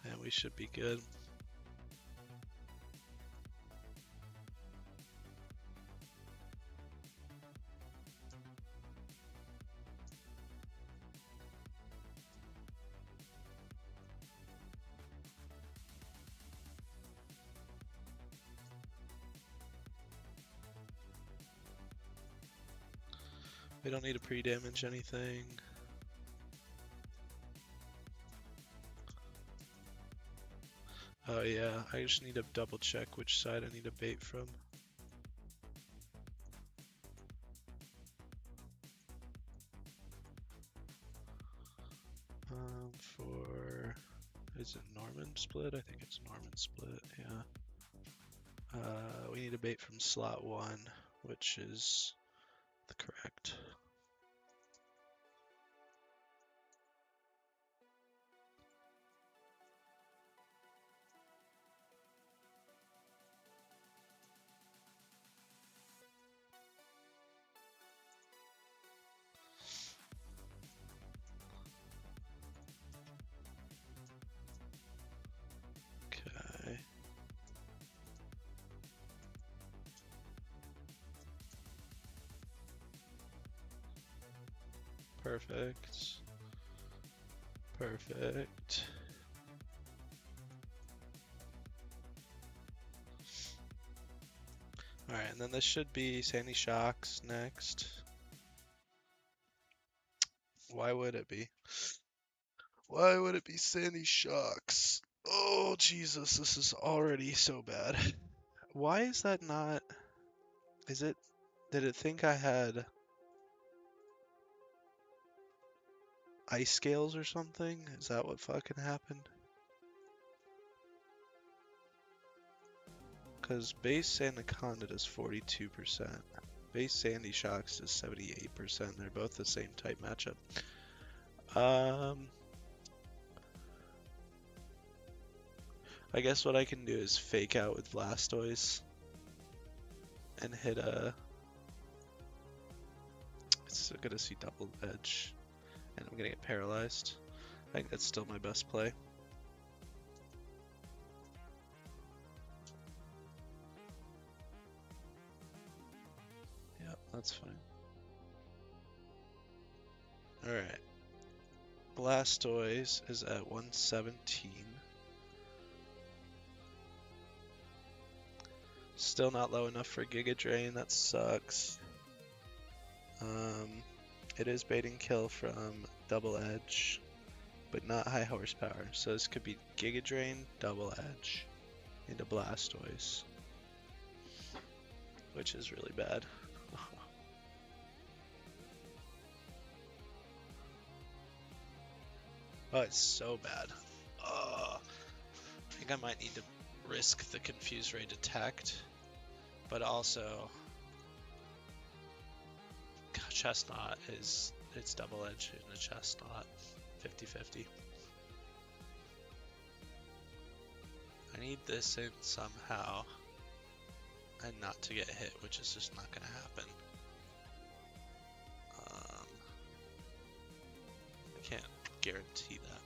And we should be good. We don't need to pre-damage anything. Oh yeah, I just need to double check which side I need to bait from. For, is it Norman split? I think it's Norman split, yeah. We need to bait from slot 1, which is the correct. Okay. Perfect. Perfect. Alright, and then this should be Sandy Shocks next. Why would it be? Why would it be Sandy Shocks? Oh, Jesus, this is already so bad. Why is that not... Is it... Did it think I had... ice scales or something? Is that what fucking happened? Because base Anaconda does 42%. Base Sandy Shocks does 78%. They're both the same type matchup. I guess what I can do is fake out with Blastoise and hit a... It's gonna see double edge, and I'm gonna get paralyzed. I think that's still my best play. Yep, that's fine. Alright. Blastoise is at 117. Still not low enough for Giga Drain, that sucks. It is baiting kill from Double Edge, but not high horsepower. So this could be Giga Drain, Double Edge into Blastoise, which is really bad. Oh, it's so bad. I think I might need to risk the Confuse Ray Detect, but also Chestnut is, it's Double Edge in a Chestnut, 50-50. I need this in somehow and not to get hit, which is just not going to happen. I can't guarantee that.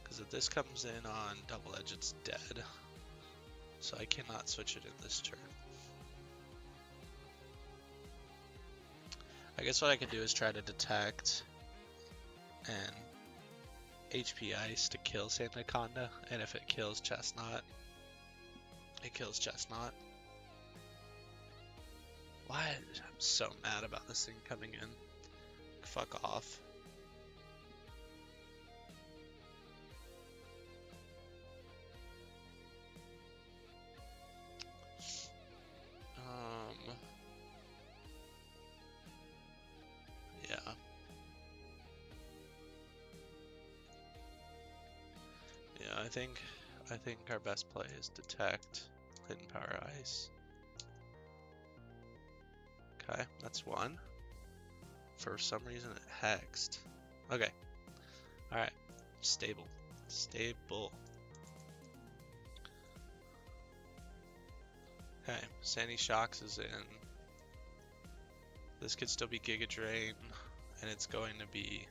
Because if this comes in on Double Edge, it's dead. So I cannot switch it in this turn. I guess what I could do is try to detect and HP Ice to kill Sandaconda, and if it kills Chestnut, it kills Chestnut. Why? I'm so mad about this thing coming in. Fuck off. Yeah, I think our best play is detect, hidden power ice. Okay, that's one. For some reason it hexed. Okay. Alright. Stable. Stable. Okay, Sandy Shocks is in. This could still be Giga Drain, and it's going to be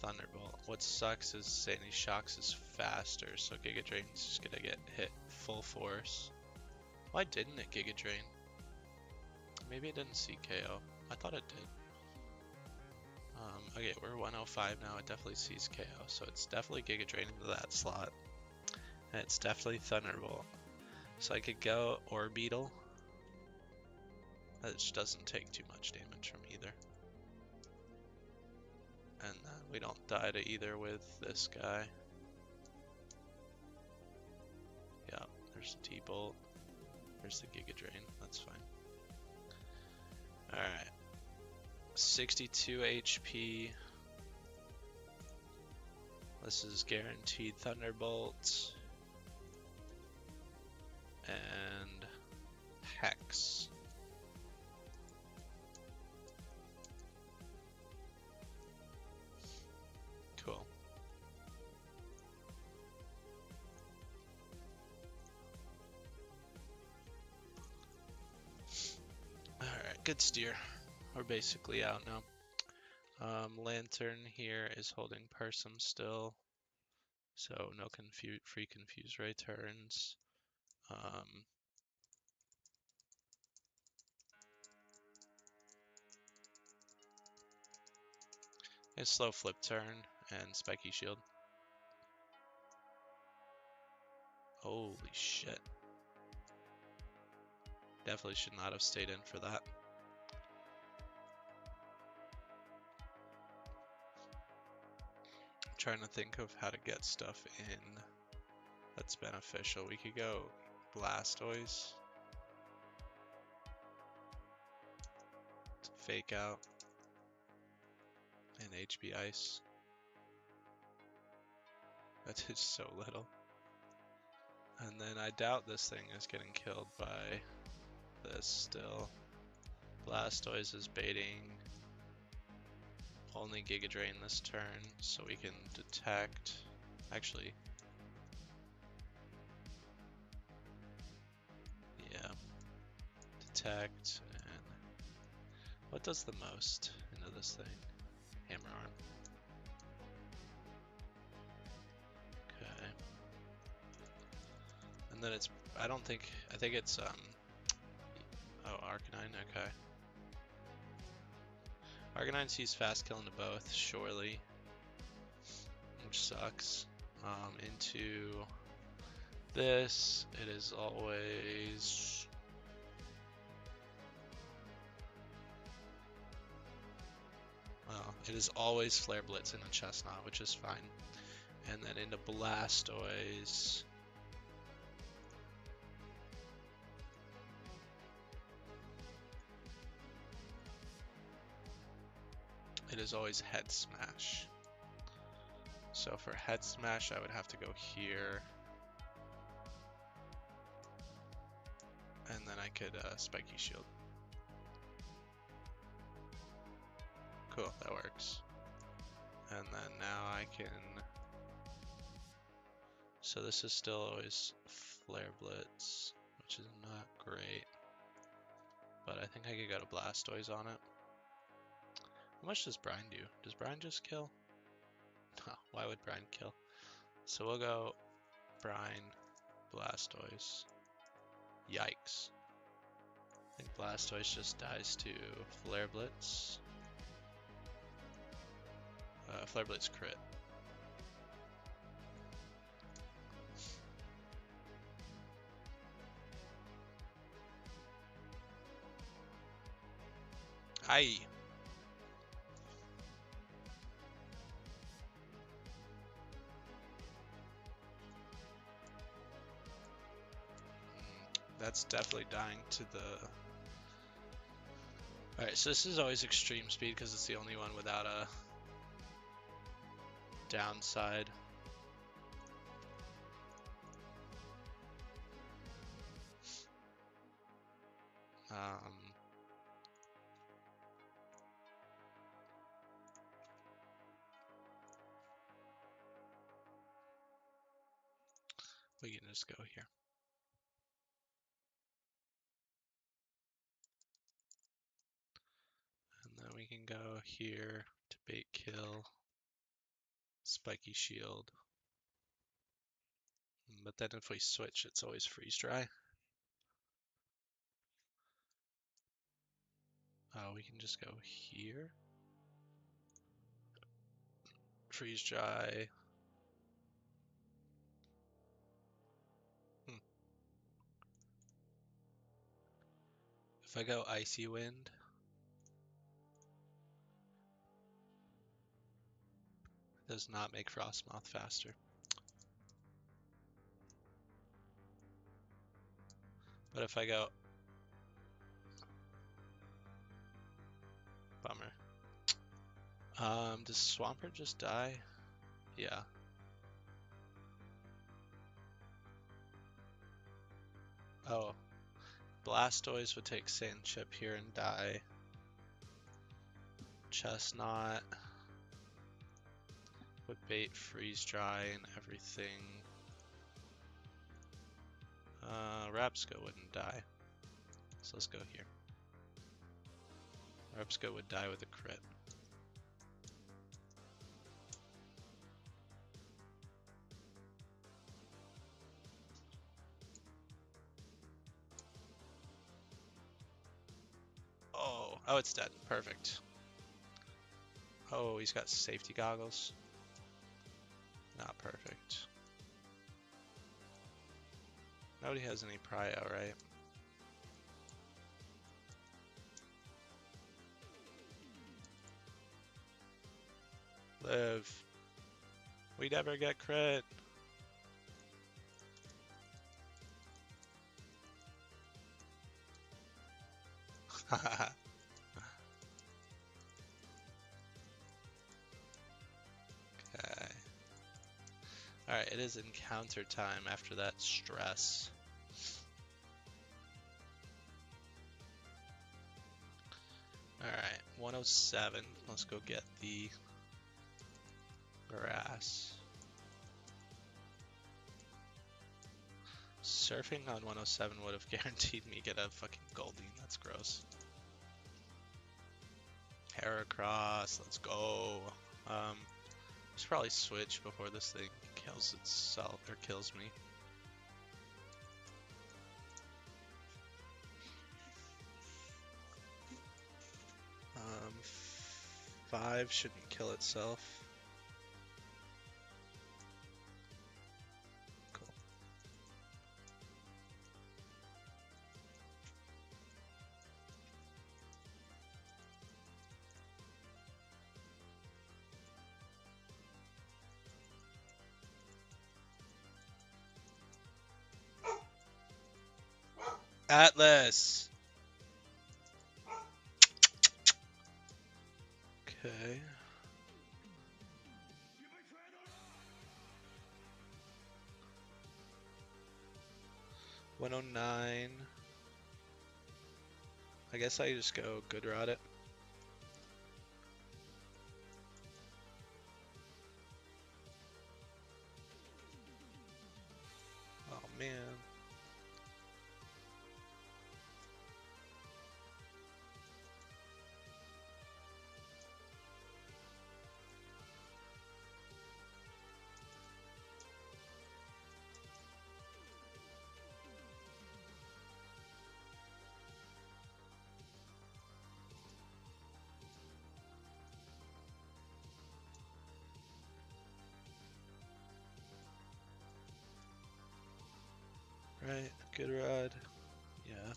Thunderbolt. What sucks is Sandy Shocks is faster, so Giga Drain's just gonna get hit full force. Why didn't it Giga Drain? Maybe it didn't see KO. I thought it did. Okay, we're 105 now. It definitely sees KO, so it's definitely Giga Drain into that slot. And it's definitely Thunderbolt. So I could go Orbeetle. That just doesn't take too much damage from either. And then we don't die to either with this guy. Yeah, there's the T-Bolt. There's the Giga Drain. That's fine. Alright. 62 HP. This is guaranteed Thunderbolt. And Hex. Cool. Alright, good steer. We're basically out now. Lantern here is holding Person still. So no free confuse ray turns. A slow flip turn and spiky shield. Holy shit. Definitely should not have stayed in for that. I'm trying to think of how to get stuff in that's beneficial. We could go Blastoise to fake out and HB Ice. That did so little. And then I doubt this thing is getting killed by this still. Blastoise is baiting only Giga Drain this turn, so we can detect. Actually, yeah, detect. And what does the most into this thing? Hammer Arm. Okay. And then it's, I think it's, oh, Arcanine, okay. Arcanine sees fast kill into both, surely, which sucks. Into this, it is always... Well, it is always Flare Blitz into Chestnut, which is fine. And then into Blastoise. It is always Head Smash. So for Head Smash, I would have to go here. And then I could Spiky Shield. Cool, that works. And then now I can... So this is still always Flare Blitz, which is not great. But I think I could go to Blastoise on it. How much does Brine do? Does Brine just kill? No, why would Brine kill? So we'll go Brine, Blastoise. Yikes. I think Blastoise just dies to Flare Blitz. Flare Blitz crit. Aye. That's definitely dying to the... Alright, so this is always extreme speed because it's the only one without a downside. We can just go here. can go here to bait kill, spiky shield. But then if we switch, it's always freeze dry. Oh, we can just go here. Freeze dry. If I go icy wind, it does not make Frostmoth faster. But if I go, bummer. Does Swampert just die? Yeah. Oh, Blastoise would take Sand Chip here and die. Chestnut would bait Freeze Dry and everything. Rapsco wouldn't die. So let's go here. Rapsco would die with a crit. Oh, it's dead. Perfect. Oh, he's got safety goggles. Not perfect. Nobody has any prio, right? Live. We never get crit. Okay. Alright, it is encounter time after that stress. Alright, 107. Let's go get the grass. Surfing on 107 would have guaranteed me get a fucking Goldeen. That's gross. Heracross, let's go. Should probably switch before this thing kills itself or kills me. Um, 5 shouldn't kill itself. Cool. Atlas! Okay. $109. I guess I just go good rod it. Oh man. Right, good rod. Yeah.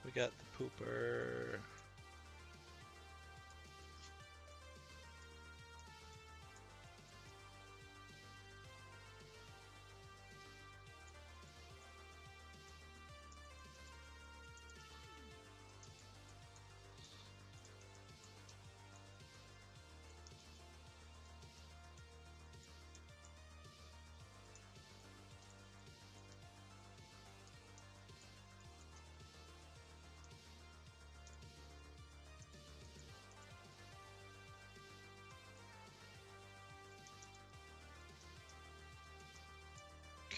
We got the pooper.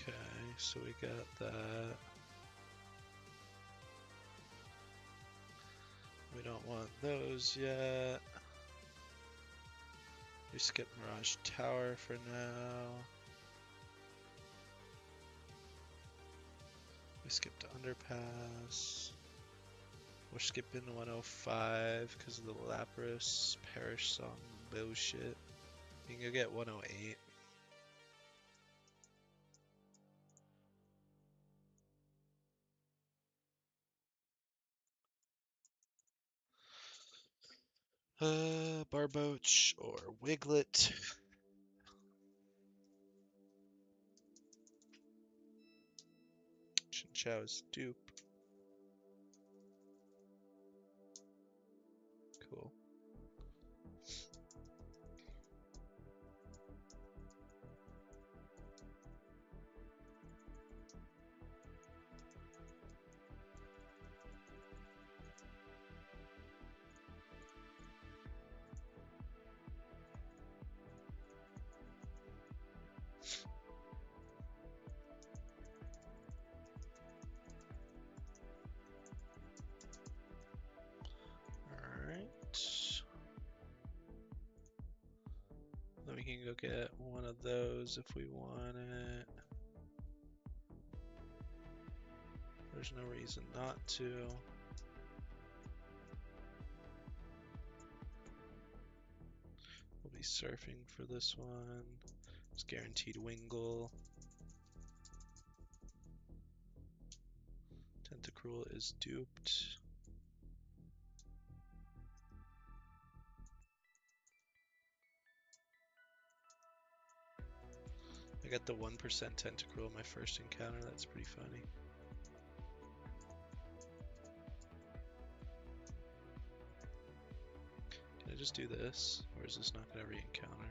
Okay, so we got that. don't want those yet. We skip Mirage Tower for now. We skipped Underpass. We're skipping 105 because of the Lapras Parish Song bullshit. You can go get 108. Barboach or Wiglet. Chinchou's dupe. Cool. Then we can go get one of those if we want it. There's no reason not to. We'll be surfing for this one. It's guaranteed Wingle. Tentacruel is duped. I got the 1% Tentacruel my first encounter, that's pretty funny. Can I just do this? Or is this not going to re-encounter?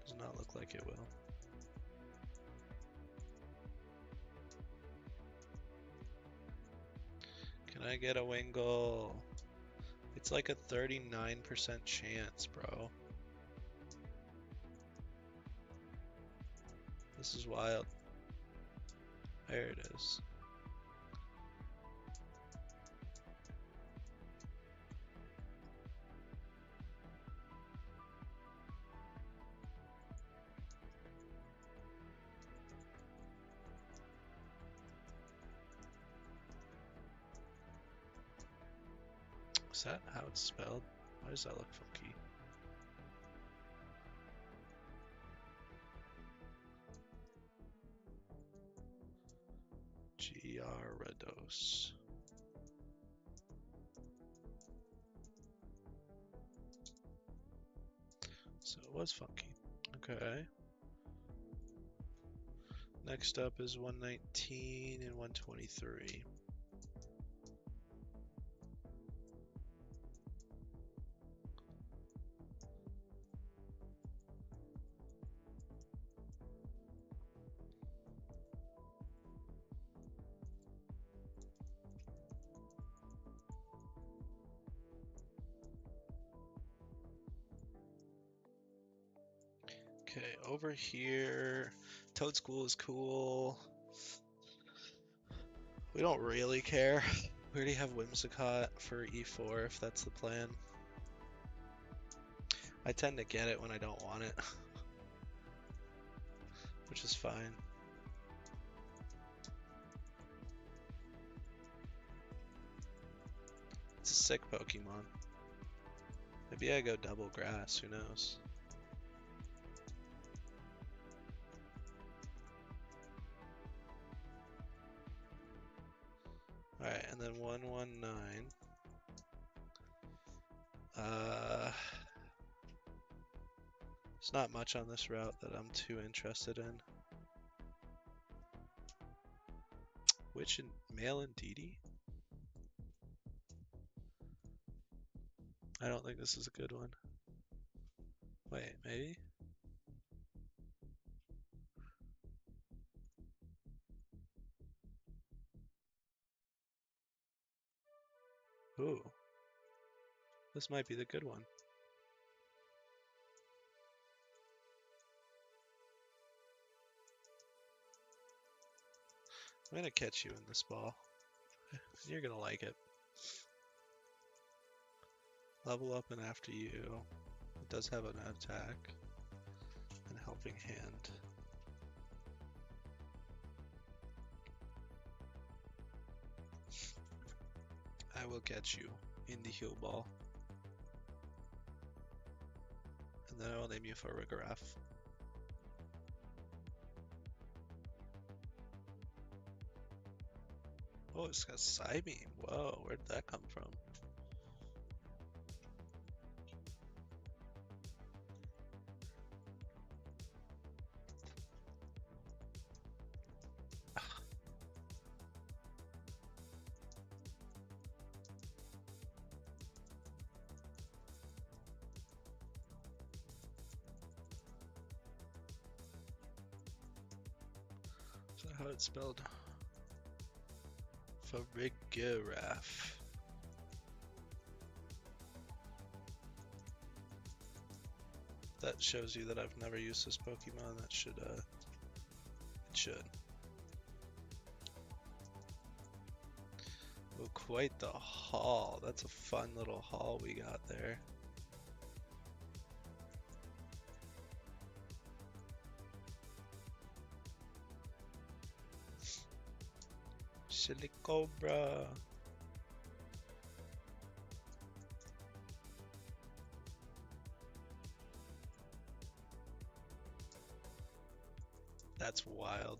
Does not look like it will. Can I get a Wingle? It's like a 39% chance, bro. This is wild. There it is. Is that how it's spelled? Why does that look funky? Gyarados. So it was funky. Okay. Next up is 119 and 123. Okay, over here, Toad School is cool. We don't really care. We already have Whimsicott for E4 if that's the plan. I tend to get it when I don't want it, which is fine. It's a sick Pokemon. Maybe I go double grass, who knows? Alright, and then 119. There's not much on this route that I'm too interested in. Which male Indeedee? I don't think this is a good one. Wait, maybe? Ooh. This might be the good one. I'm gonna catch you in this ball. You're gonna like it. Level up and after you. It does have an attack and helping hand. I will get you in the heal ball. And then I will name you for Rigorath. Oh, it's got Psybeam. Whoa, where did that come from? Is that how it's spelled? Farigiraf. That shows you that I've never used this Pokemon. That should, it should. Oh, quite the haul. That's a fun little haul we got there. Silicobra. That's wild.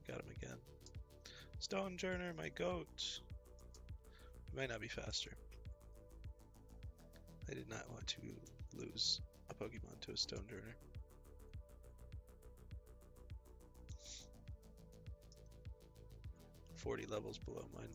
Got him again. Stonejourner, my goat. Might not be faster. I did not want to lose a Pokemon to a Stonejourner. $40 levels below mine.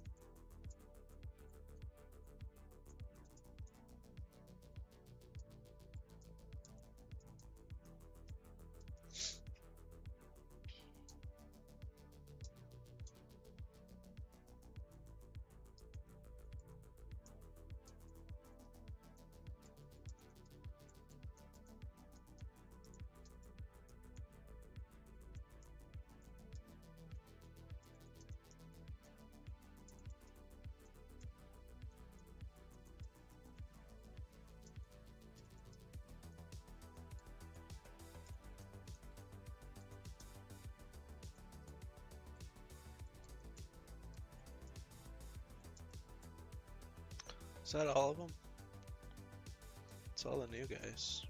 Is that all of them? It's all the new guys.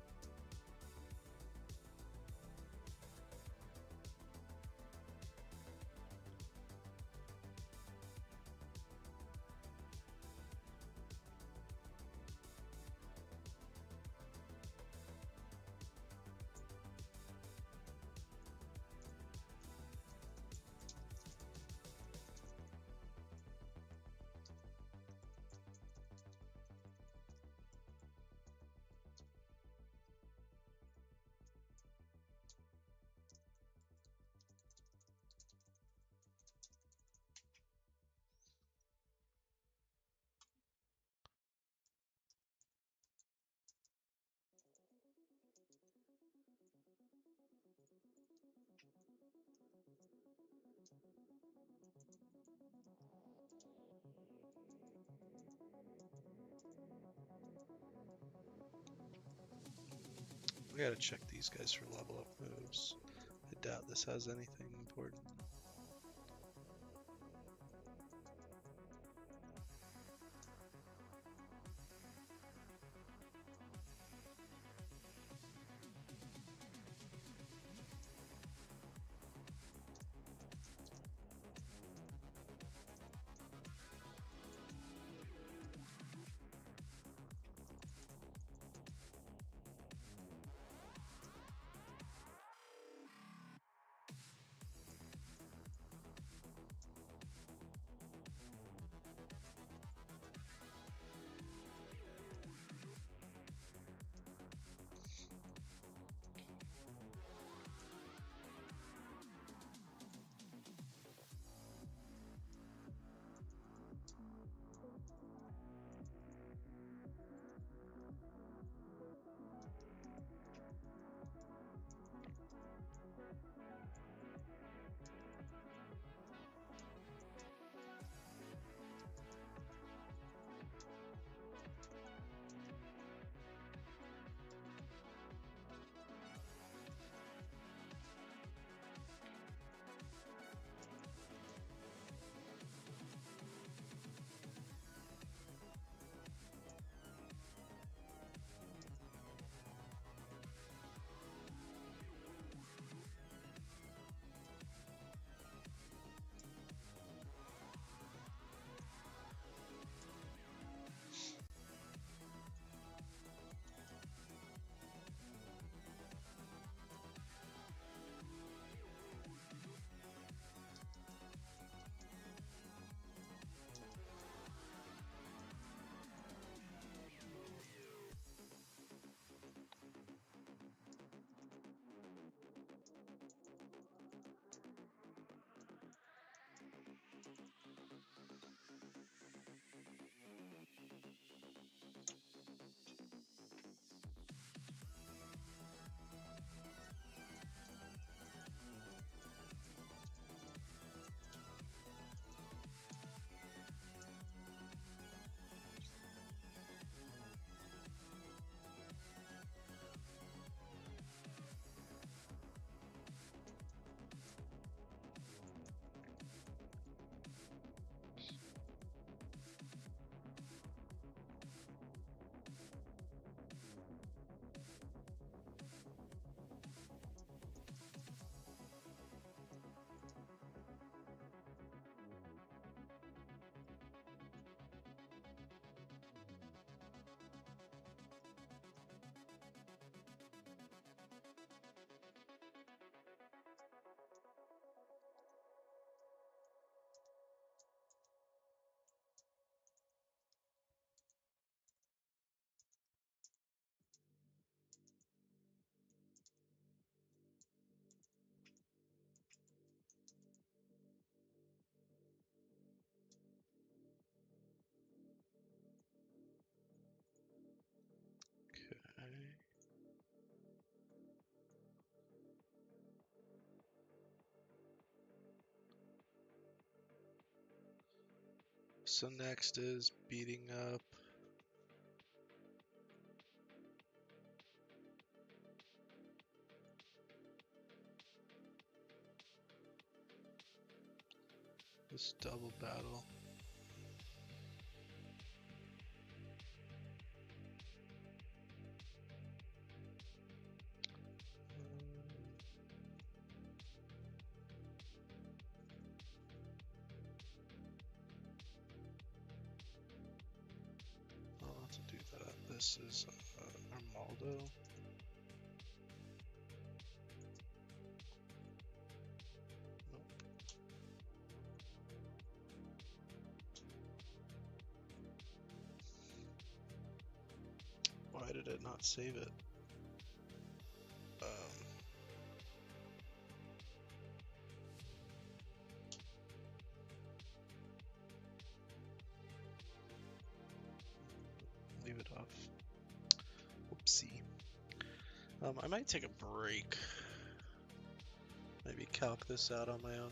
We gotta check these guys for level up moves. I doubt this has anything important. So next is beating up this double battle. I'll have to do that. This is Armaldo. Nope. Why did it not save it? Leave it off. Whoopsie. I might take a break. Maybe calc this out on my own.